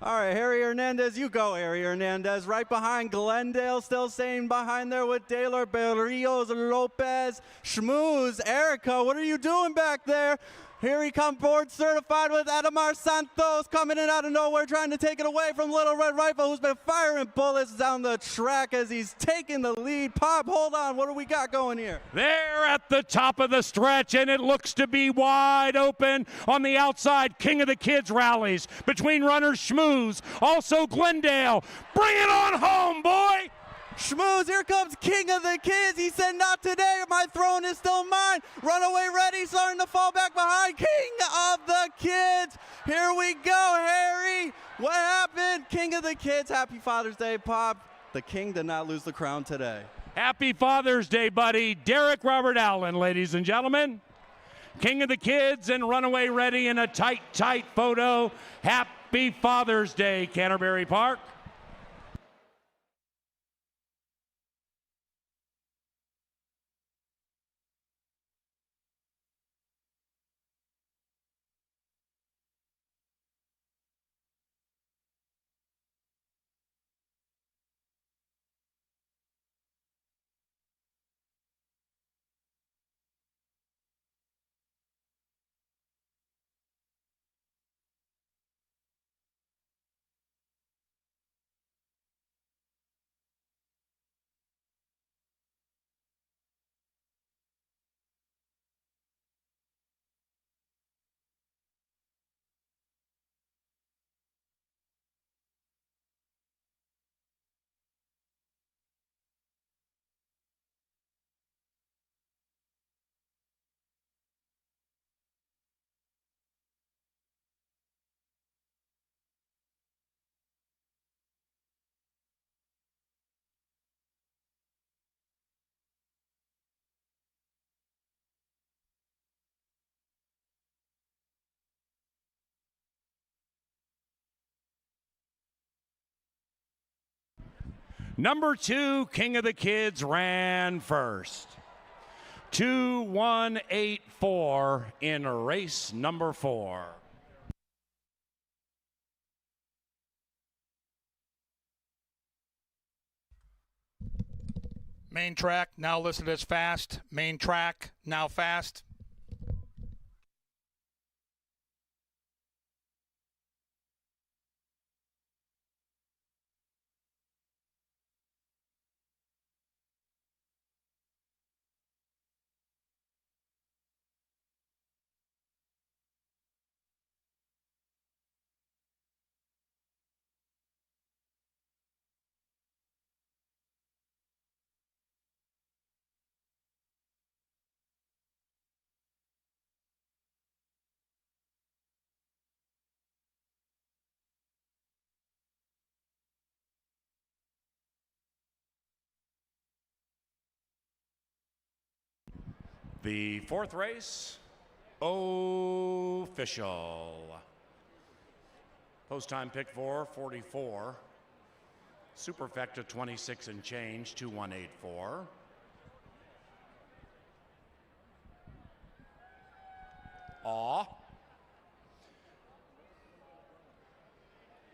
All right, Harry Hernandez, you go, Harry Hernandez. Right behind Glendale, still staying behind there with Taylor Berrios Lopez. Schmooze, Erica, what are you doing back there? Here he comes, Board Certified with Adamar Santos coming in out of nowhere, trying to take it away from Little Red Rifle, who's been firing bullets down the track as he's taking the lead. Pop, hold on, what do we got going here? They're at the top of the stretch, and it looks to be wide open on the outside. King of the Kids rallies between runners Schmooze, also Glendale. Bring it on home, boy! Schmooze, here comes King of the Kids. He said, not today, my throne is still mine. Runaway Ready, starting to fall back behind. King of the Kids. Here we go, Harry. What happened? King of the Kids, happy Father's Day, Pop. The King did not lose the crown today. Happy Father's Day, buddy. Derek Robert Allen, ladies and gentlemen. King of the Kids and Runaway Ready in a tight, tight photo. Happy Father's Day, Canterbury Park. Number 2, King of the Kids, ran first. 2:1:84 in race number 4. Main track now listed as fast. Main track now fast. The 4th race, official. Post time pick 4:44. Superfecta 26 and change, 2:1:84. Aw.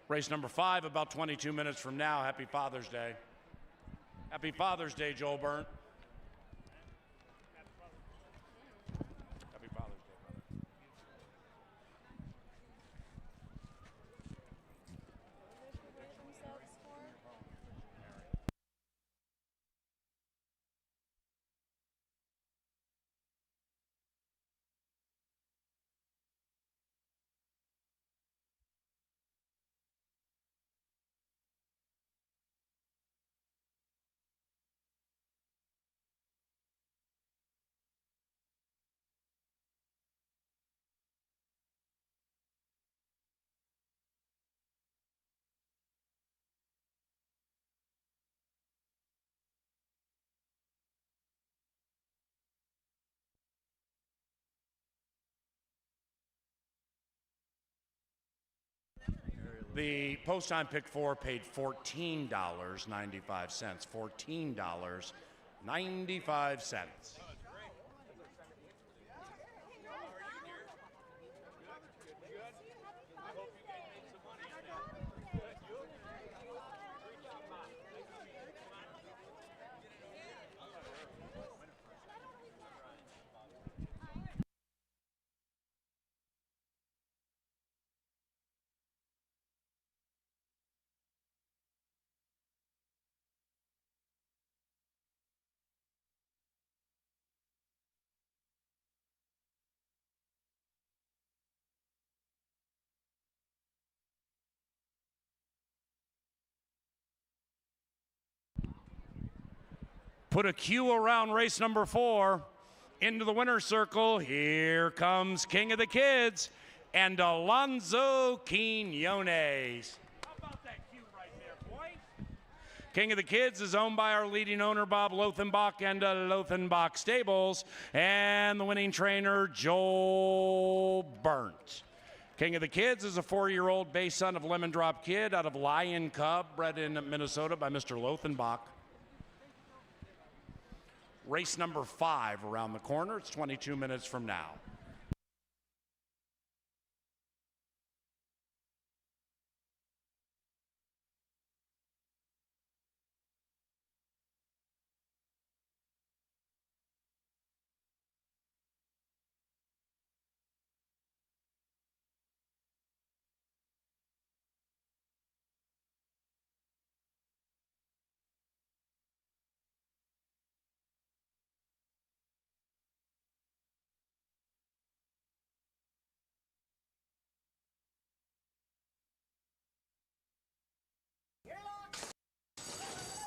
Race number 5, about 22 minutes from now. Happy Father's Day. Happy Father's Day, Joel Burnt. Happy Father's Day, brother. The post time pick 4 paid $14.95. $14.95. Put a Q around race number 4. Into the winner's circle, here comes King of the Kids and Alonzo Quinones. How about that Q right there, boy? King of the Kids is owned by our leading owner, Bob Lothenbach, and Lothenbach Stables, and the winning trainer, Joel Burnt. King of the Kids is a 4-year-old base son of Lemon Drop Kid out of Lion Cub, bred in Minnesota by Mr. Lothenbach. Race number 5 around the corner. It's 22 minutes from now.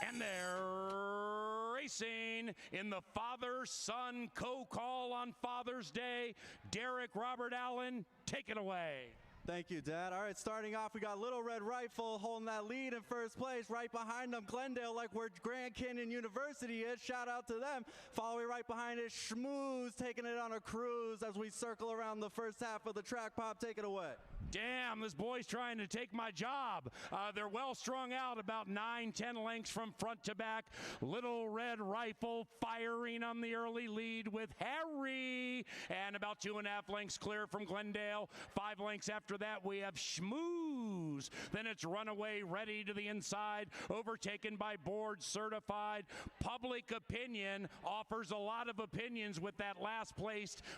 And they're racing in the father-son co-call on Father's Day. Derek Robert Allen, take it away. Thank you, Dad. All right, starting off, we got Little Red Rifle holding that lead in first place. Right behind them, Glendale, like where Grand Canyon University is. Shout out to them. Following right behind is Schmooze, taking it on a cruise as we circle around the first half of the track. Pop, take it away. Damn, this boy's trying to take my job. They're well strung out, about 9-10 lengths from front to back. Little Red Rifle firing on the early lead with Harry. And about 2.5 lengths clear from Glendale. 5 lengths after that, we have Schmooze. Then it's Runaway Ready to the inside, overtaken by Board Certified. Public Opinion offers a lot of opinions with that last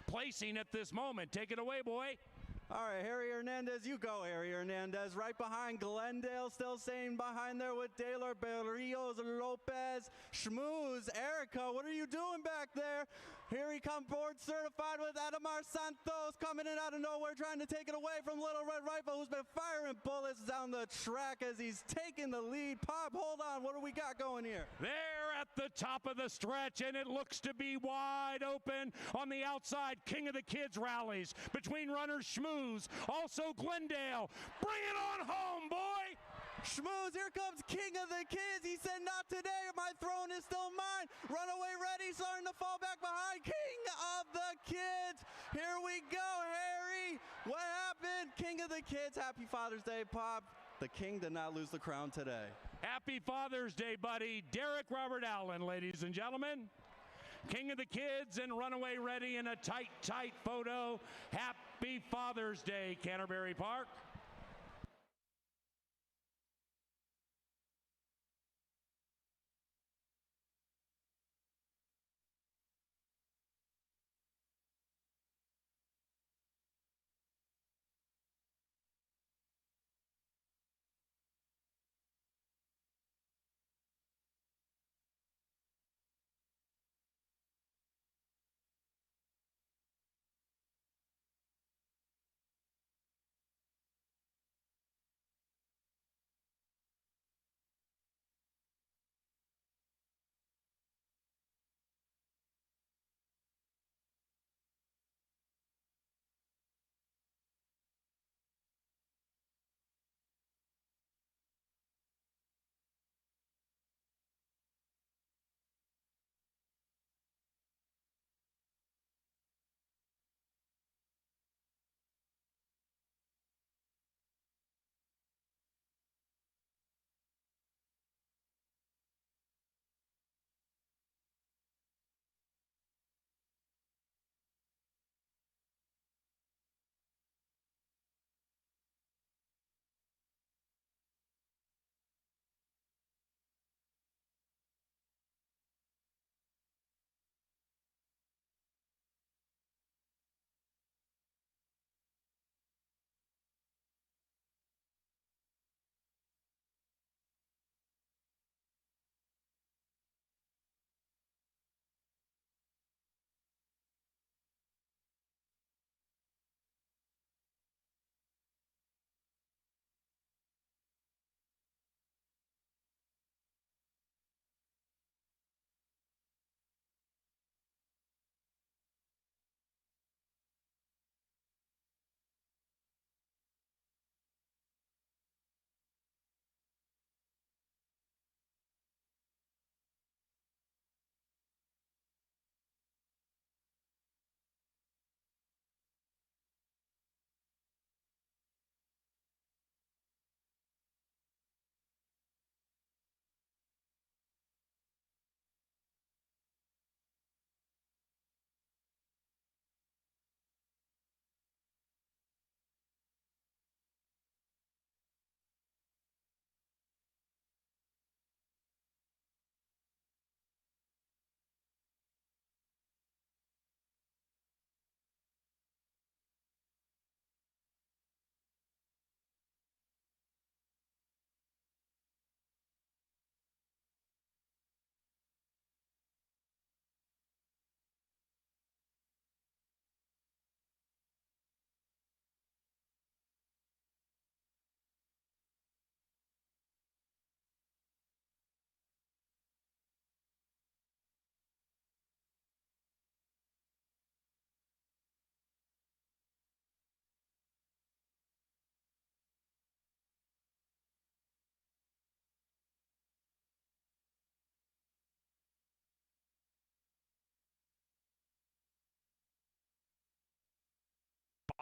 placing at this moment. Take it away, boy. All right, Harry Hernandez, you go, Harry Hernandez. Right behind Glendale, still staying behind there with Taylor Berrios Lopez. Schmooze, Erica, what are you doing back there? Here he comes, Board Certified with Adamar Santos coming in out of nowhere, trying to take it away from Little Red Rifle, who's been firing bullets down the track as he's taking the lead. Pop, hold on, what do we got going here? They're at the top of the stretch, and it looks to be wide open on the outside. King of the Kids rallies between runners Schmooze, also Glendale. Bring it on home, boy! Schmooze, here comes King of the Kids. He said, not today, my throne is still mine. Runaway Ready, starting to fall back behind. King of the Kids. Here we go, Harry. What happened? King of the Kids, happy Father's Day, Pop. The King did not lose the crown today. Happy Father's Day, buddy. Derek Robert Allen, ladies and gentlemen. King of the Kids and Runaway Ready in a tight, tight photo. Happy Father's Day, Canterbury Park.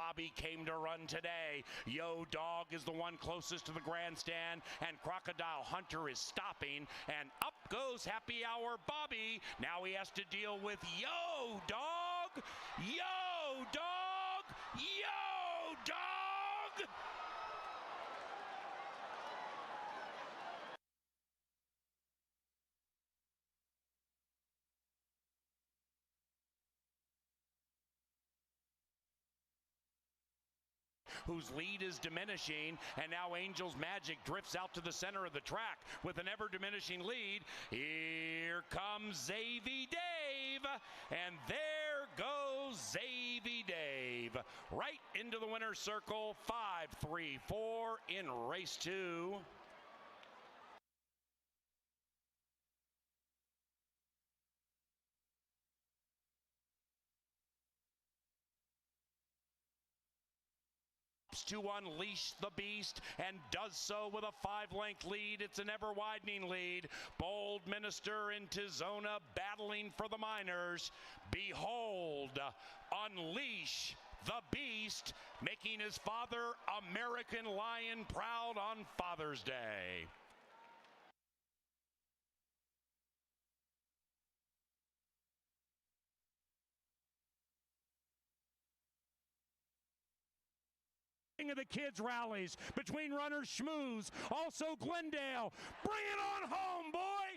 Bobby came to run today. Yo Dog is the one closest to the grandstand, and Crocodile Hunter is stopping, and up goes Happy Hour Bobby. Now he has to deal with Yo Dog, Yo Dog, Yo Dog. Whose lead is diminishing, and now Angel's Magic drifts out to the center of the track with an ever-diminishing lead. Here comes Zavy Dave, and there goes Zavy Dave right into the winner's circle. 5-3-4 in race 2. To unleash the beast, and does so with a 5-length lead. It's an ever-widening lead. Bold Minister and Tizona battling for the minors. Behold, unleash the beast, making his father American Lion proud on Father's Day. Of the kids rallies between runners Schmooze, also Glendale. Bring it on home, boy!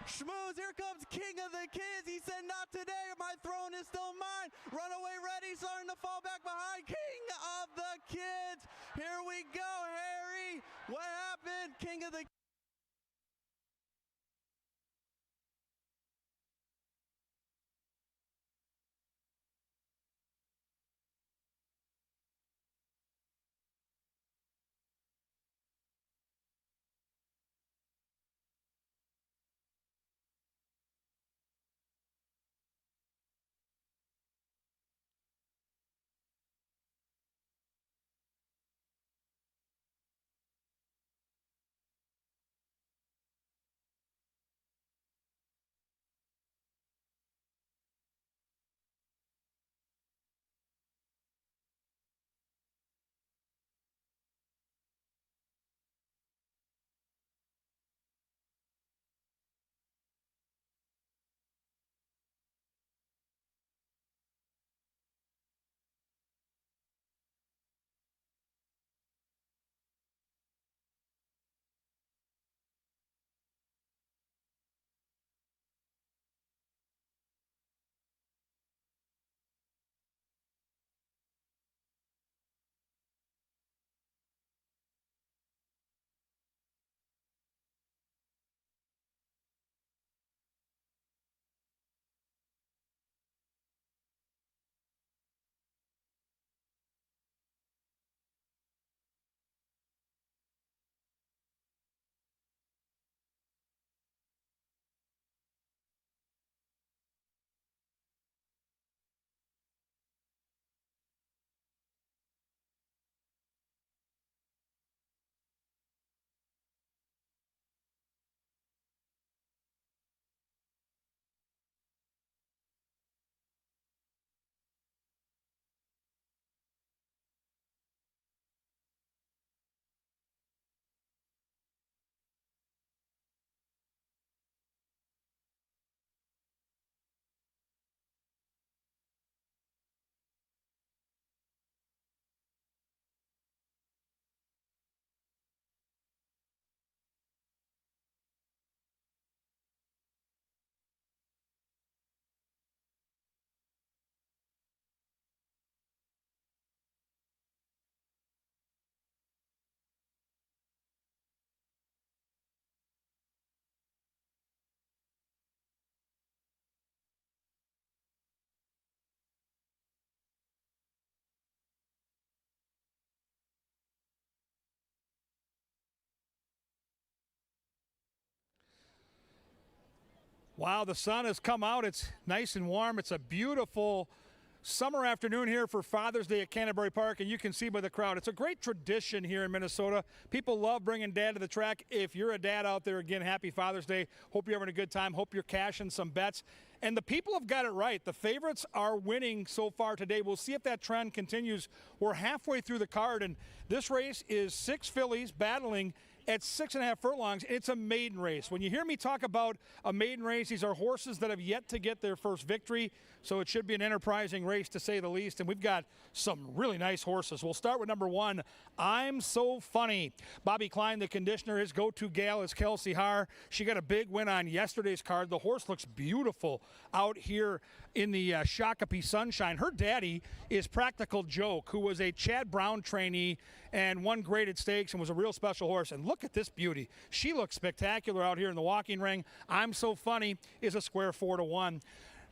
Schmooze, here comes King of the Kids. He said, not today, my throne is still mine. Runaway ready, starting to fall back behind. King of the Kids. Here we go, Harry. What happened? King of the Wow, the sun has come out. It's nice and warm. It's a beautiful Summer afternoon here for Father's Day at Canterbury Park, and you can see by the crowd, it's a great tradition here in Minnesota. People love bringing dad to the track. If you're a dad out there, again, happy Father's Day. Hope you're having a good time. Hope you're cashing some bets. And the people have got it right. The favorites are winning so far today. We'll see if that trend continues. We're halfway through the card, and this race is 6 fillies battling at 6.5 furlongs. It's a maiden race. When you hear me talk about a maiden race, these are horses that have yet to get their first victory, so it should be an enterprising race to say the least, and we've got some really nice horses. We'll start with number 1, I'm So Funny. Bobby Klein, the conditioner, his go-to gal is Kelsey Haar. She got a big win on yesterday's card. The horse looks beautiful out here in the Shakopee sunshine. Her daddy is Practical Joke, who was a Chad Brown trainee and won graded stakes and was a real special horse. And look at this beauty. She looks spectacular out here in the walking ring. I'm So Funny is a square 4-1.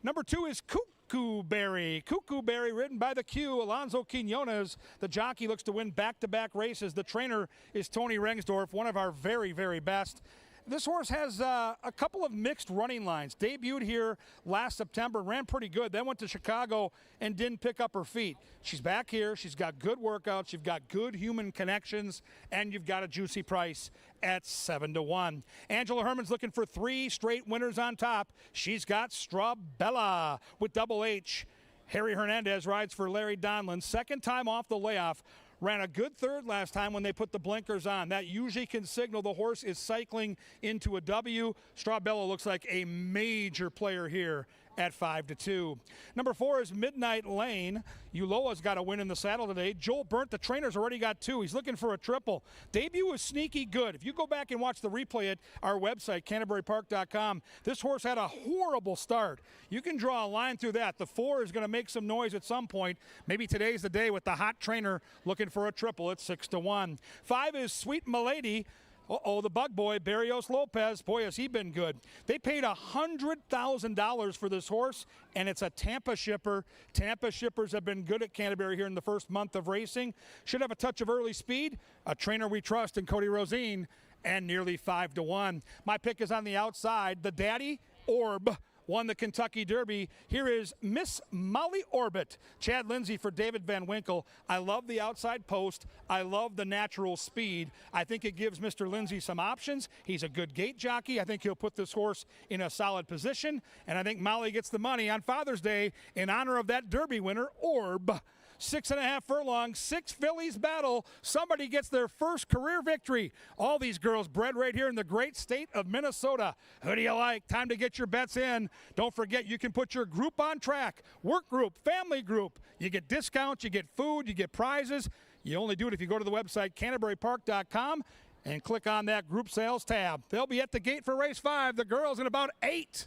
Number 2 is Cuckoo Berry. Cuckoo Berry, ridden by the Q, Alonso Quinones. The jockey looks to win back-to-back races. The trainer is Tony Rengsdorf, one of our very, very best. This horse has a couple of mixed running lines. Debuted here last September, ran pretty good, then went to Chicago and didn't pick up her feet. She's back here. She's got good workouts. You've got good human connections, and you've got a juicy price at 7-1. Angela Herman's looking for 3 straight winners on top. She's got Strawbella with Double H. Harry Hernandez rides for Larry Donlin. Second time off the layoff. Ran a good third last time when they put the blinkers on. That usually can signal the horse is cycling into a W. Strawbella looks like a major player here at 5-2. Number 4 is Midnight Lane. Uloa's got a win in the saddle today. Joel Burnt, the trainer's already got 2. He's looking for a triple. Debut was sneaky good. If you go back and watch the replay at our website, CanterburyPark.com, this horse had a horrible start. You can draw a line through that. The 4 is going to make some noise at some point. Maybe today's the day with the hot trainer looking for a triple at 6-1. 5 is Sweet Milady. The bug boy, Barrios Lopez. Boy, has he been good. They paid $100,000 for this horse, and it's a Tampa shipper. Tampa shippers have been good at Canterbury here in the first month of racing. Should have a touch of early speed. A trainer we trust in Cody Rosine, and nearly 5-1. My pick is on the outside. The daddy, Orb, won the Kentucky Derby. Here is Miss Molly Orbit. Chad Lindsay for David Van Winkle. I love the outside post. I love the natural speed. I think it gives Mr. Lindsay some options. He's a good gate jockey. I think he'll put this horse in a solid position. And I think Molly gets the money on Father's Day in honor of that Derby winner, Orb. 6.5 furlongs, 6 fillies battle. Somebody gets their first career victory. All these girls bred right here in the great state of Minnesota. Who do you like? Time to get your bets in. Don't forget, you can put your group on track. Work group, family group. You get discounts, you get food, you get prizes. You only do it if you go to the website, CanterburyPark.com, and click on that group sales tab. They'll be at the gate for race 5. The girls in about 8.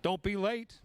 Don't be late.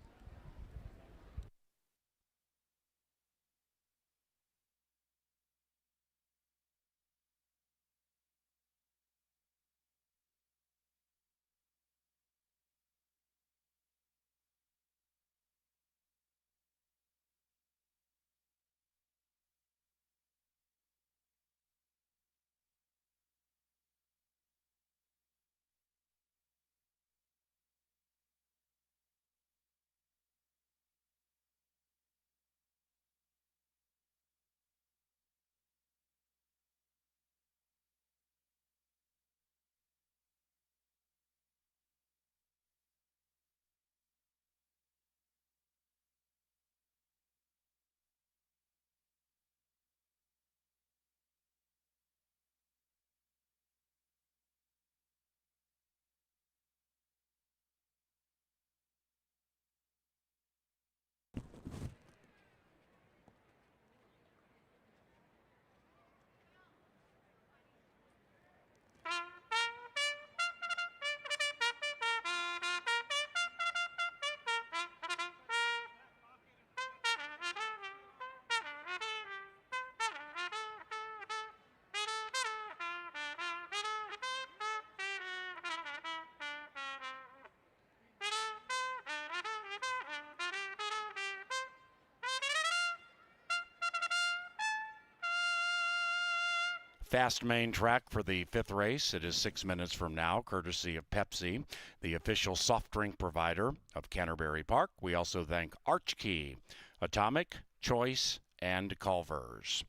Fast main track for the 5th race. It is 6 minutes from now, courtesy of Pepsi, the official soft drink provider of Canterbury Park. We also thank Archkey, Atomic, Choice, and Culver's.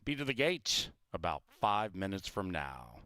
Be to the gate about 5 minutes from now.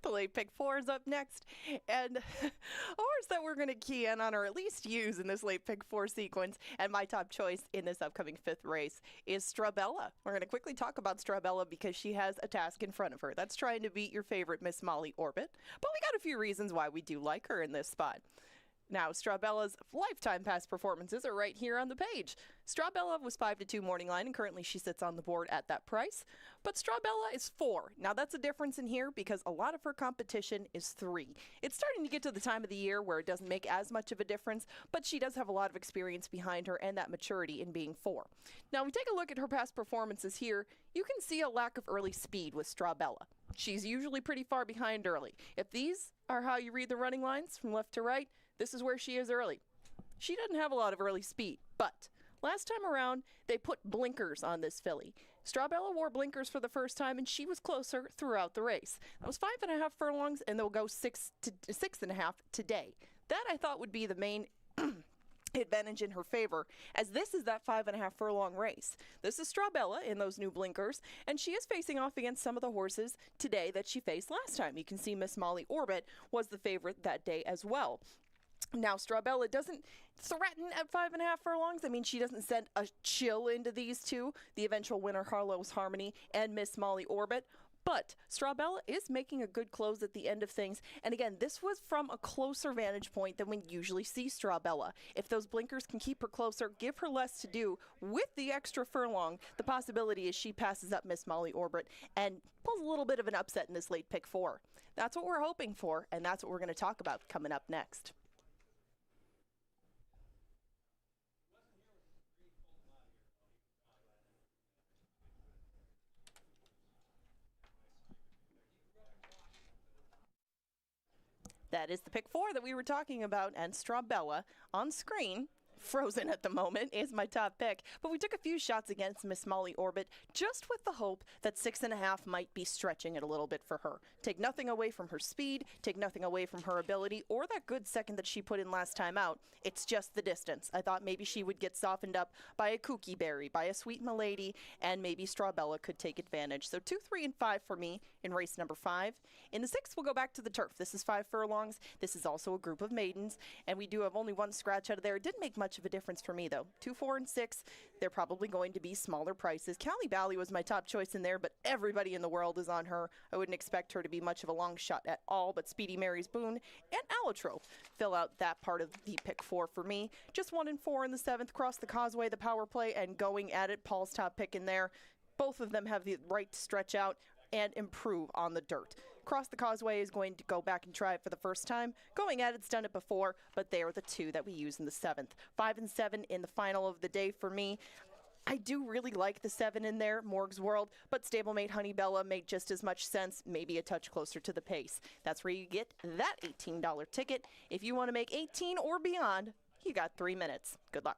The late pick 4 is up next. And a horse that we're going to key in on, or at least use in this late pick 4 sequence, and my top choice in this upcoming 5th race is Strabella. We're going to quickly talk about Strabella because she has a task in front of her. That's trying to beat your favorite Miss Molly Orbit. But we got a few reasons why we do like her in this spot. Now, Strabella's lifetime past performances are right here on the page. Strabella was 5-2 morning line, and currently she sits on the board at that price. But Strabella is 4. Now, that's a difference in here because a lot of her competition is 3. It's starting to get to the time of the year where it doesn't make as much of a difference, but she does have a lot of experience behind her and that maturity in being 4. Now, we take a look at her past performances here. You can see a lack of early speed with Strabella. She's usually pretty far behind early. If these are how you read the running lines from left to right, this is where she is early. She doesn't have a lot of early speed, but last time around, they put blinkers on this filly. Strabella wore blinkers for the first time, and she was closer throughout the race. That was 5.5 furlongs, and they'll go 6.5 today. That I thought would be the main advantage in her favor, as this is that 5.5 furlong race. This is Strabella in those new blinkers, and she is facing off against some of the horses today that she faced last time. You can see Miss Molly Orbit was the favorite that day as well. Now, Strabella doesn't threaten at 5.5 furlongs. I mean, she doesn't send a chill into these two, the eventual winner, Harlow's Harmony, and Miss Molly Orbit. But Strabella is making a good close at the end of things. And again, this was from a closer vantage point than we usually see Strabella. If those blinkers can keep her closer, give her less to do with the extra furlong, the possibility is she passes up Miss Molly Orbit and pulls a little bit of an upset in this late pick 4. That's what we're hoping for, and that's what we're going to talk about coming up next. That is the pick 4 that we were talking about, and Strabella on screen, frozen at the moment, is my top pick. But we took a few shots against Miss Molly Orbit just with the hope that 6.5 might be stretching it a little bit for her. Take nothing away from her speed, take nothing away from her ability, or that good second that she put in last time out. It's just the distance. I thought maybe she would get softened up by a Kooky Berry, by a Sweet Milady, and maybe Strabella could take advantage. So 2, 3, and 5 for me in race number 5. In the 6th, we'll go back to the turf. This is 5 furlongs. This is also a group of maidens, and we do have only one scratch out of there. It didn't make much of a difference for me, though. 2, 4, and 6, they're probably going to be smaller prices. Callie Bally was my top choice in there, but everybody in the world is on her. I wouldn't expect her to be much of a long shot at all, but Speedy Mary's Boone and Allotrope fill out that part of the pick 4 for me. Just 1 and 4 in the 7th. Cross the Causeway, the power play, and going at it. Paul's top pick in there. Both of them have the right to stretch out and improve on the dirt. Cross the Causeway is going to go back and try it for the first time. Going at it's done it before, but they are the 2 that we use in the 7th. 5 and 7 in the final of the day for me. I do really like the 7 in there, Morg's World, but stablemate Honeybella made just as much sense, maybe a touch closer to the pace. That's where you get that $18 ticket. If you want to make 18 or beyond, you got 3 minutes. Good luck.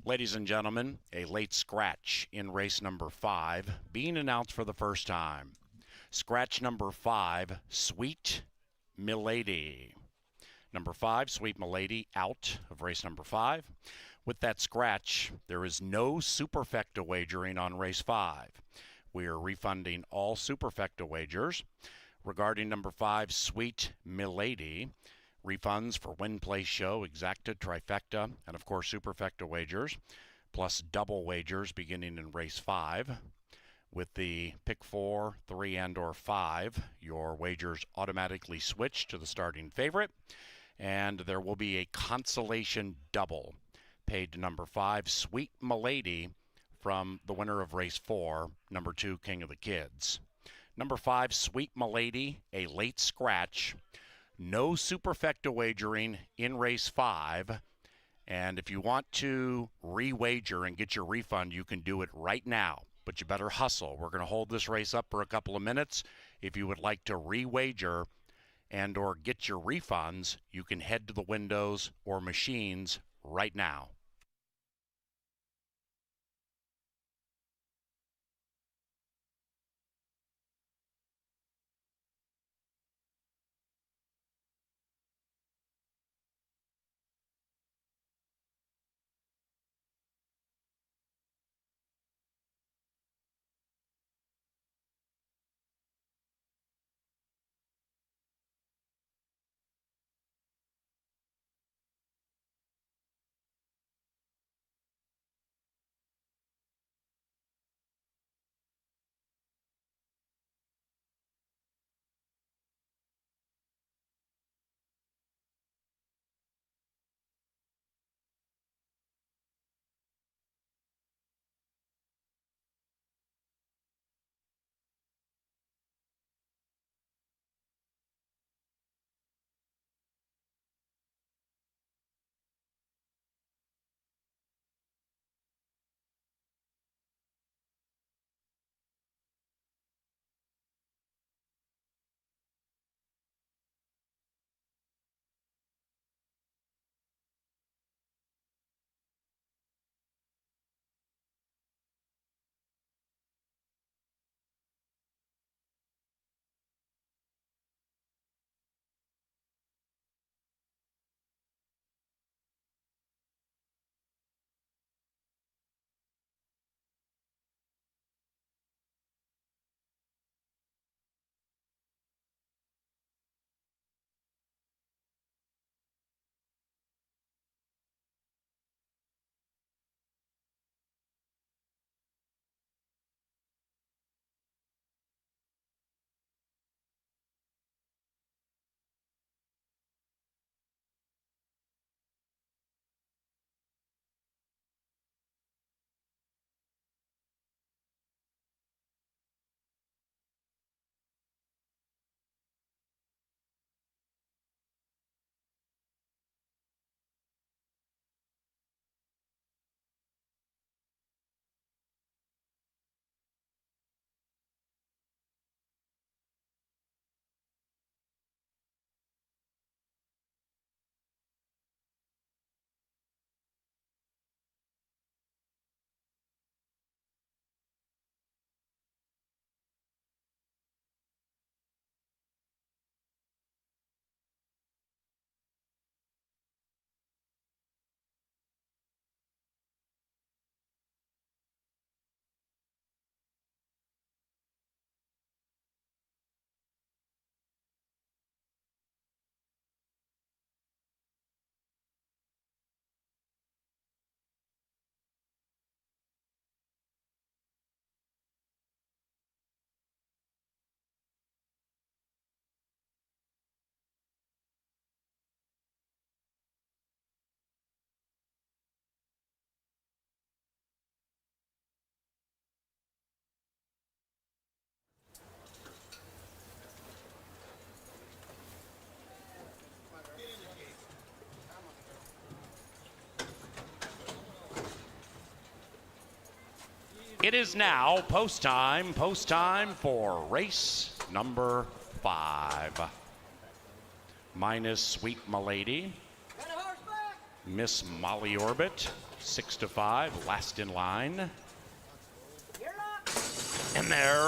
Ladies and gentlemen, a late scratch in race number 5 being announced for the first time. Scratch number 5, Sweet Milady. Number 5, Sweet Milady, out of race number 5. With that scratch, there is no superfecta wagering on race 5. We are refunding all superfecta wagers. Regarding number 5, Sweet Milady, refunds for win, place, show, exacta, trifecta, and of course superfecta wagers, plus double wagers beginning in race 5. With the pick 4, 3, and or 5, your wagers automatically switch to the starting favorite, and there will be a consolation double paid to number 5, Sweet Milady, from the winner of race 4, number 2, King of the Kids. Number 5, Sweet Milady, a late scratch. No superfecta wagering in race 5. And if you want to re-wager and get your refund, you can do it right now. But you better hustle. We're going to hold this race up for a couple of minutes. If you would like to re-wager and or get your refunds, you can head to the windows or machines right now. It is now post time for race number 5. Minus Sweet Milady. Miss Molly Orbit, 6-5, last in line. And they're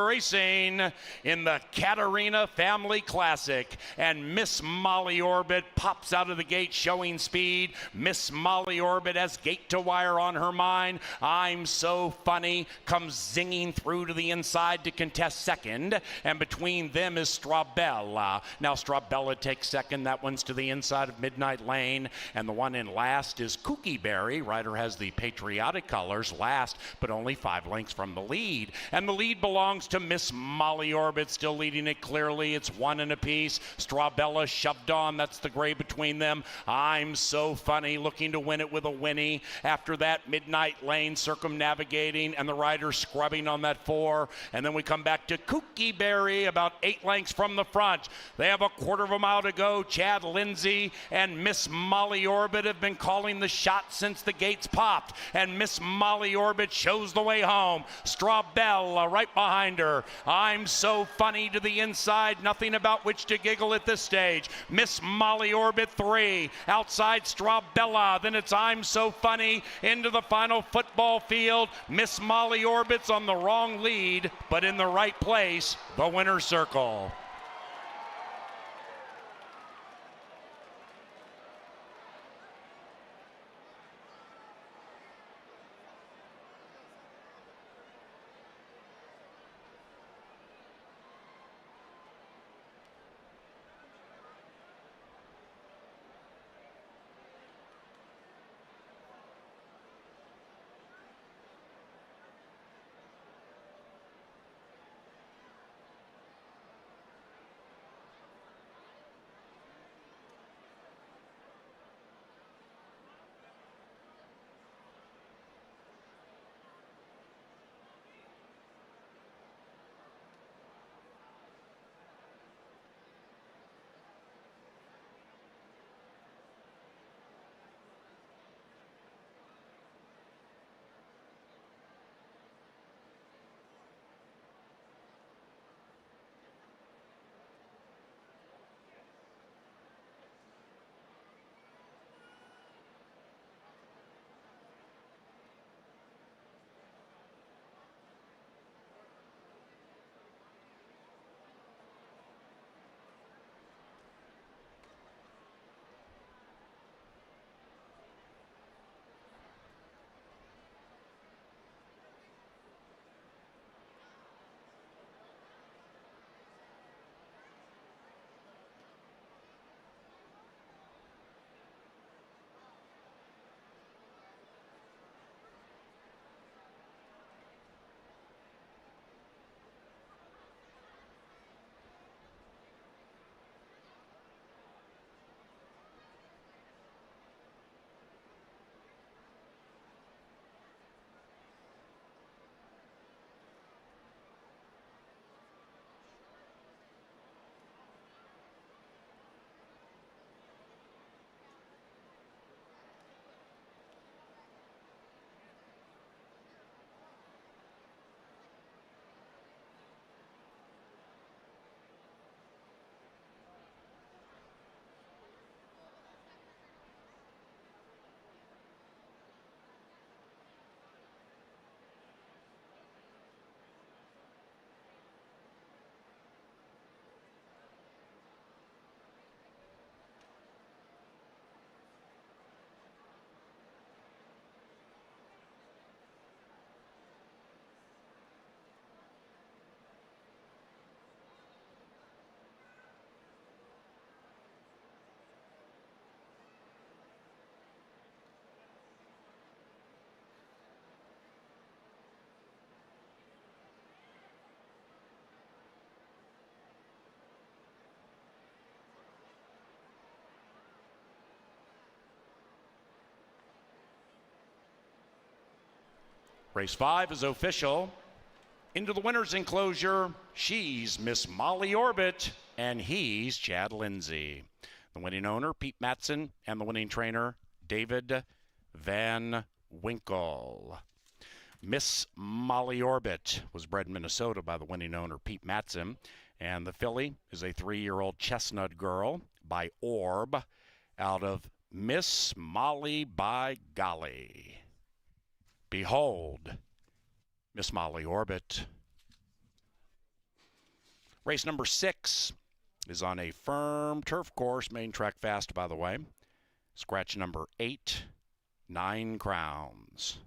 racing in the Katarina Family Classic. And Miss Molly Orbit pops out of the gate showing speed. Miss Molly Orbit has gate to wire on her mind. I'm So Funny comes zinging through to the inside to contest second. And between them is Strawbella. Now Strawbella takes second. That one's to the inside of Midnight Lane. And the one in last is Kooky Berry. Ryder has the patriotic colors last, but only 5 lengths from the lead. And the lead belongs to Miss Molly Orbit, still leading it clearly. It's 1 apiece. Strawbella shoved on. That's the gray between them. I'm So Funny looking to win it with a whinny. After that, Midnight Lane circumnavigating, and the rider scrubbing on that 4. And then we come back to Kooky Berry, about 8 lengths from the front. They have a quarter of a mile to go. Chad Lindsay and Miss Molly Orbit have been calling the shot since the gates popped. And Miss Molly Orbit shows the way home. Strawbella right behind her. I'm So Funny to the inside. Nothing about which to giggle at this stage. Miss Molly Orbit 3. Outside Strawbella. Then it's I'm So Funny into the final football field. Miss Molly Orbit's on the wrong lead, but in the right place, the winner's circle. Race 5 is official. Into the winner's enclosure, she's Miss Molly Orbit, and he's Chad Lindsay. The winning owner, Pete Matson, and the winning trainer, David Van Winkle. Miss Molly Orbit was bred in Minnesota by the winning owner, Pete Matson, and the filly is a 3-year-old chestnut girl by Orb. out of Miss Molly by Golly. Behold, Miss Molly Orbit. Race number 6 is on a firm turf course, main track fast, by the way. Scratch number 8, 9 crowns.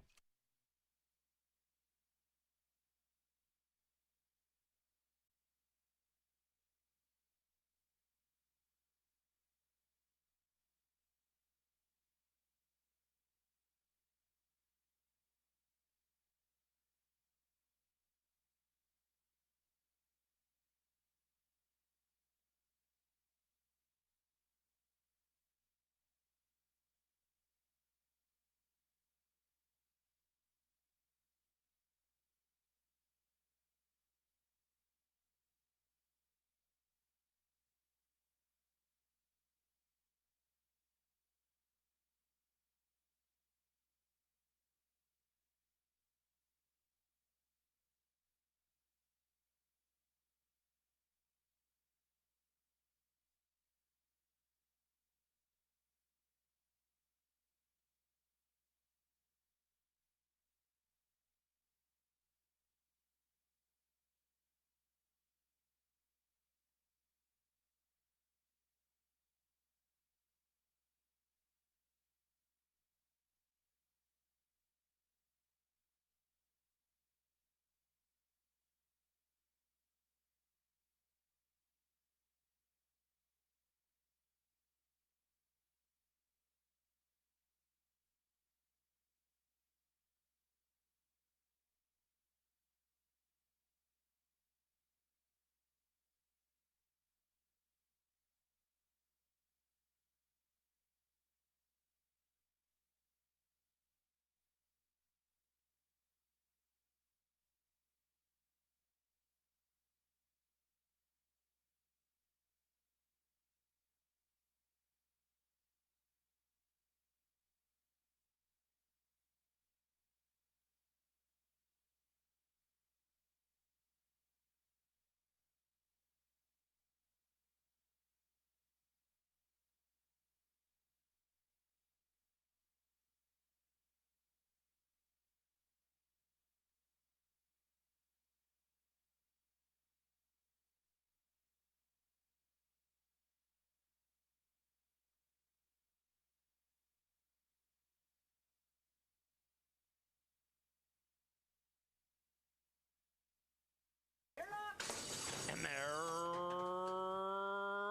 And they're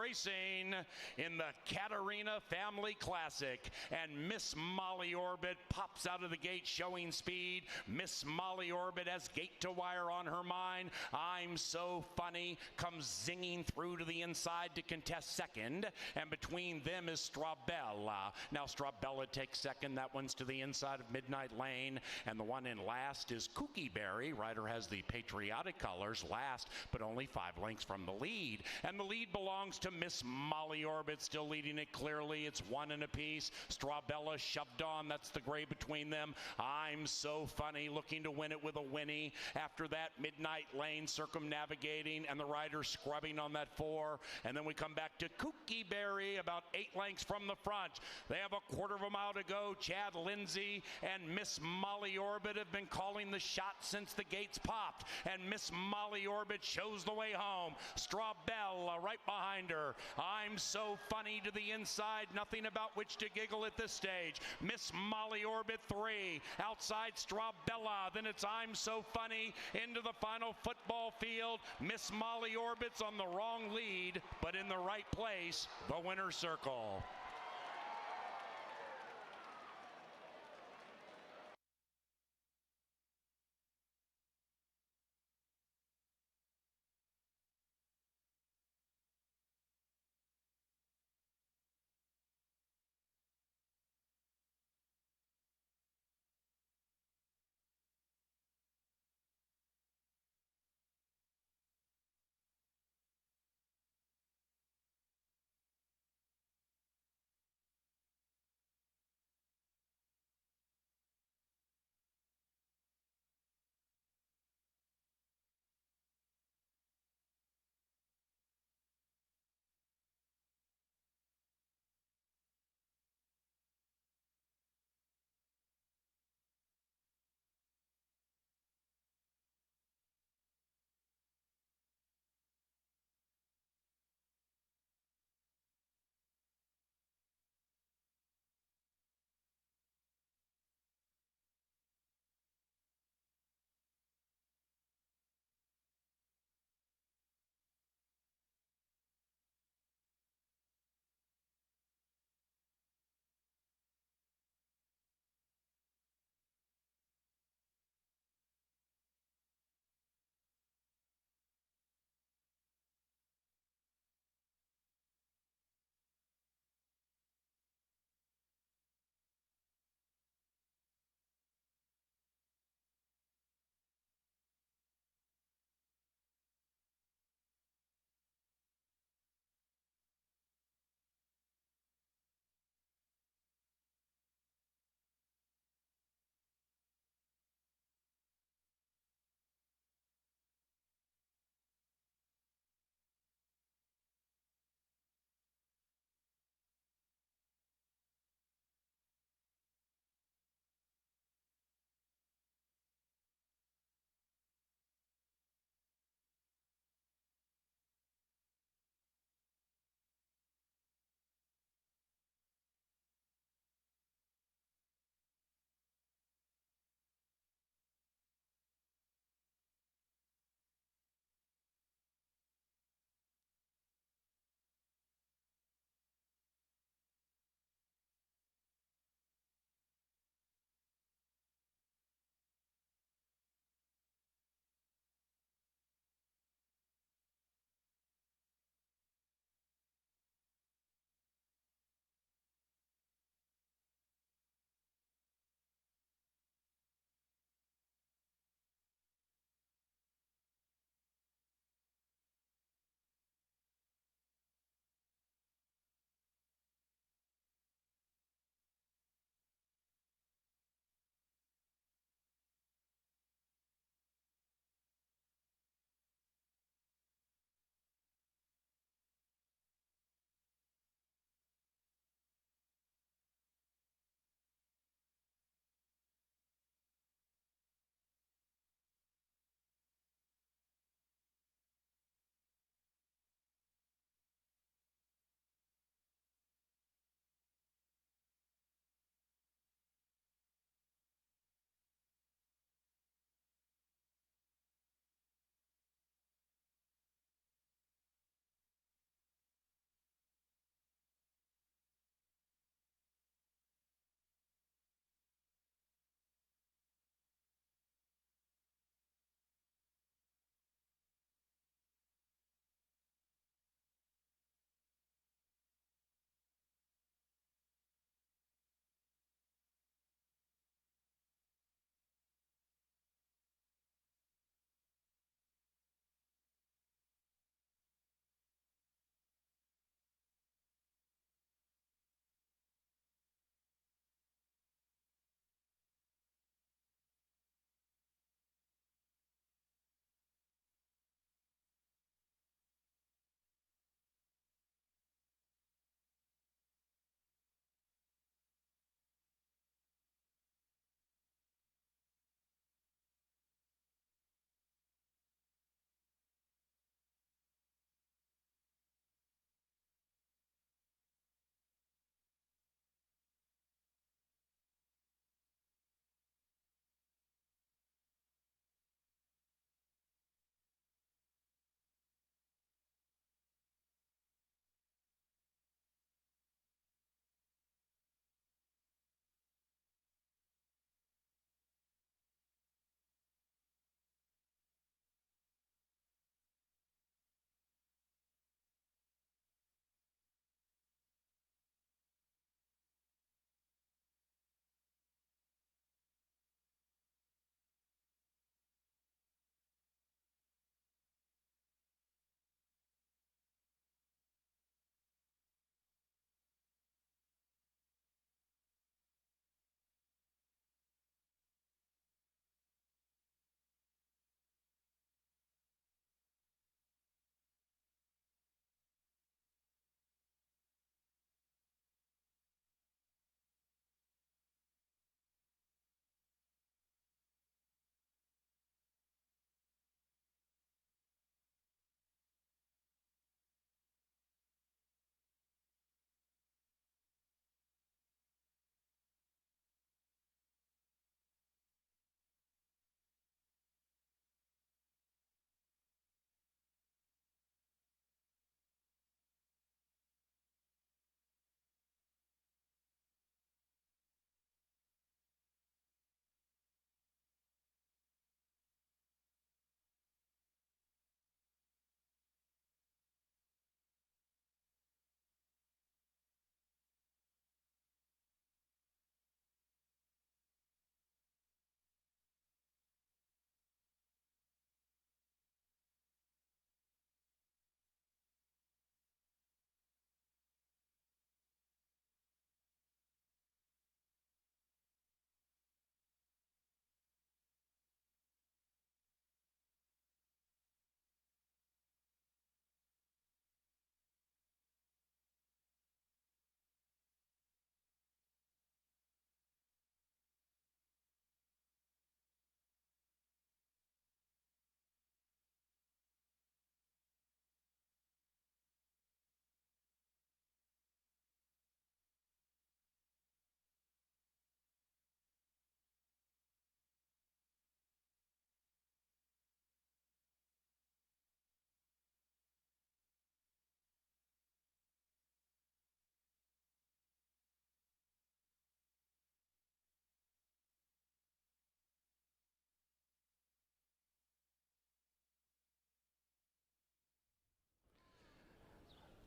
racing in the Katarina Family Classic. And Miss Molly Orbit pops out of the gate showing speed. Miss Molly Orbit has gate to wire on her mind. I'm So Funny comes zinging through to the inside to contest second. And between them is Strawbella. Now Strawbella takes second. That one's to the inside of Midnight Lane. And the one in last is Kooky Berry. Rider has the patriotic colors last, but only 5 lengths from the lead. And the lead belongs to Miss Molly Orbit, still leading it clearly. It's 1 and a piece. Strawbella shoved on. That's the gray between them. I'm So Funny looking to win it with a whinny. After that, Midnight Lane circumnavigating, and the rider scrubbing on that 4. And then we come back to Kooky Berry, about 8 lengths from the front. They have a quarter of a mile to go. Chad Lindsay and Miss Molly Orbit have been calling the shot since the gates popped. And Miss Molly Orbit shows the way home. Strawbella right behind her. I'm So Funny to the inside. Nothing about which to giggle at this stage. Miss Molly Orbit 3. Outside Strawbella. Then it's I'm So Funny into the final football field. Miss Molly Orbit's on the wrong lead, but in the right place, the winner's circle.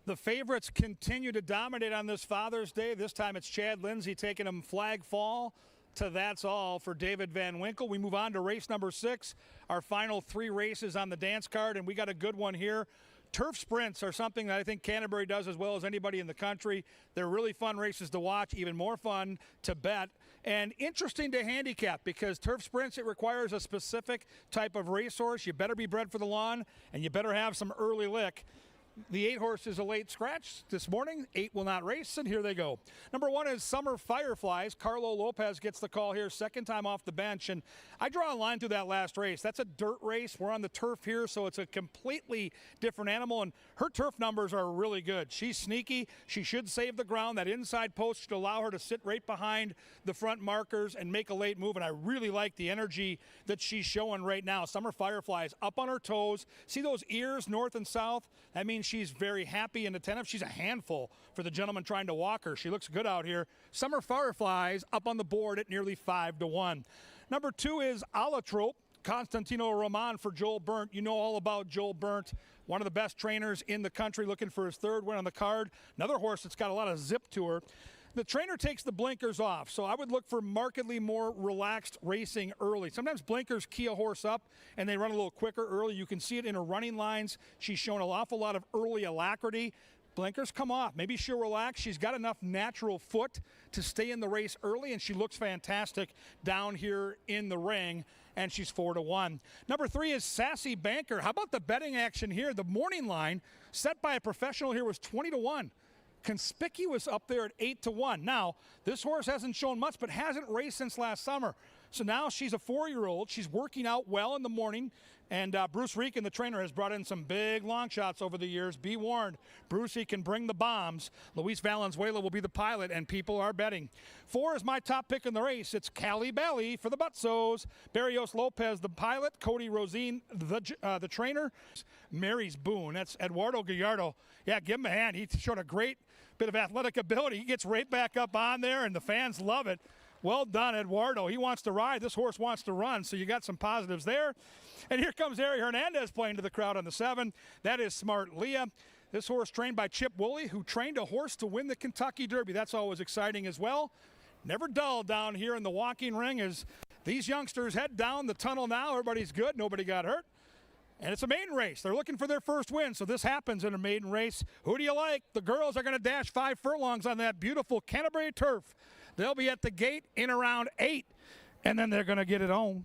The favorites continue to dominate on this Father's Day. This time it's Chad Lindsay taking him flag fall to That's All for David Van Winkle. We move on to race number 6, our final 3 races on the dance card, and we got a good one here. Turf sprints are something that I think Canterbury does as well as anybody in the country. They're really fun races to watch, even more fun to bet, and interesting to handicap because turf sprints, it requires a specific type of racehorse. You better be bred for the lawn, and you better have some early lick. The 8 horse is a late scratch this morning. 8 will not race, and here they go. Number 1 is Summer Fireflies. Carlo Lopez gets the call here, second time off the bench, and I draw a line through that last race. That's a dirt race. We're on the turf here, so it's a completely different animal, and her turf numbers are really good. She's sneaky. She should save the ground. That inside post should allow her to sit right behind the front markers and make a late move, and I really like the energy that she's showing right now. Summer Fireflies up on her toes. See those ears north and south? That means she's very happy and attentive. She's a handful for the gentleman trying to walk her. She looks good out here. Summer Fireflies up on the board at nearly 5-1. Number 2 is Alatrope. Constantino Roman for Joel Burnt. You know all about Joel Burnt, one of the best trainers in the country, looking for his 3rd win on the card. Another horse that's got a lot of zip to her. The trainer takes the blinkers off, so I would look for markedly more relaxed racing early. Sometimes blinkers key a horse up, and they run a little quicker early. You can see it in her running lines. She's shown an awful lot of early alacrity. Blinkers come off. Maybe she'll relax. She's got enough natural foot to stay in the race early, and she looks fantastic down here in the ring, and she's 4-1. Number 3 is Sassy Banker. How about the betting action here? The morning line set by a professional here was 20-1. Conspicuous up there at 8-1. Now, this horse hasn't shown much, but hasn't raced since last summer. So now she's a 4-year-old. She's working out well in the morning, and Bruce Reekin, the trainer, has brought in some big long shots over the years. Be warned, Brucey can bring the bombs. Luis Valenzuela will be the pilot, and people are betting. 4 is my top pick in the race. It's Cali Belly for the Butzos. Barrios Lopez, the pilot. Cody Rosine, the trainer. Mary's Boone. That's Eduardo Gallardo. Yeah, give him a hand. He showed a great bit of athletic ability. He gets right back up on there, and the fans love it. Well done, Eduardo. He wants to ride. This horse wants to run, so you got some positives there. And here comes Ari Hernandez playing to the crowd on the 7. That is Smart Leah. This horse trained by Chip Woolley, who trained a horse to win the Kentucky Derby. That's always exciting as well. Never dull down here in the walking ring as these youngsters head down the tunnel now. Everybody's good. Nobody got hurt. And it's a maiden race. They're looking for their first win, so this happens in a maiden race. Who do you like? The girls are going to dash 5 furlongs on that beautiful Canterbury turf. They'll be at the gate in around 8, and then they're going to get it home.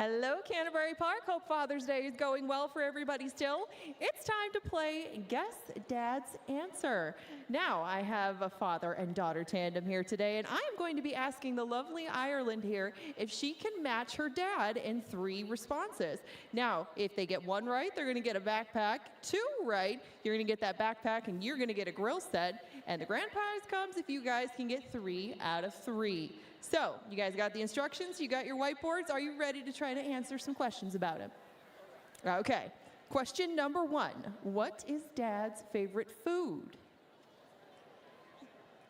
Hello, Canterbury Park. Hope Father's Day is going well for everybody still. It's time to play Guess Dad's Answer. Now, I have a father and daughter tandem here today, and I am going to be asking the lovely Ireland here if she can match her dad in 3 responses. Now, if they get 1 right, they're going to get a backpack. 2 right, you're going to get that backpack, and you're going to get a grill set. And the grand prize comes if you guys can get 3 out of 3. So, you guys got the instructions, you got your whiteboards. Are you ready to try to answer some questions about him? Okay, question number 1. What is Dad's favorite food?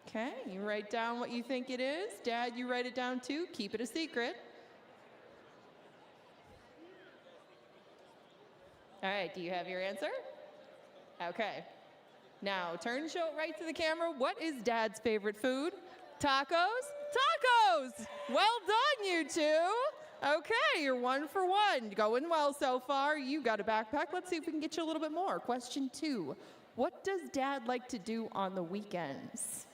Okay, you write down what you think it is. Dad, you write it down too. Keep it a secret. All right, do you have your answer? Okay. Now, turn, show it right to the camera. What is Dad's favorite food? Tacos? Tacos! Well done, you two. Okay, you're 1 for 1. Going well so far. You got a backpack. Let's see if we can get you a little bit more. Question 2. What does Dad like to do on the weekends?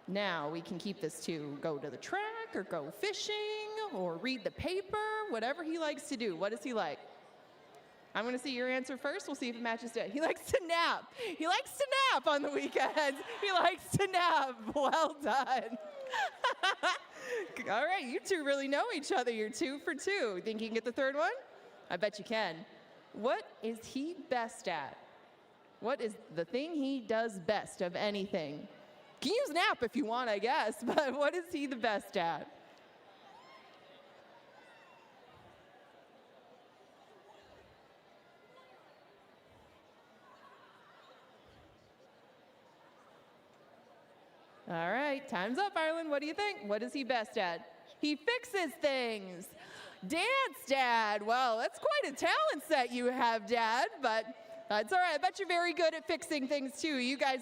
Now, we can keep this to go to the track or go fishing or read the paper, whatever he likes to do. What does he like? I'm going to see your answer first. We'll see if it matches Dad. He likes to nap. He likes to nap on the weekends. He likes to nap. Well done. All right, you two really know each other. You're 2 for 2. Think you can get the 3rd one? I bet you can. What is he best at? What is the thing he does best of anything? You can use nap if you want, I guess, but what is he the best at? All right, time's up, Ireland. What do you think? What is he best at? He fixes things. Dance, Dad. Well, that's quite a talent set you have, Dad, but it's all right. I bet you're very good at fixing things, too. You guys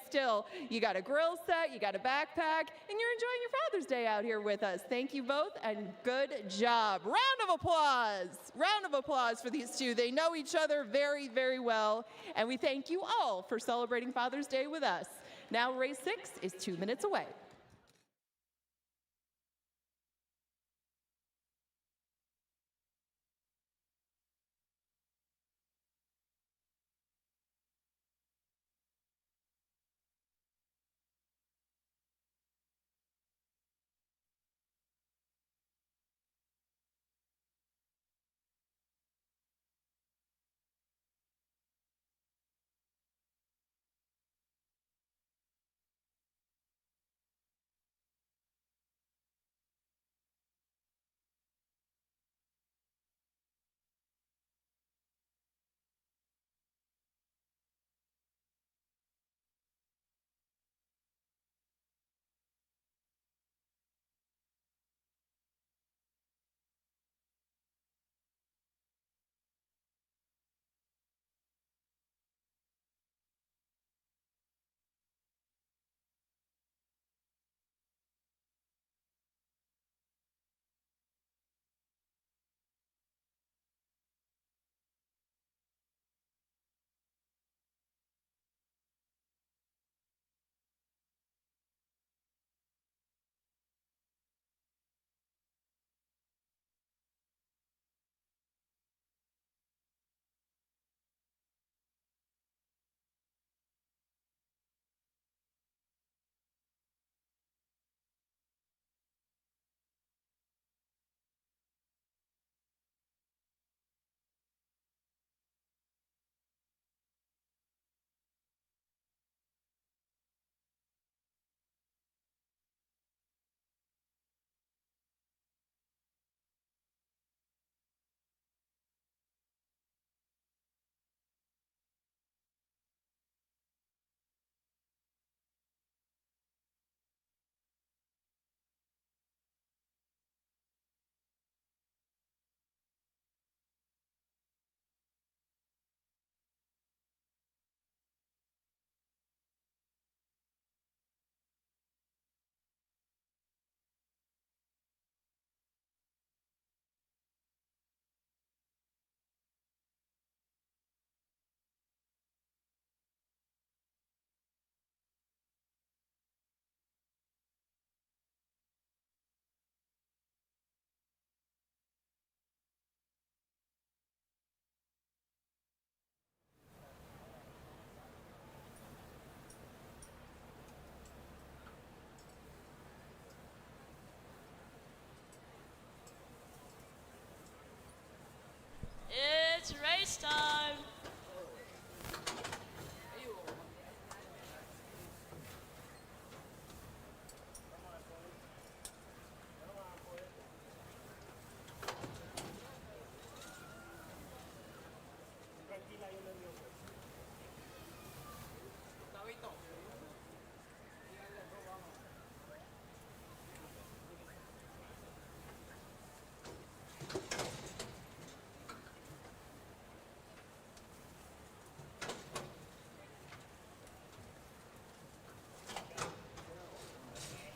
you got a grill set, you got a backpack, and you're enjoying your Father's Day out here with us. Thank you both, and good job. Round of applause. Round of applause for these two. They know each other very, very well, and we thank you all for celebrating Father's Day with us. Now, race 6 is 2 minutes away.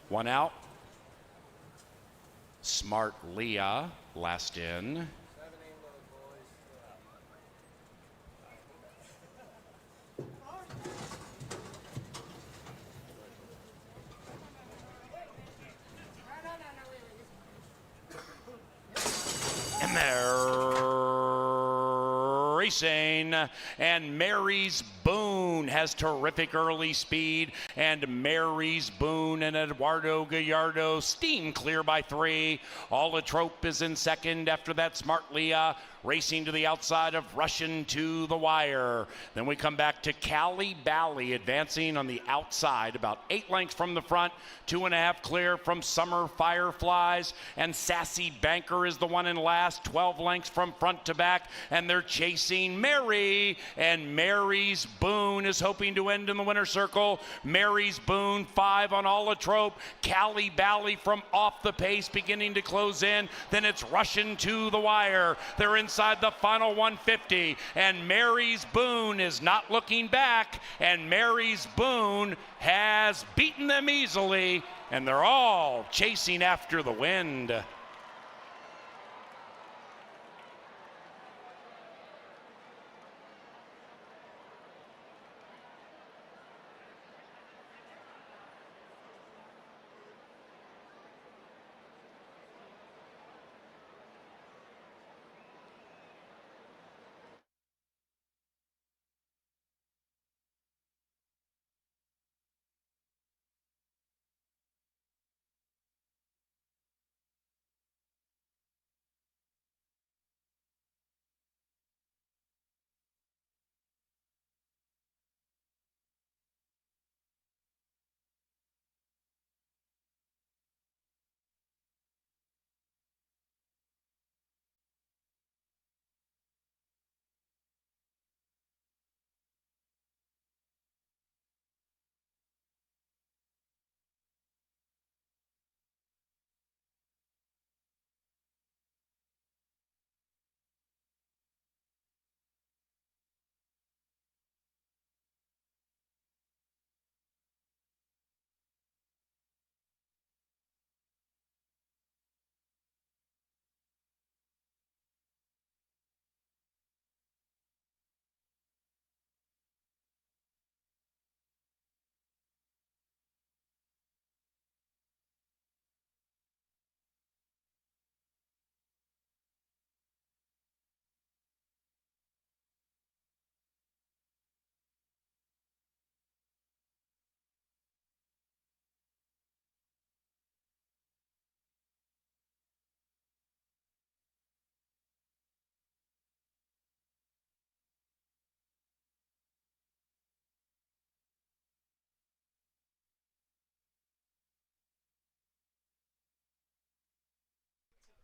One out. Smart Leah, last in. And they're racing, and Mary's Boone has terrific early speed, and Mary's Boone and Eduardo Gallardo steam clear by 3. Alatrope is in second. After that, Smart Leah racing to the outside of Russian to the wire. Then we come back to Cali Bally advancing on the outside, about 8 lengths from the front, 2.5 clear from Summer Fireflies, and Sassy Banker is the one in last, 12 lengths from front to back, and they're chasing Mary, and Mary's Boone is hoping to end in the winner's circle. Mary's Boone, 5 on Alatrope. Cali Bally from off the pace beginning to close in. Then it's Russian to the wire. They're inside the final 150, and Mary's Boone is not looking back, and Mary's Boone has beaten them easily, and they're all chasing after the wind.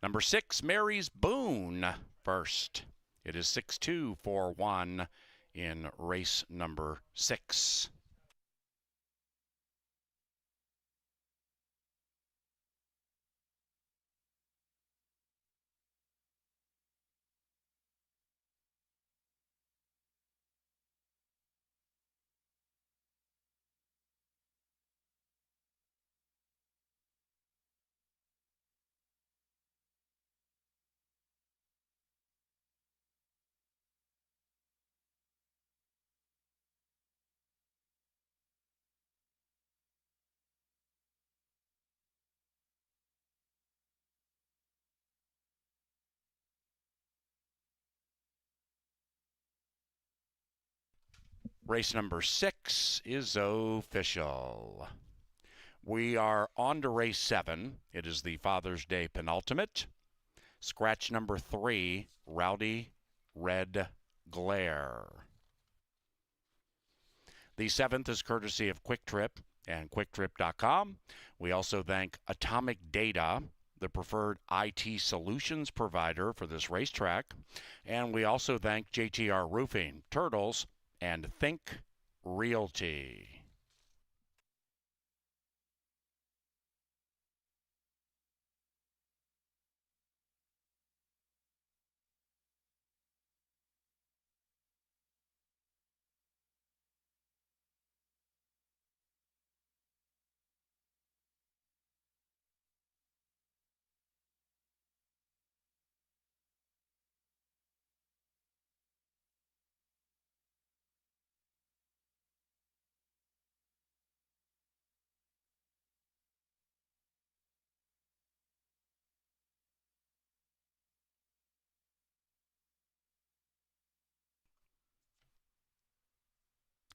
Number 6, Mary's Boone first. It is 6-2-4-1 in race number 6. Race number 6 is official. We are on to race 7. It is the Father's Day penultimate. Scratch number 3, Rowdy Red Glare. The 7th is courtesy of Quick Trip and QuickTrip.com. We also thank Atomic Data, the preferred IT solutions provider for this racetrack. And we also thank JTR Roofing, Turtles, and Think Realty.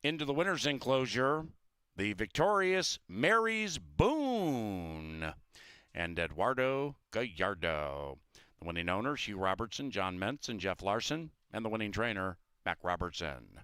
Into the winner's enclosure, the victorious Mary's Boone and Eduardo Gallardo. The winning owners, Hugh Robertson, John Mentz, and Jeff Larson, and the winning trainer, Mac Robertson.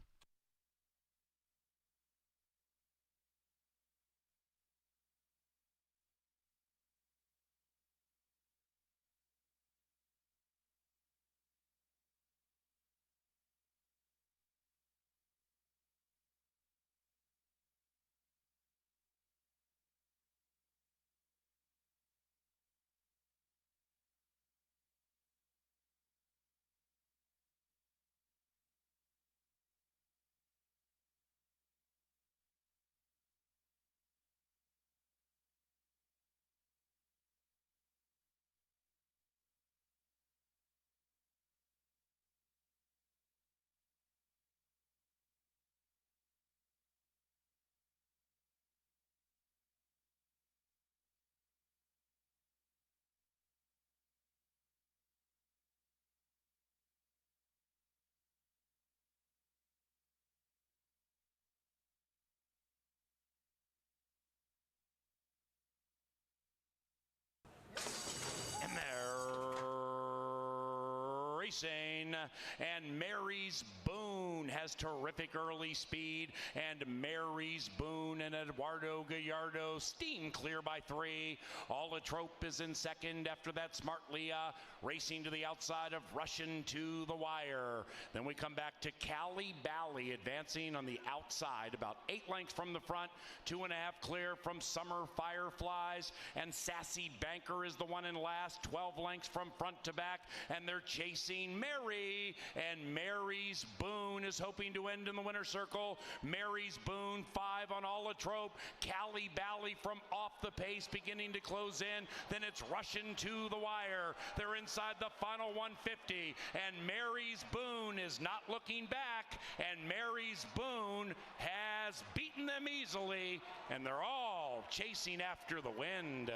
Racing, and Mary's Boone has terrific early speed, and Mary's Boone and Eduardo Gallardo steam clear by 3. Alatrope is in second. After that, Smartly racing to the outside of Russian to the wire. Then we come back to Cali Bally advancing on the outside, about 8 lengths from the front, 2.5 clear from Summer Fireflies, and Sassy Banker is the one in last, 12 lengths from front to back, and they're chasing Mary, and Mary's Boone is hoping to end in the winner's circle. Mary's Boone 5 on Alatrope. Cali Bally from off the pace beginning to close in. Then it's Russian to the wire. They're inside the final 150, and Mary's Boone is not looking back, and Mary's Boone has beaten them easily, and they're all chasing after the wind.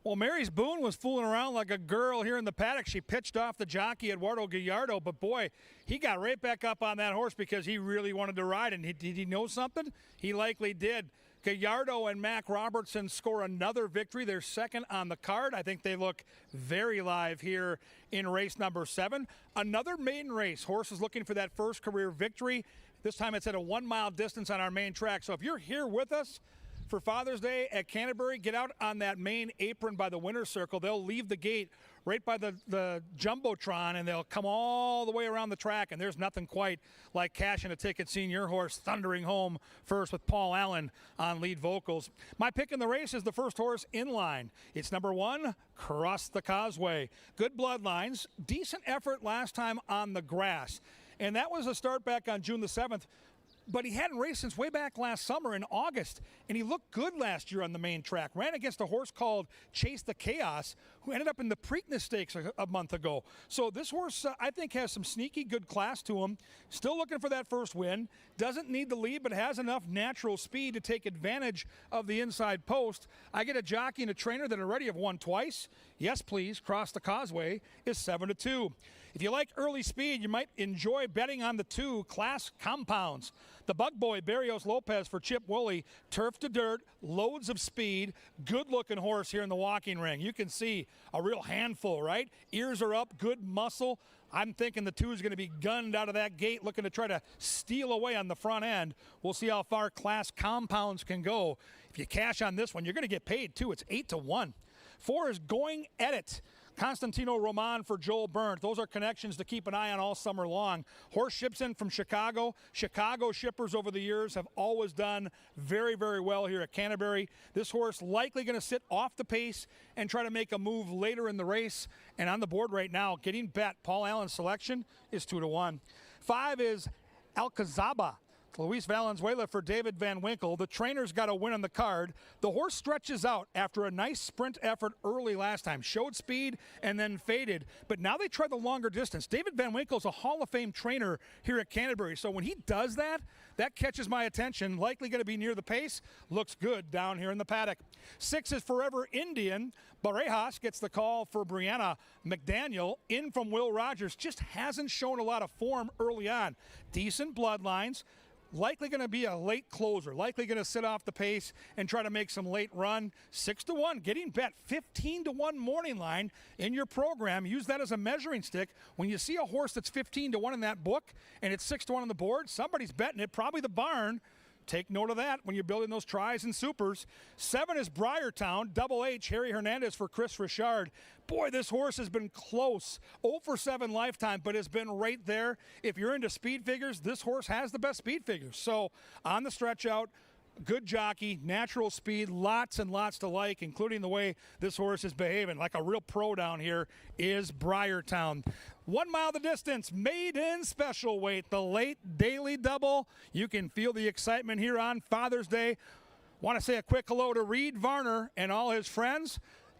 Well, Mary's Boone was fooling around like a girl here in the paddock. She pitched off the jockey, Eduardo Gallardo, but boy, he got right back up on that horse because he really wanted to ride. And did he know something? He likely did. Gallardo and Mac Robertson score another victory. They're second on the card. I think they look very live here in race number 7. Another maiden race. Horse is looking for that first career victory. This time it's at a 1 mile distance on our main track. So if you're here with us for Father's Day at Canterbury, get out on that main apron by the winner's circle. They'll leave the gate right by the Jumbotron, and they'll come all the way around the track, and there's nothing quite like cashing a ticket, seeing your horse thundering home first with Paul Allen on lead vocals. My pick in the race is the first horse in line. It's number 1, Cross the Causeway. Good bloodlines, decent effort last time on the grass, and that was a start back on June the 7th. But he hadn't raced since way back last summer in August, and he looked good last year on the main track. Ran against a horse called Chase the Chaos, who ended up in the Preakness Stakes a month ago. So this horse, I think, has some sneaky good class to him. Still looking for that first win. Doesn't need the lead, but has enough natural speed to take advantage of the inside post. I get a jockey and a trainer that already have won twice. Yes, please. Cross the Causeway is 7-2. If you like early speed, you might enjoy betting on the 2 Class Compounds. The Bug Boy, Barrios Lopez for Chip Woolley, turf to dirt, loads of speed, good-looking horse here in the walking ring. You can see a real handful, right? Ears are up, good muscle. I'm thinking the 2 is going to be gunned out of that gate, looking to try to steal away on the front end. We'll see how far Class Compounds can go. If you cash on this one, you're going to get paid, too. It's 8-1. 4 is Going At It. Constantino Roman for Joel Burnt. Those are connections to keep an eye on all summer long. Horse ships in from Chicago. Chicago shippers over the years have always done very, very well here at Canterbury. This horse likely going to sit off the pace and try to make a move later in the race. And on the board right now, getting bet, Paul Allen's selection is 2-1. 5 is Alcazaba. Luis Valenzuela for David Van Winkle. The trainer's got a win on the card. The horse stretches out after a nice sprint effort early last time. Showed speed and then faded. But now they try the longer distance. David Van Winkle's a Hall of Fame trainer here at Canterbury. So when he does that, that catches my attention. Likely going to be near the pace. Looks good down here in the paddock. 6 is Forever Indian. Barejas gets the call for Brianna McDaniel. In from Will Rogers. Just hasn't shown a lot of form early on. Decent bloodlines. Likely going to be a late closer, likely going to sit off the pace and try to make some late run. 6-1, getting bet 15-1 morning line in your program. Use that as a measuring stick. When you see a horse that's 15-1 in that book and it's 6-1 on the board, somebody's betting it, probably the barn. Take note of that when you're building those tries and supers. 7 is Briartown. Double H, Harry Hernandez for Chris Richard. Boy, this horse has been close. 0-for-7 lifetime, but has been right there. If you're into speed figures, this horse has the best speed figures. So on the stretch out, good jockey, natural speed, lots and lots to like, including the way this horse is behaving. Like a real pro down here is Briartown. 1 mile the distance, maiden special weight, the late daily double. You can feel the excitement here on Father's Day. Want to say a quick hello to Reed Varner and all his friends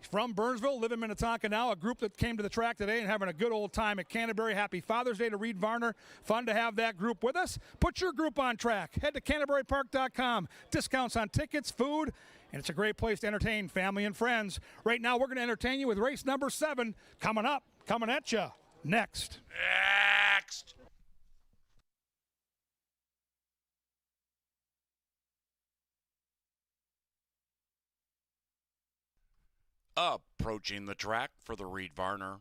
from Burnsville, live in Minnetonka now, a group that came to the track today and having a good old time at Canterbury. Happy Father's Day to Reed Varner. Fun to have that group with us. Put your group on track. Head to CanterburyPark.com. Discounts on tickets, food, and it's a great place to entertain family and friends. Right now, we're going to entertain you with race number 7 coming up, coming at you next. Next. Approaching the track for the Reed Varner.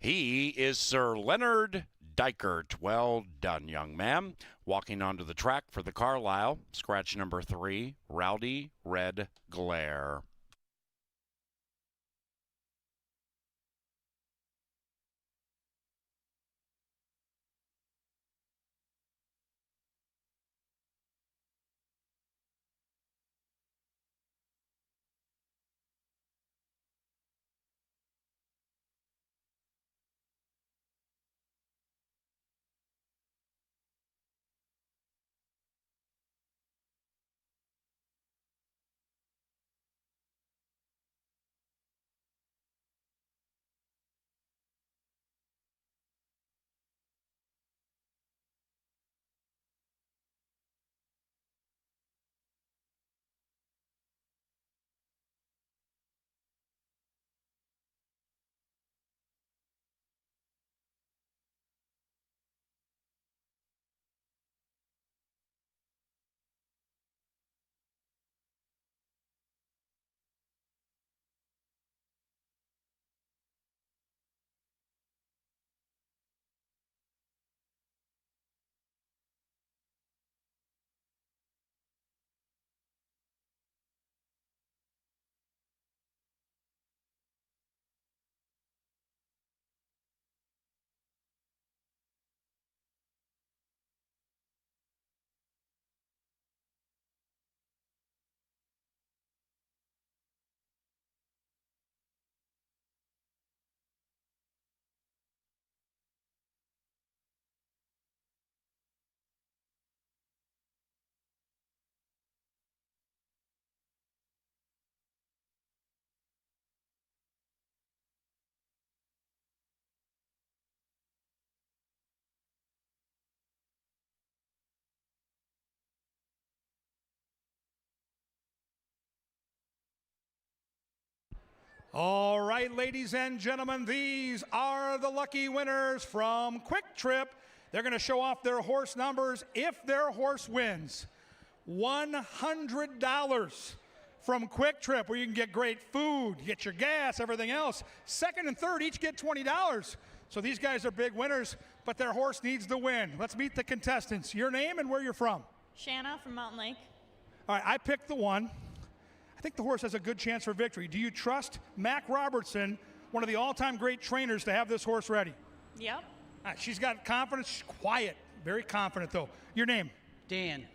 He is Sir Leonard Dykert. Well done, young man. Walking onto the track for the Carlisle, scratch number 3, Rowdy Red Glare. All right, ladies and gentlemen, these are the lucky winners from Quick Trip. They're going to show off their horse numbers if their horse wins. $100 from Quick Trip, where you can get great food, get your gas, everything else. Second and third each get $20. So these guys are big winners, but their horse needs to win. Let's meet the contestants. Your name and where you're from. Shanna from Mountain Lake. All right, I picked the one. I think the horse has a good chance for victory. Do you trust Mac Robertson, one of the all-time great trainers, to have this horse ready? Yep. She's got confidence. She's quiet. Very confident, though. Your name? Dan.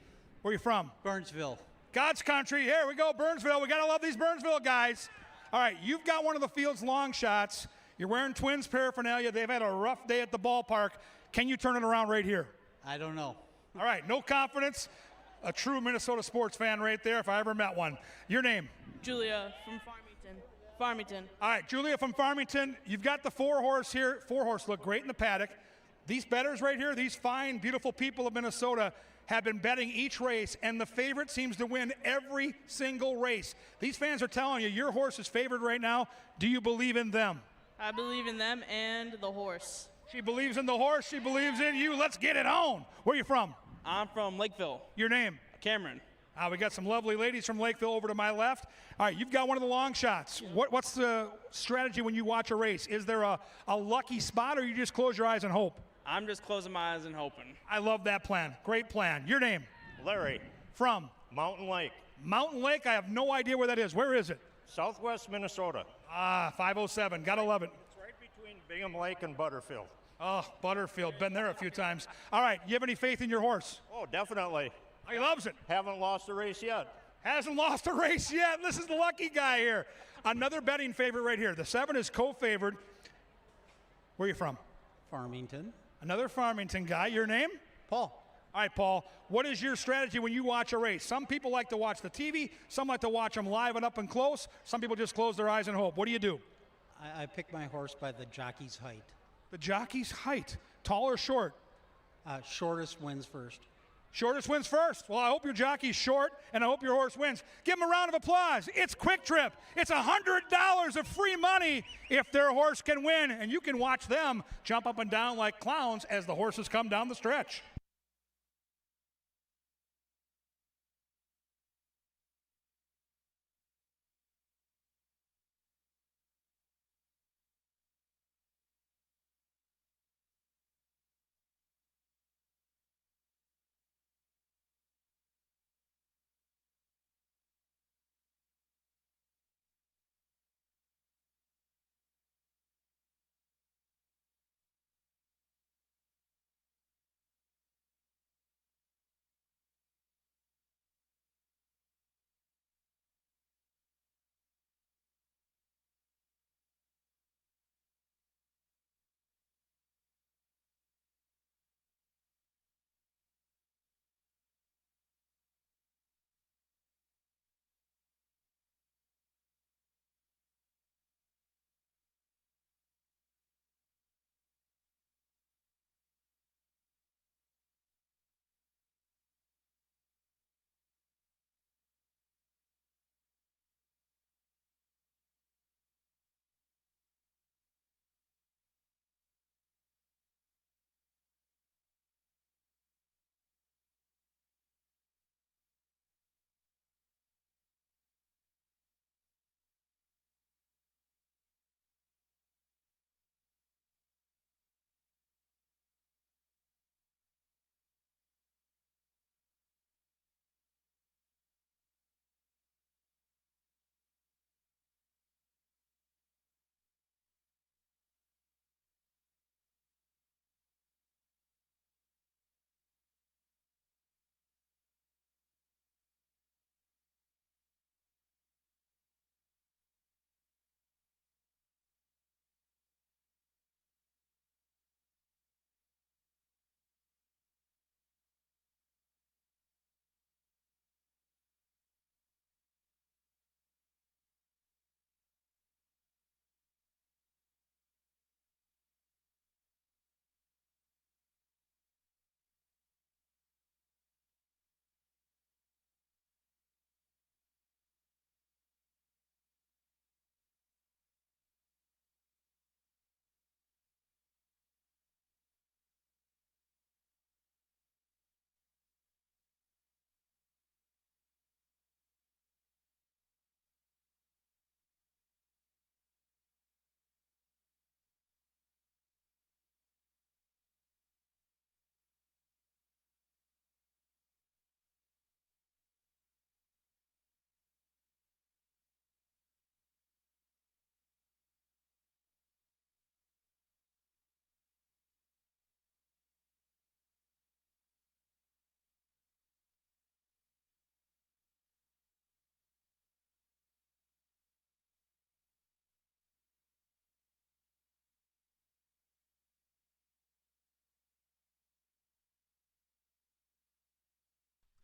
Where are you from? Burnsville. God's country. Here we go, Burnsville. We got to love these Burnsville guys. All right, you've got one of the field's long shots. You're wearing Twins paraphernalia. They've had a rough day at the ballpark. Can you turn it around right here? I don't know. All right, no confidence. A true Minnesota sports fan right there, if I ever met one. Your name? Julia from Farmington. All right, Julia from Farmington. You've got the 4-horse here. 4-horse look great in the paddock. These bettors right here, these fine, beautiful people of Minnesota, have been betting each race, and the favorite seems to win every single race. These fans are telling you your horse is favored right now. Do you believe in them? I believe in them and the horse. She believes in the horse. She believes in you. Let's get it on. Where are you from? I'm from Lakeville. Your name? Cameron. We got some lovely ladies from Lakeville over to my left. All right, you've got one of the long shots. What's the strategy when you watch a race? Is there a lucky spot, or you just close your eyes and hope? I'm just closing my eyes and hoping. I love that plan. Great plan. Your name? Larry. From? Mountain Lake. Mountain Lake? I have no idea where that is. Where is it? Southwest Minnesota. 507. Gotta love it. It's right between Bingham Lake and Butterfield. Oh, Butterfield. Been there a few times. All right, you have any faith in your horse? Oh, definitely. He loves it. Haven't lost a race yet. Hasn't lost a race yet. This is the lucky guy here. Another betting favorite right here. The 7 is co-favored. Where are you from? Farmington. Another Farmington guy. Your name? Paul. All right, Paul. What is your strategy when you watch a race? Some people like to watch the TV. Some like to watch them live and up and close. Some people just close their eyes and hope. What do you do? I pick my horse by the jockey's height. The jockey's height. Tall or short? Shortest wins first. Shortest wins first. Well, I hope your jockey's short, and I hope your horse wins. Give them a round of applause. It's Quick Trip. It's $100 of free money if their horse can win, and you can watch them jump up and down like clowns as the horses come down the stretch.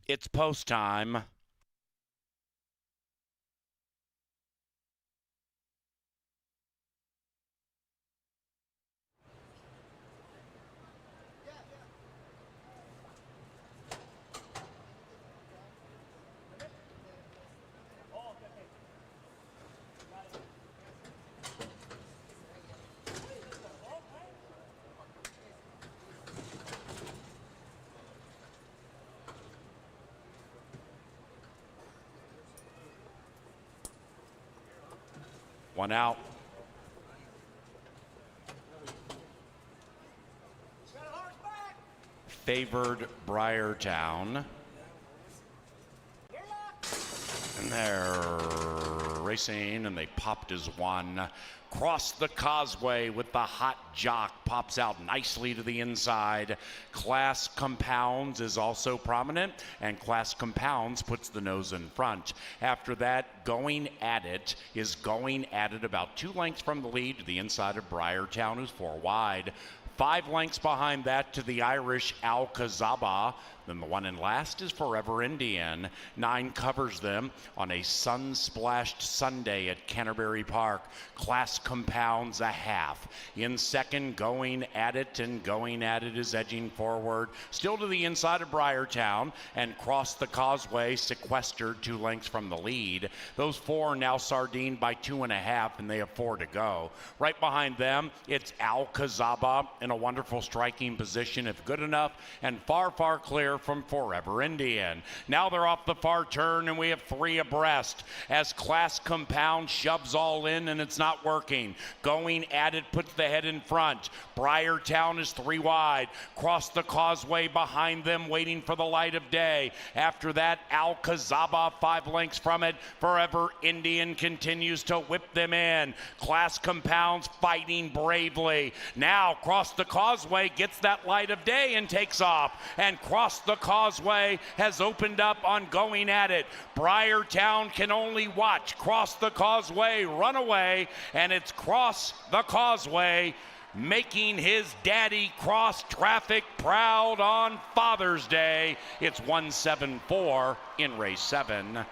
It's post time. One out. Favored Briartown. And they're racing, and they popped as one. Cross the causeway with the hot jock. Pops out nicely to the inside. Class Compounds is also prominent, and Class Compounds puts the nose in front. After that, Going At It is going at it about 2 lengths from the lead to the inside of Briartown, who's 4 wide. 5 lengths behind that to the Irish Alcazaba. Then the one in last is Forever Indian. 9 covers them on a sun-splashed Sunday at Canterbury Park. Class Compounds a half. In second, Going At It, and Going At It is edging forward. Still to the inside of Briartown, and Cross the Causeway sequestered 2 lengths from the lead. Those 4 are now sardined by 2.5, and they have 4 to go. Right behind them, it's Alcazaba in a wonderful striking position, if good enough, and far, far clear from Forever Indian. Now they're off the far turn, and we have 3 abreast as Class Compound shoves all in, and it's not working. Going At It puts the head in front. Briartown is 3 wide. Cross the causeway behind them, waiting for the light of day. After that, Alcazaba 5 lengths from it. Forever Indian continues to whip them in. Class Compounds fighting bravely. Now Cross the Causeway gets that light of day and takes off. And Cross the Causeway has opened up on Going At It. Briartown can only watch Cross the Causeway run away, and it's Cross the Causeway making his daddy cross traffic proud on Father's Day. It's 1-7-4 in race 7.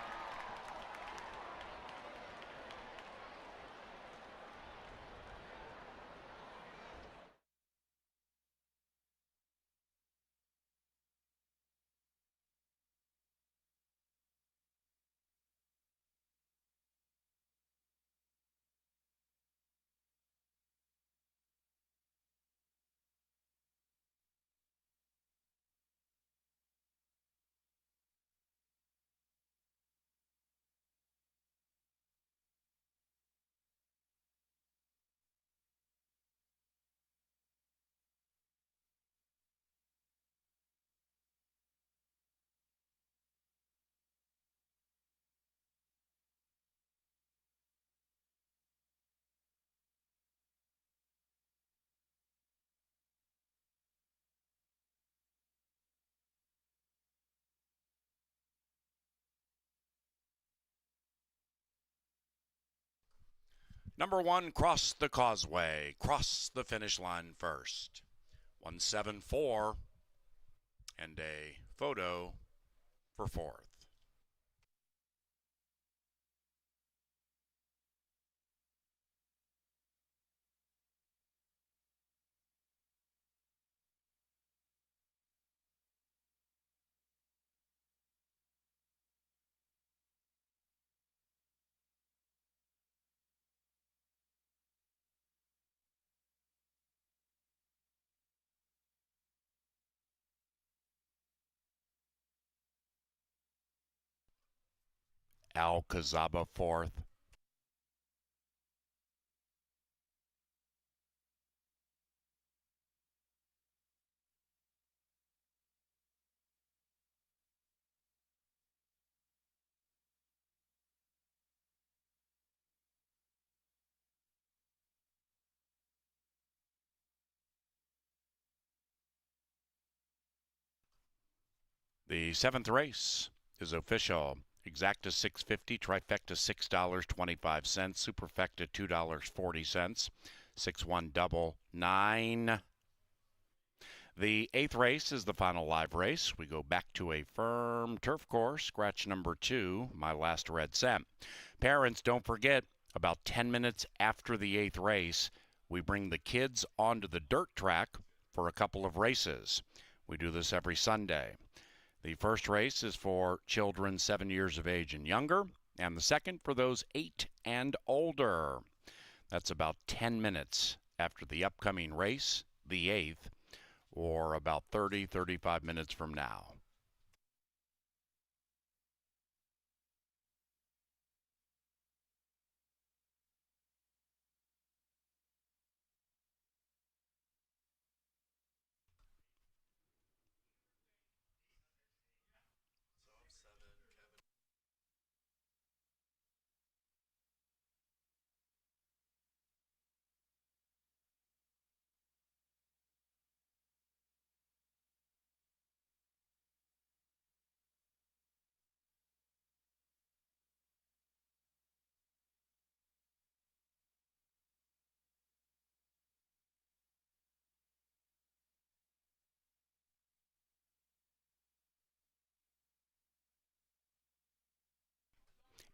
Number 1, Cross the Causeway. Cross the finish line first. 1-7-4, and a photo for 4th. Alcazaba 4th. The 7th race is official. Exacta $6.50, trifecta $6.25, superfecta $2.40, 6-1 double 9. The 8th race is the final live race. We go back to a firm turf course, scratch number 2, my last red set. Parents, don't forget, about 10 minutes after the 8th race, we bring the kids onto the dirt track for a couple of races. We do this every Sunday. The first race is for children 7 years of age and younger, and the second for those 8 and older. That's about 10 minutes after the upcoming race, the 8th, or about 35 minutes from now.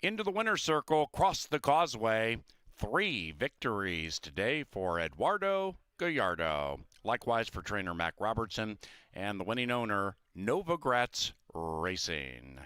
Into the winner's circle, cross the causeway. 3 victories today for Eduardo Gallardo. Likewise for trainer Mac Robertson and the winning owner, Novogratz Racing.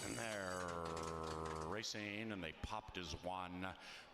And they're racing, and they popped as one.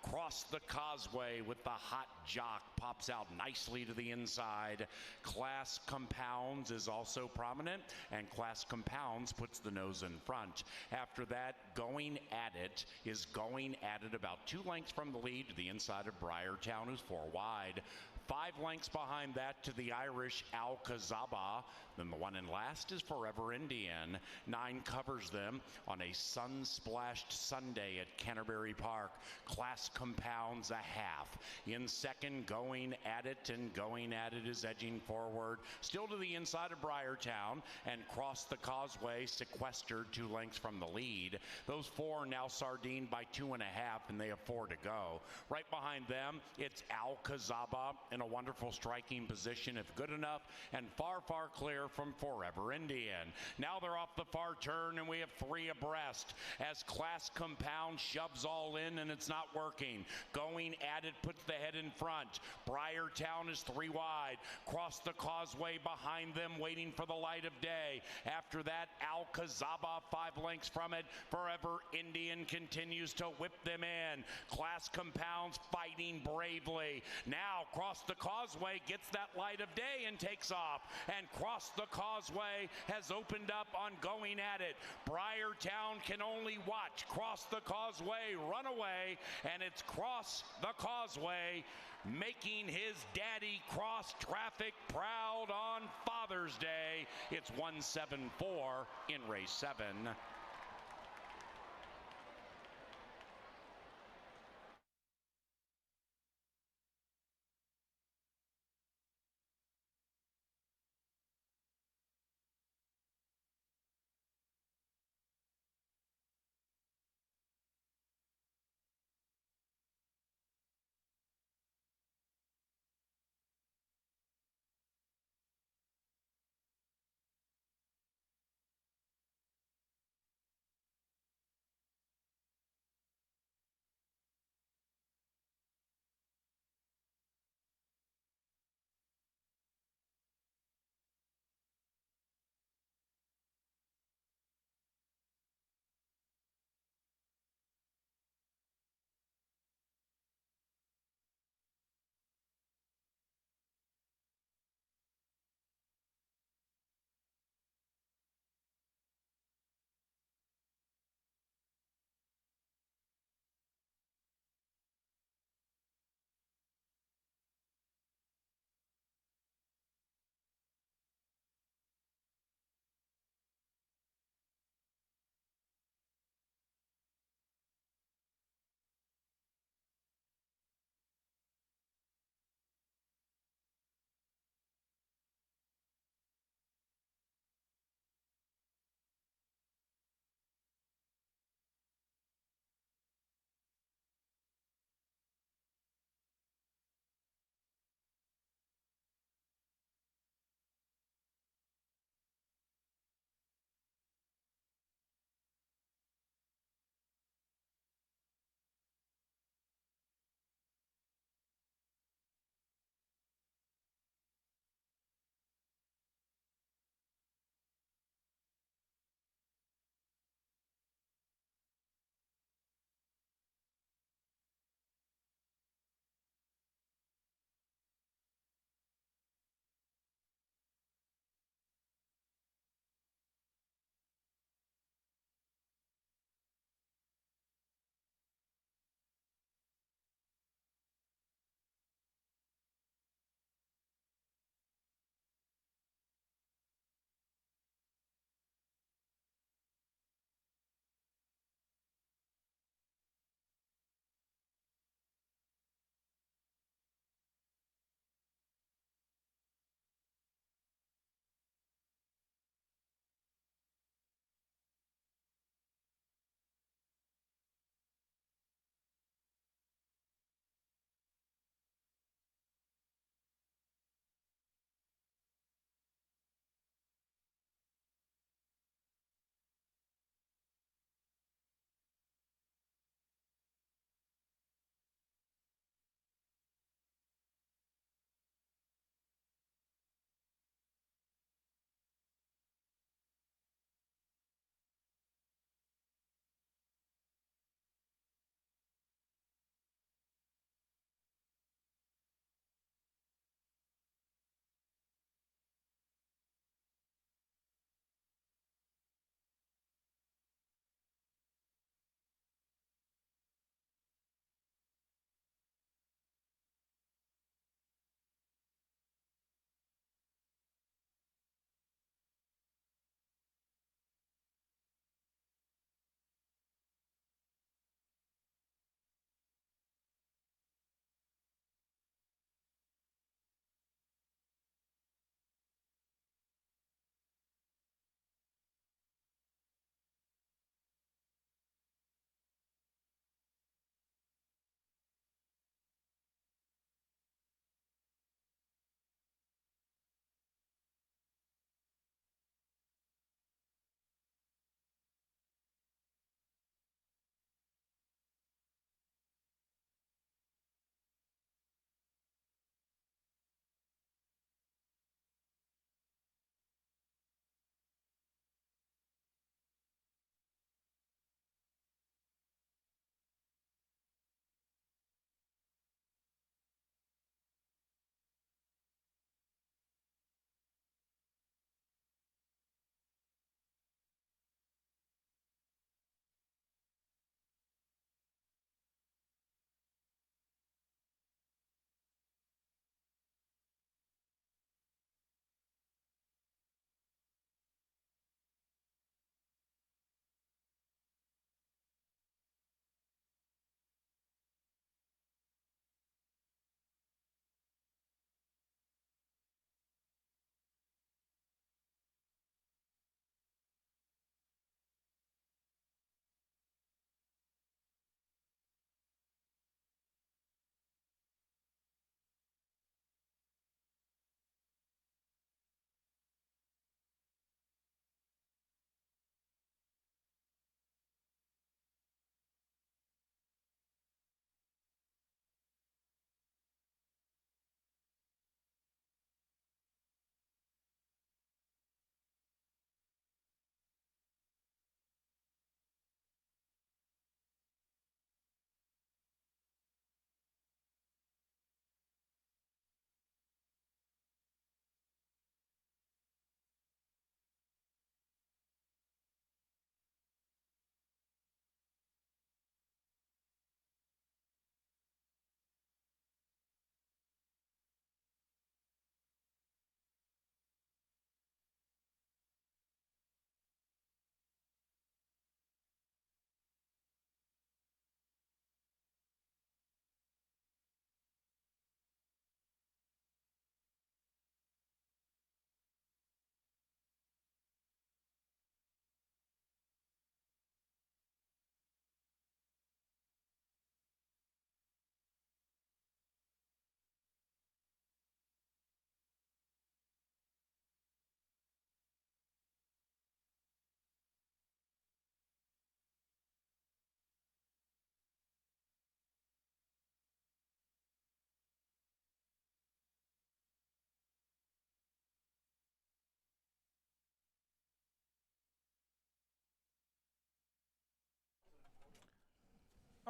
Cross the causeway with the hot jock. Pops out nicely to the inside. Class Compounds is also prominent, and Class Compounds puts the nose in front. After that, Going At It is Going At It about 2 lengths from the lead to the inside of Briartown, who's 4 wide. 5 lengths behind that to the Irish Alcazaba. Then the one in last is Forever Indian. 9 covers them on a sun-splashed Sunday at Canterbury Park. Class Compounds a half. In second, Going At It, and Going At It is edging forward. Still to the inside of Briartown, and Cross the Causeway sequestered 2 lengths from the lead. Those 4 are now sardined by 2.5, and they have 4 to go. Right behind them, it's Alcazaba in a wonderful striking position, if good enough, and far, far clear from Forever Indian. Now they're off the far turn, and we have 3 abreast as Class Compound shoves all in, and it's not working. Going At It puts the head in front. Briartown is 3 wide. Cross the causeway behind them, waiting for the light of day. After that, Alcazaba 5 lengths from it. Forever Indian continues to whip them in. Class Compounds fighting bravely. Now Cross the Causeway gets that light of day and takes off. And Cross the Causeway has opened up on Going At It. Briartown can only watch Cross the Causeway run away, and it's Cross the Causeway making his daddy cross traffic proud on Father's Day. It's 174 in race 7.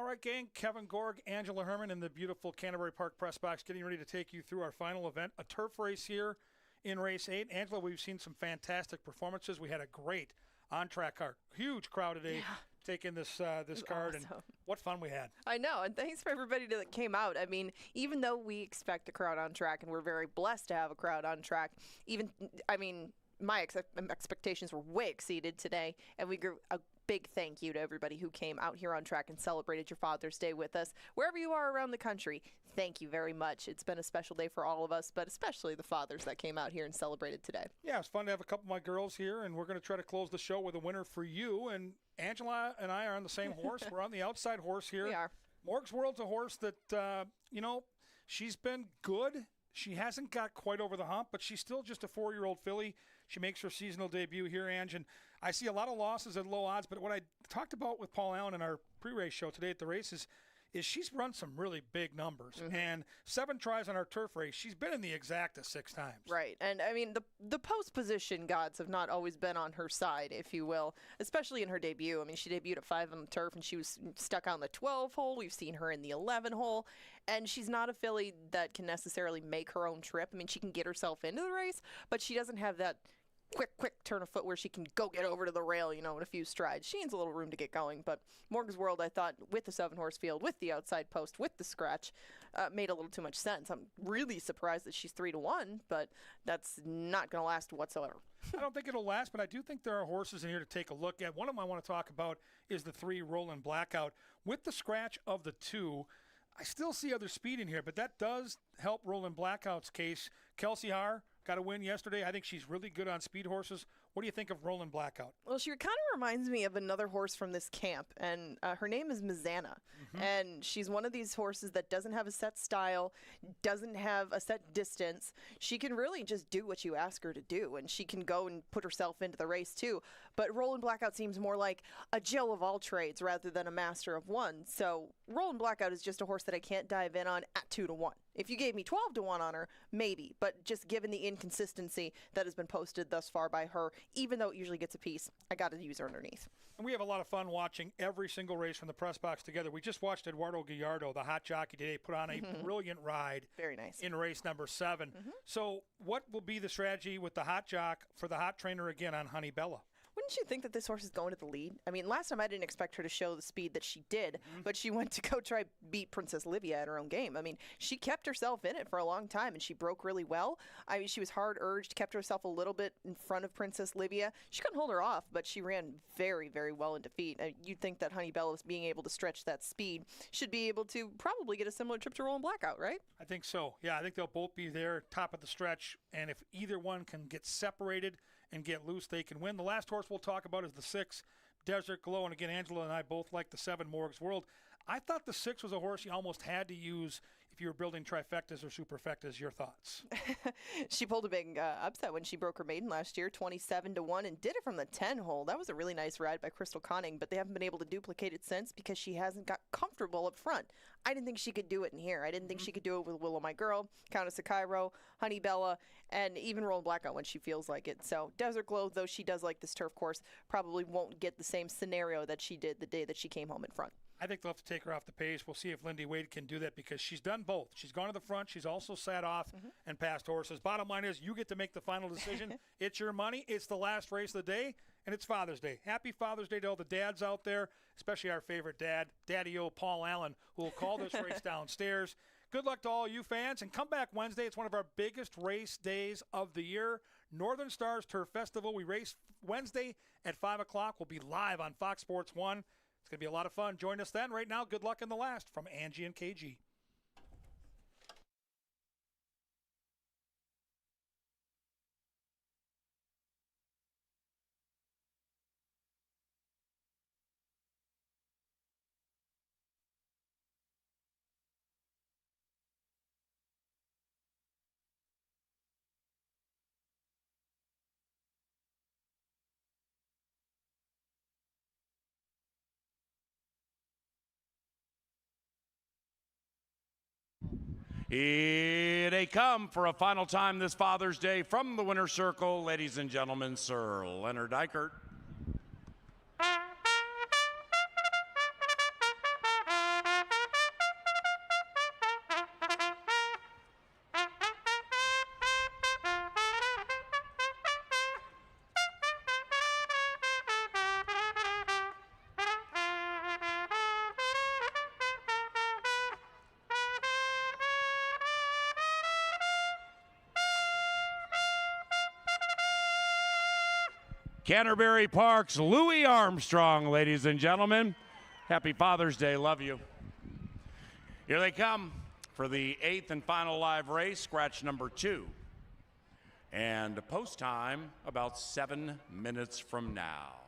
All right, gang, Kevin Gorg, Angela Herman in the beautiful Canterbury Park press box getting ready to take you through our final event, a turf race here in race 8. Angela, we've seen some fantastic performances. We had a great on-track car. Huge crowd today taking this card, awesome. and what fun we had. I know, and thanks for everybody that came out. I mean, even though we expect a crowd on track, and we're very blessed to have a crowd on track, my expectations were way exceeded today, and we grew a big thank you to everybody who came out here on track and celebrated your Father's Day with us. Wherever you are around the country, thank you very much. It's been a special day for all of us, but especially the fathers that came out here and celebrated today. Yeah, it's fun to have a couple of my girls here, and we're going to try to close the show with a winner for you. And Angela and I are on the same horse. We're on the outside horse here. We are. Morg's World's a horse that, she's been good. She hasn't got quite over the hump, but she's still just a 4-year-old filly. She makes her seasonal debut here, Ange, and I see a lot of losses at low odds, but what I talked about with Paul Allen in our pre-race show today at the races is she's run some really big numbers. Mm-hmm. And 7 tries on our turf race. She's been in the exacta 6 times. Right. And I mean, the post position gods have not always been on her side, if you will, especially in her debut. I mean, she debuted at 5 on the turf and she was stuck on the 12 hole. We've seen her in the 11 hole. And she's not a filly that can necessarily make her own trip. I mean, she can get herself into the race, but she doesn't have that quick turn of foot where she can go get over to the rail, in a few strides. She needs a little room to get going, but Morgan's World, I thought, with the 7-horse field, with the outside post, with the scratch, made a little too much sense. I'm really surprised that she's 3-1, but that's not going to last whatsoever. I don't think it'll last, but I do think there are horses in here to take a look at. One of them I want to talk about is the 3 Roland Blackout. With the scratch of the 2, I still see other speed in here, but that does help Roland Blackout's case. Kelsey Haar got a win yesterday. I think she's really good on speed horses. What do you think of Roland Blackout? Well, she kind of reminds me of another horse from this camp, and her name is Mizana. And she's one of these horses that doesn't have a set style, doesn't have a set distance. She can really just do what you ask her to do, and she can go and put herself into the race too. But Roland Blackout seems more like a Jill of all trades rather than a master of one. So Roland Blackout is just a horse that I can't dive in on at 2-1. If you gave me 12-1 on her, maybe. But just given the inconsistency that has been posted thus far by her, even though it usually gets a piece, I got to use her underneath. And we have a lot of fun watching every single race from the press box together. We just watched Eduardo Gallardo, the hot jockey today, put on a brilliant ride. Very nice. In race number 7. So what will be the strategy with the hot jock for the hot trainer again on Honey Bella? Wouldn't you think that this horse is going to the lead? I mean, last time I didn't expect her to show the speed that she did, but she went to go try beat Princess Livia at her own game. I mean, she kept herself in it for a long time, and she broke really well. I mean, she was hard urged, kept herself a little bit in front of Princess Livia. She couldn't hold her off, but she ran very, very well in defeat. You'd think that Honey Bella, being able to stretch that speed, should be able to probably get a similar trip to Roland Blackout, right? I think so. Yeah, I think they'll both be there, top of the stretch, and if either one can get separated and get loose, they can win. The last horse we'll talk about is the 6, Desert Glow. And again, Angela and I both like the 7, Morg's World. I thought the 6 was a horse you almost had to use if you were building trifectas or superfectas. Your thoughts? She pulled a big upset when she broke her maiden last year, 27-1, and did it from the 10 hole. That was a really nice ride by Crystal Conning, but they haven't been able to duplicate it since because she hasn't got comfortable up front. I didn't think she could do it in here. I didn't think she could do it with Willow My Girl, Countess of Cairo, Honey Bella, and even Roland Blackout when she feels like it. So Desert Glow, though she does like this turf course, probably won't get the same scenario that she did the day that she came home in front. I think they'll have to take her off the pace. We'll see if Lindy Wade can do that because she's done both. She's gone to the front. She's also sat off and passed horses. Bottom line is you get to make the final decision. It's your money. It's the last race of the day, and it's Father's Day. Happy Father's Day to all the dads out there, especially our favorite dad, Daddy-O Paul Allen, who will call this race downstairs. Good luck to all you fans, and come back Wednesday. It's one of our biggest race days of the year. Northern Stars Turf Festival. We race Wednesday at 5 o'clock. We'll be live on Fox Sports 1. It's going to be a lot of fun. Join us then. Right now, good luck in the last from Angie and KG. Here they come for a final time this Father's Day from the winner's circle, ladies and gentlemen, Sir Leonard Dykert. Canterbury Park's Louis Armstrong, ladies and gentlemen. Happy Father's Day. Love you. Here they come for the 8th and final live race, scratch number 2. And post time about 7 minutes from now.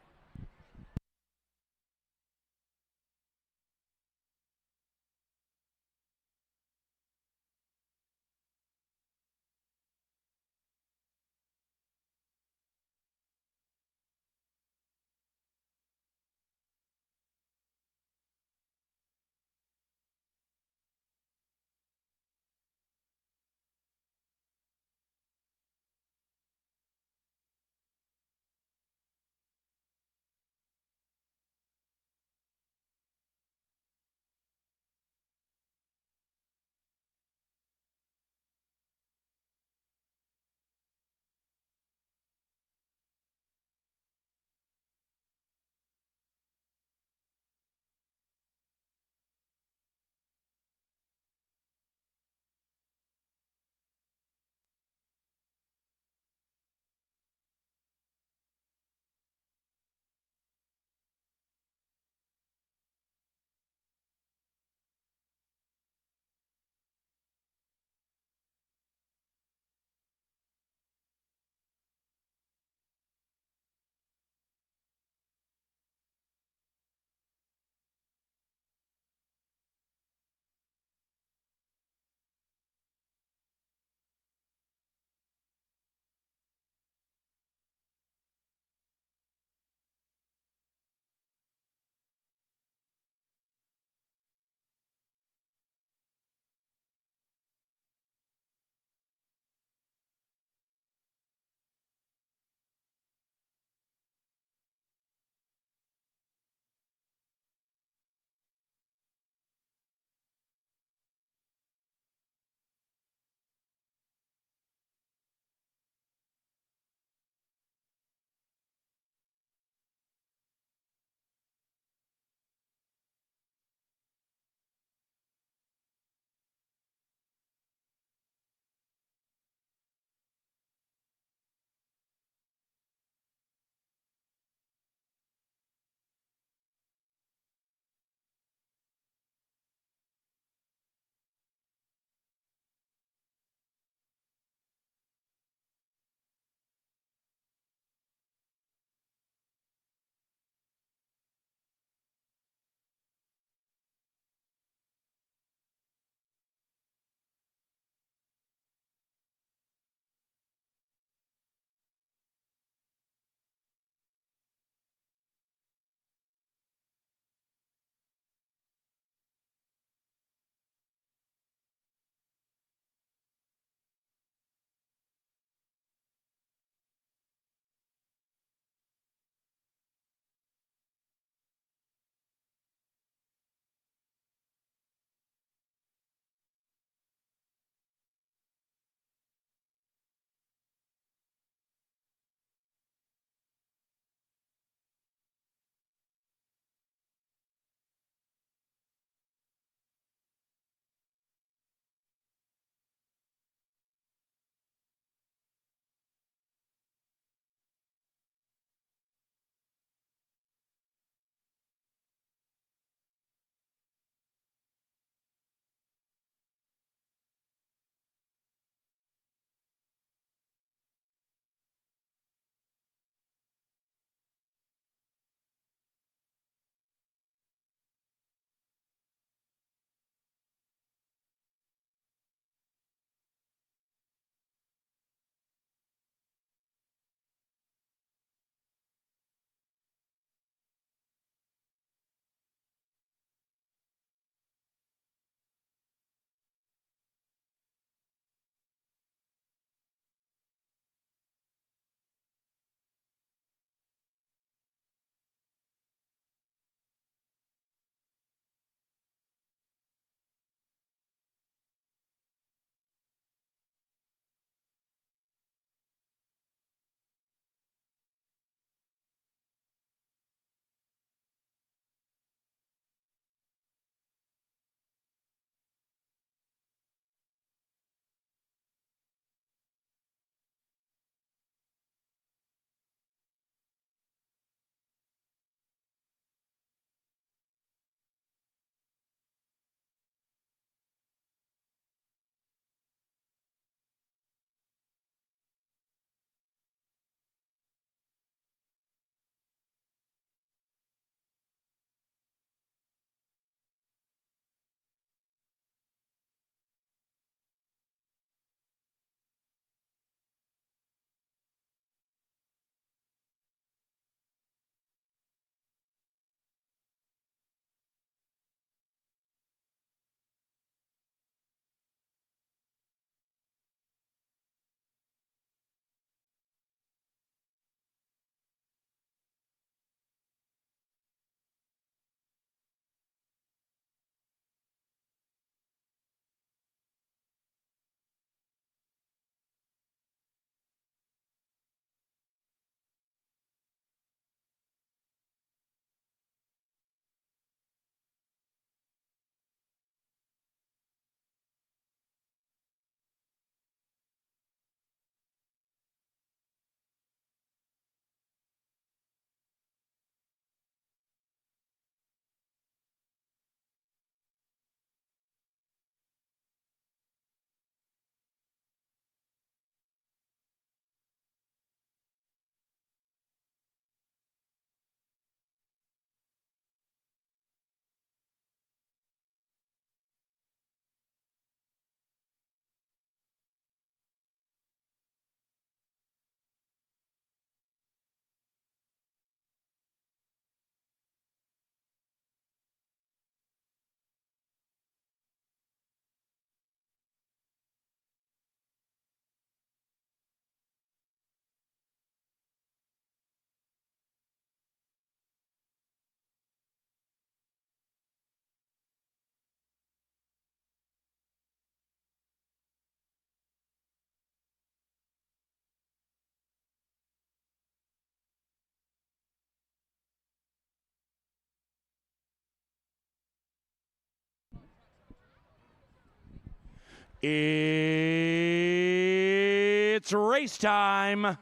It's race time.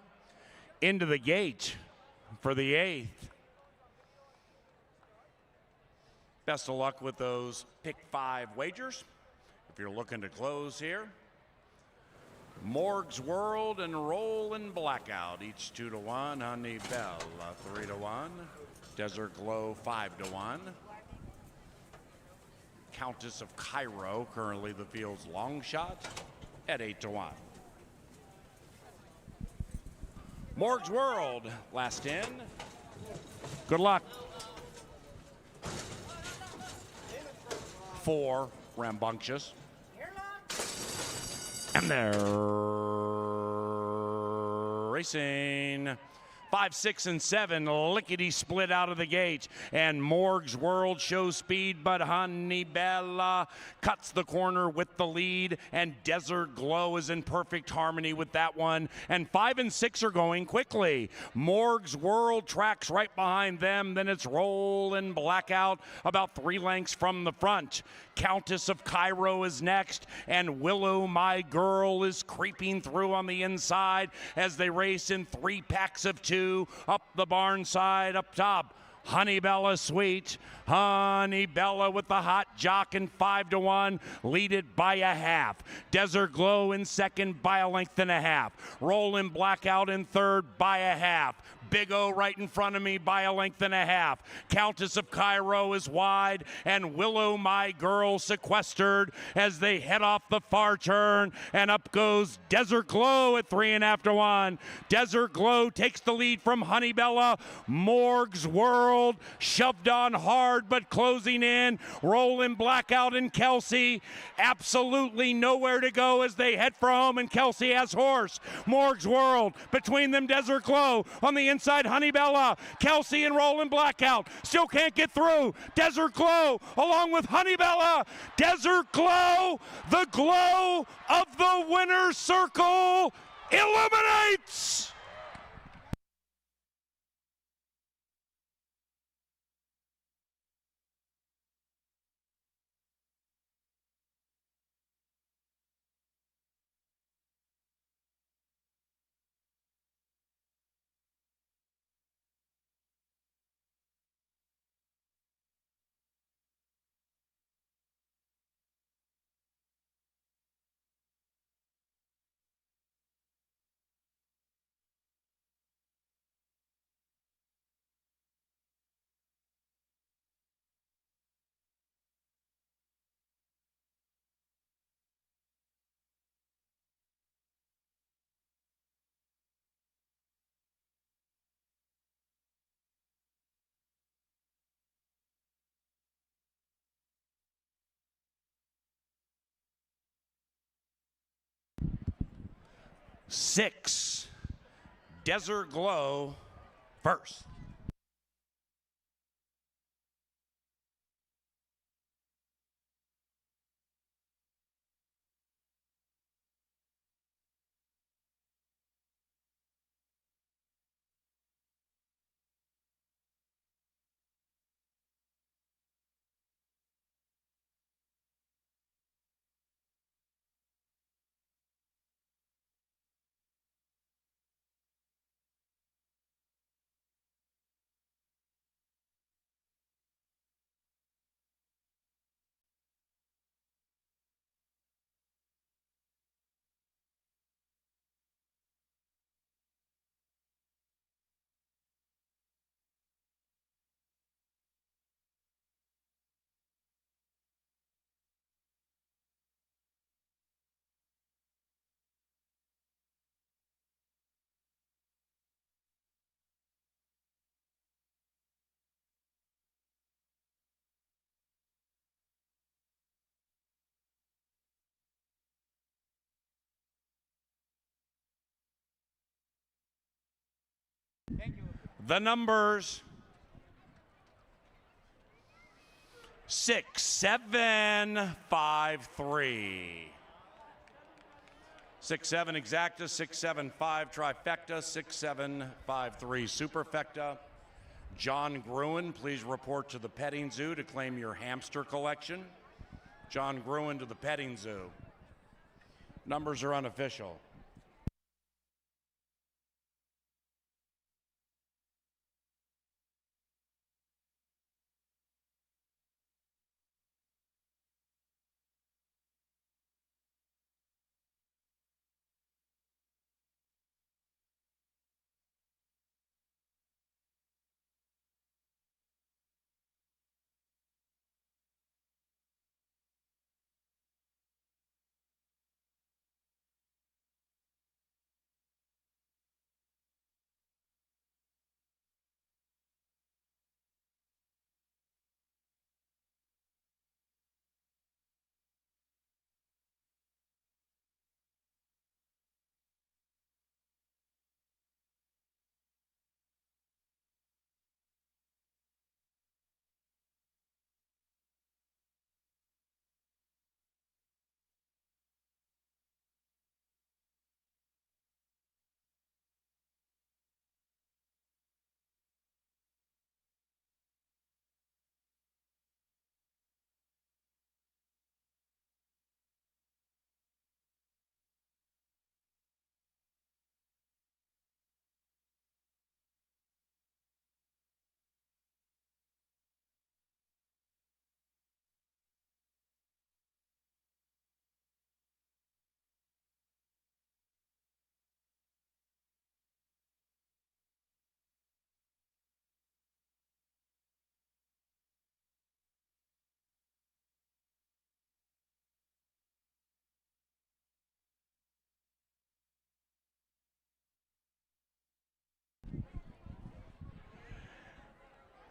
Into the gate for the 8th. Best of luck with those pick 5 wagers. If you're looking to close here, Morg's World and Rollin' Blackout, each 2-1. Honey Bella, 3-1. Desert Glow, 5-1. Countess of Cairo, currently the field's long shot, at 8-1. Morg's World, last in. Good luck. 4, rambunctious. And they're racing. 5, 6, and 7, lickety split out of the gate. And Morg's World shows speed, but Honey Bella cuts the corner with the lead. And Desert Glow is in perfect harmony with that one. And 5 and 6 are going quickly. Morg's World tracks right behind them. Then it's Rollin' Blackout about 3 lengths from the front. Countess of Cairo is next, and Willow My Girl is creeping through on the inside as they race in 3 packs of 2 up the barn side up top. Honey Bella Sweet. Honey Bella with the hot jock and 5-1. Lead it by a half. Desert Glow in second by a length and a half. Rollin' Blackout in third by a half. Big O right in front of me by a length and a half. Countess of Cairo is wide, and Willow My Girl sequestered as they head off the far turn, and up goes Desert Glow at 3.5-1. Desert Glow takes the lead from Honey Bella. Morg's World shoved on hard, but closing in. Rollin' Blackout and Kelsey absolutely nowhere to go as they head for home, and Kelsey has horse. Morg's World between them. Desert Glow on the inside. Honey Bella, Kelsey, and Rollin' Blackout still can't get through. Desert Glow along with Honey Bella. Desert Glow, the glow of the winner's circle, illuminates. Six, Desert Glow first. The numbers 6, 7, 5, 3. 6, 7 exacta, 6, 7, 5 trifecta, 6, 7, 5, 3 superfecta. John Gruen, please report to the petting zoo to claim your hamster collection. John Gruen to the petting zoo. Numbers are unofficial.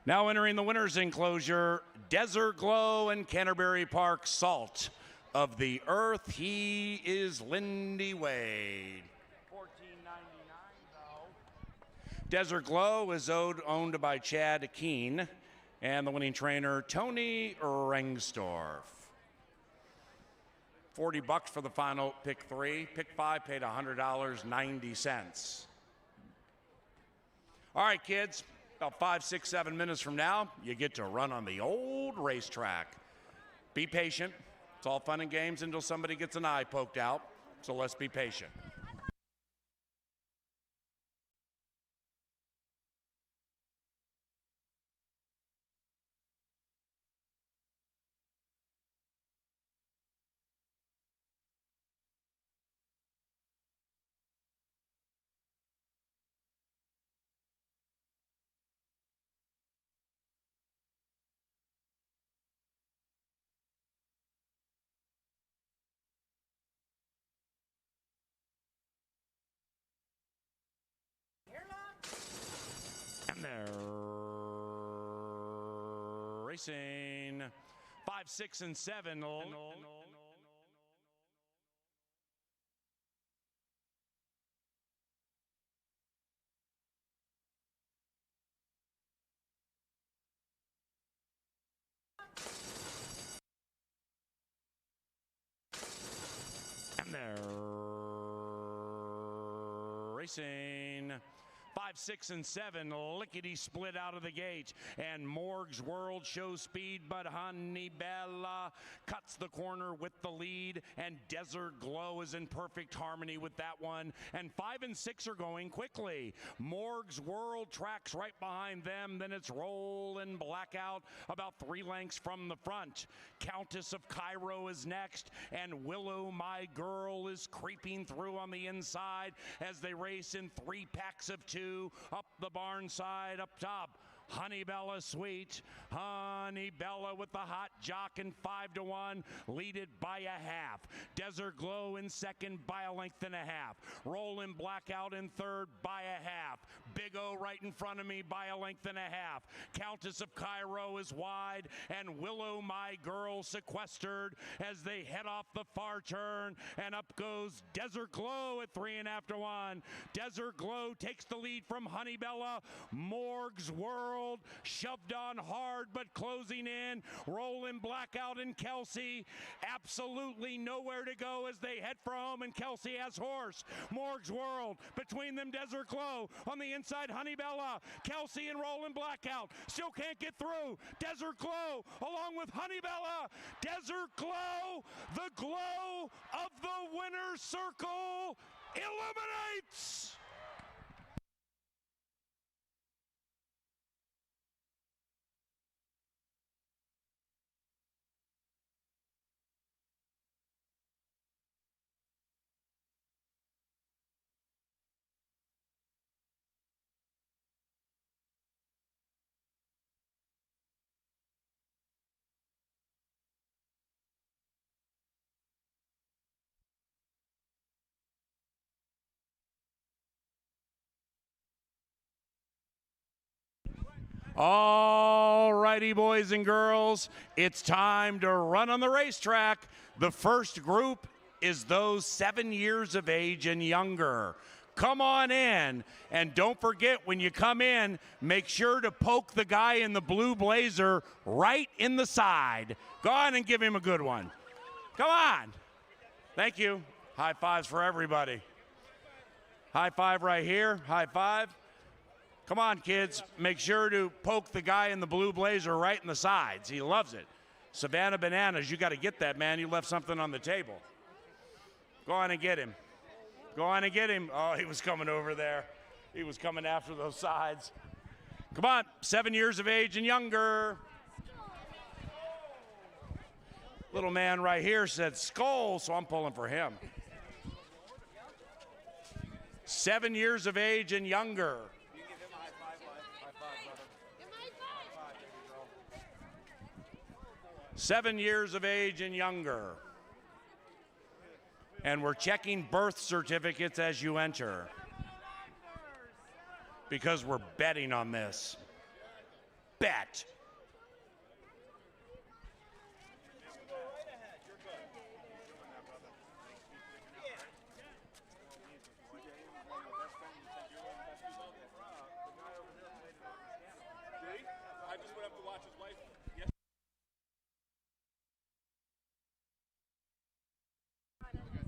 Now entering the winner's enclosure, Desert Glow and Canterbury Park Salt of the Earth. He is Lindy Wade. $14.99 though. Desert Glow is owned by Chad Keene and the winning trainer, Tony Rengstorff. $40 for the final pick 3. Pick 5 paid $100.90. All right, kids. About 5, 6, 7 minutes from now, you get to run on the old racetrack. Be patient. It's all fun and games until somebody gets an eye poked out. So let's be patient. And they're racing 5, 6, and 7. And they're racing 5, 6, and 7, lickety split out of the gate, and Morg's World shows speed, but Honeybella cuts the corner with the lead, and Desert Glow is in perfect harmony with that one, and 5 and 6 are going quickly. Morg's World tracks right behind them, then it's Rollin' Blackout about 3 lengths from the front. Countess of Cairo is next, and Willow My Girl is creeping through on the inside as they race in 3 packs of 2 up the barn side up top. Honeybella Sweet. Honeybella with the hot jock and 5-1, leaded by a half. Desert Glow in second by a length and a half. Rollin' Blackout in third by a half. Big O right in front of me by a length and a half. Countess of Cairo is wide, and Willow My Girl sequestered as they head off the far turn, and up goes Desert Glow at 3.5 to 1. Desert Glow takes the lead from Honeybella. Morg's World World, shoved on hard but closing in. Rolling Blackout and Kelsey, absolutely nowhere to go as they head for home, and Kelsey has horse. Morg's World, between them Desert Glow, on the inside Honeybella. Kelsey and Rolling Blackout, still can't get through. Desert Glow along with Honeybella. Desert Glow, the glow of the winner's circle, illuminates. All righty, boys and girls, it's time to run on the racetrack. The first group is those 7 years of age and younger. Come on in, and don't forget when you come in, make sure to poke the guy in the blue blazer right in the side. Go on and give him a good one. Come on. Thank you. High fives for everybody. High five right here. High five. Come on, kids. Make sure to poke the guy in the blue blazer right in the sides. He loves it. Savannah Bananas, you got to get that, man. You left something on the table. Go on and get him. Go on and get him. Oh, he was coming over there. He was coming after those sides. Come on, 7 years of age and younger. Little man right here said skull, so I'm pulling for him. 7 years of age and younger. 7 years of age and younger. And we're checking birth certificates as you enter, because we're betting on this. Bet.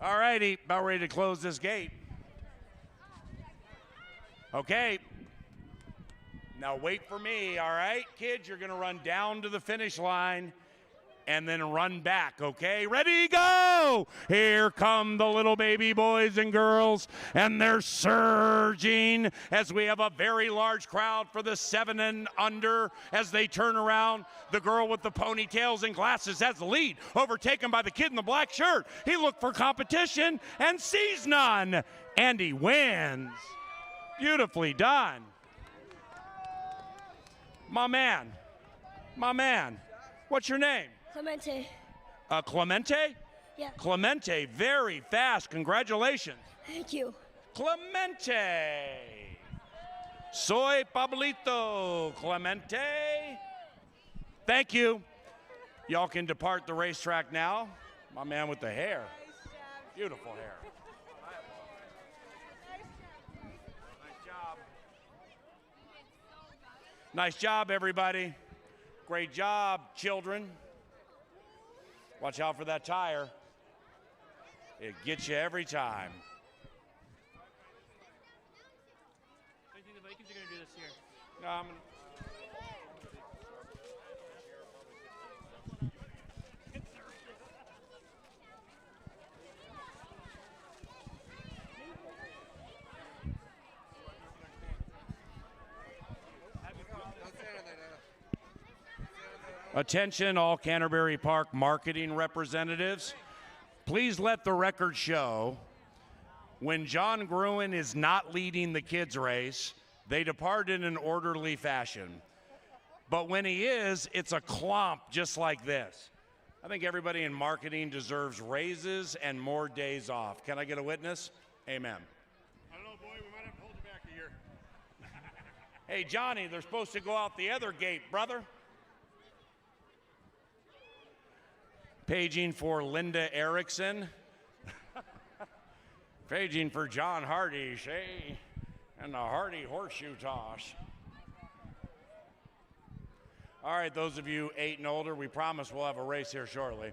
All righty, about ready to close this gate. Okay. Now wait for me, all right? Kids, you're gonna run down to the finish line and then run back, okay? Ready, go! Here come the little baby boys and girls, and they're surging as we have a very large crowd for the 7 and under as they turn around. The girl with the ponytails and glasses has the lead, overtaken by the kid in the black shirt. He looked for competition and sees none, and he wins. Beautifully done. My man, what's your name? Clemente. Clemente? Yeah. Clemente, very fast. Congratulations. Thank you. Clemente. Soy Pablito. Clemente. Thank you. Y'all can depart the racetrack now. My man with the hair. Beautiful hair. Nice job. Nice job, everybody. Great job, children. Watch out for that tire. It gets you every time. I think the Vikings are going to do this here. Attention, all Canterbury Park marketing representatives. Please let the record show when John Gruen is not leading the kids race, they depart in an orderly fashion. But when he is, it's a clomp just like this. I think everybody in marketing deserves raises and more days off. Can I get a witness? Amen. I don't know, boy, we might have to hold you back a year. Hey, Johnny, they're supposed to go out the other gate, brother. Paging for Linda Erickson. Paging for John Hardy, Shay, and the Hardy horseshoe toss. All right, those of you 8 and older, we promise we'll have a race here shortly.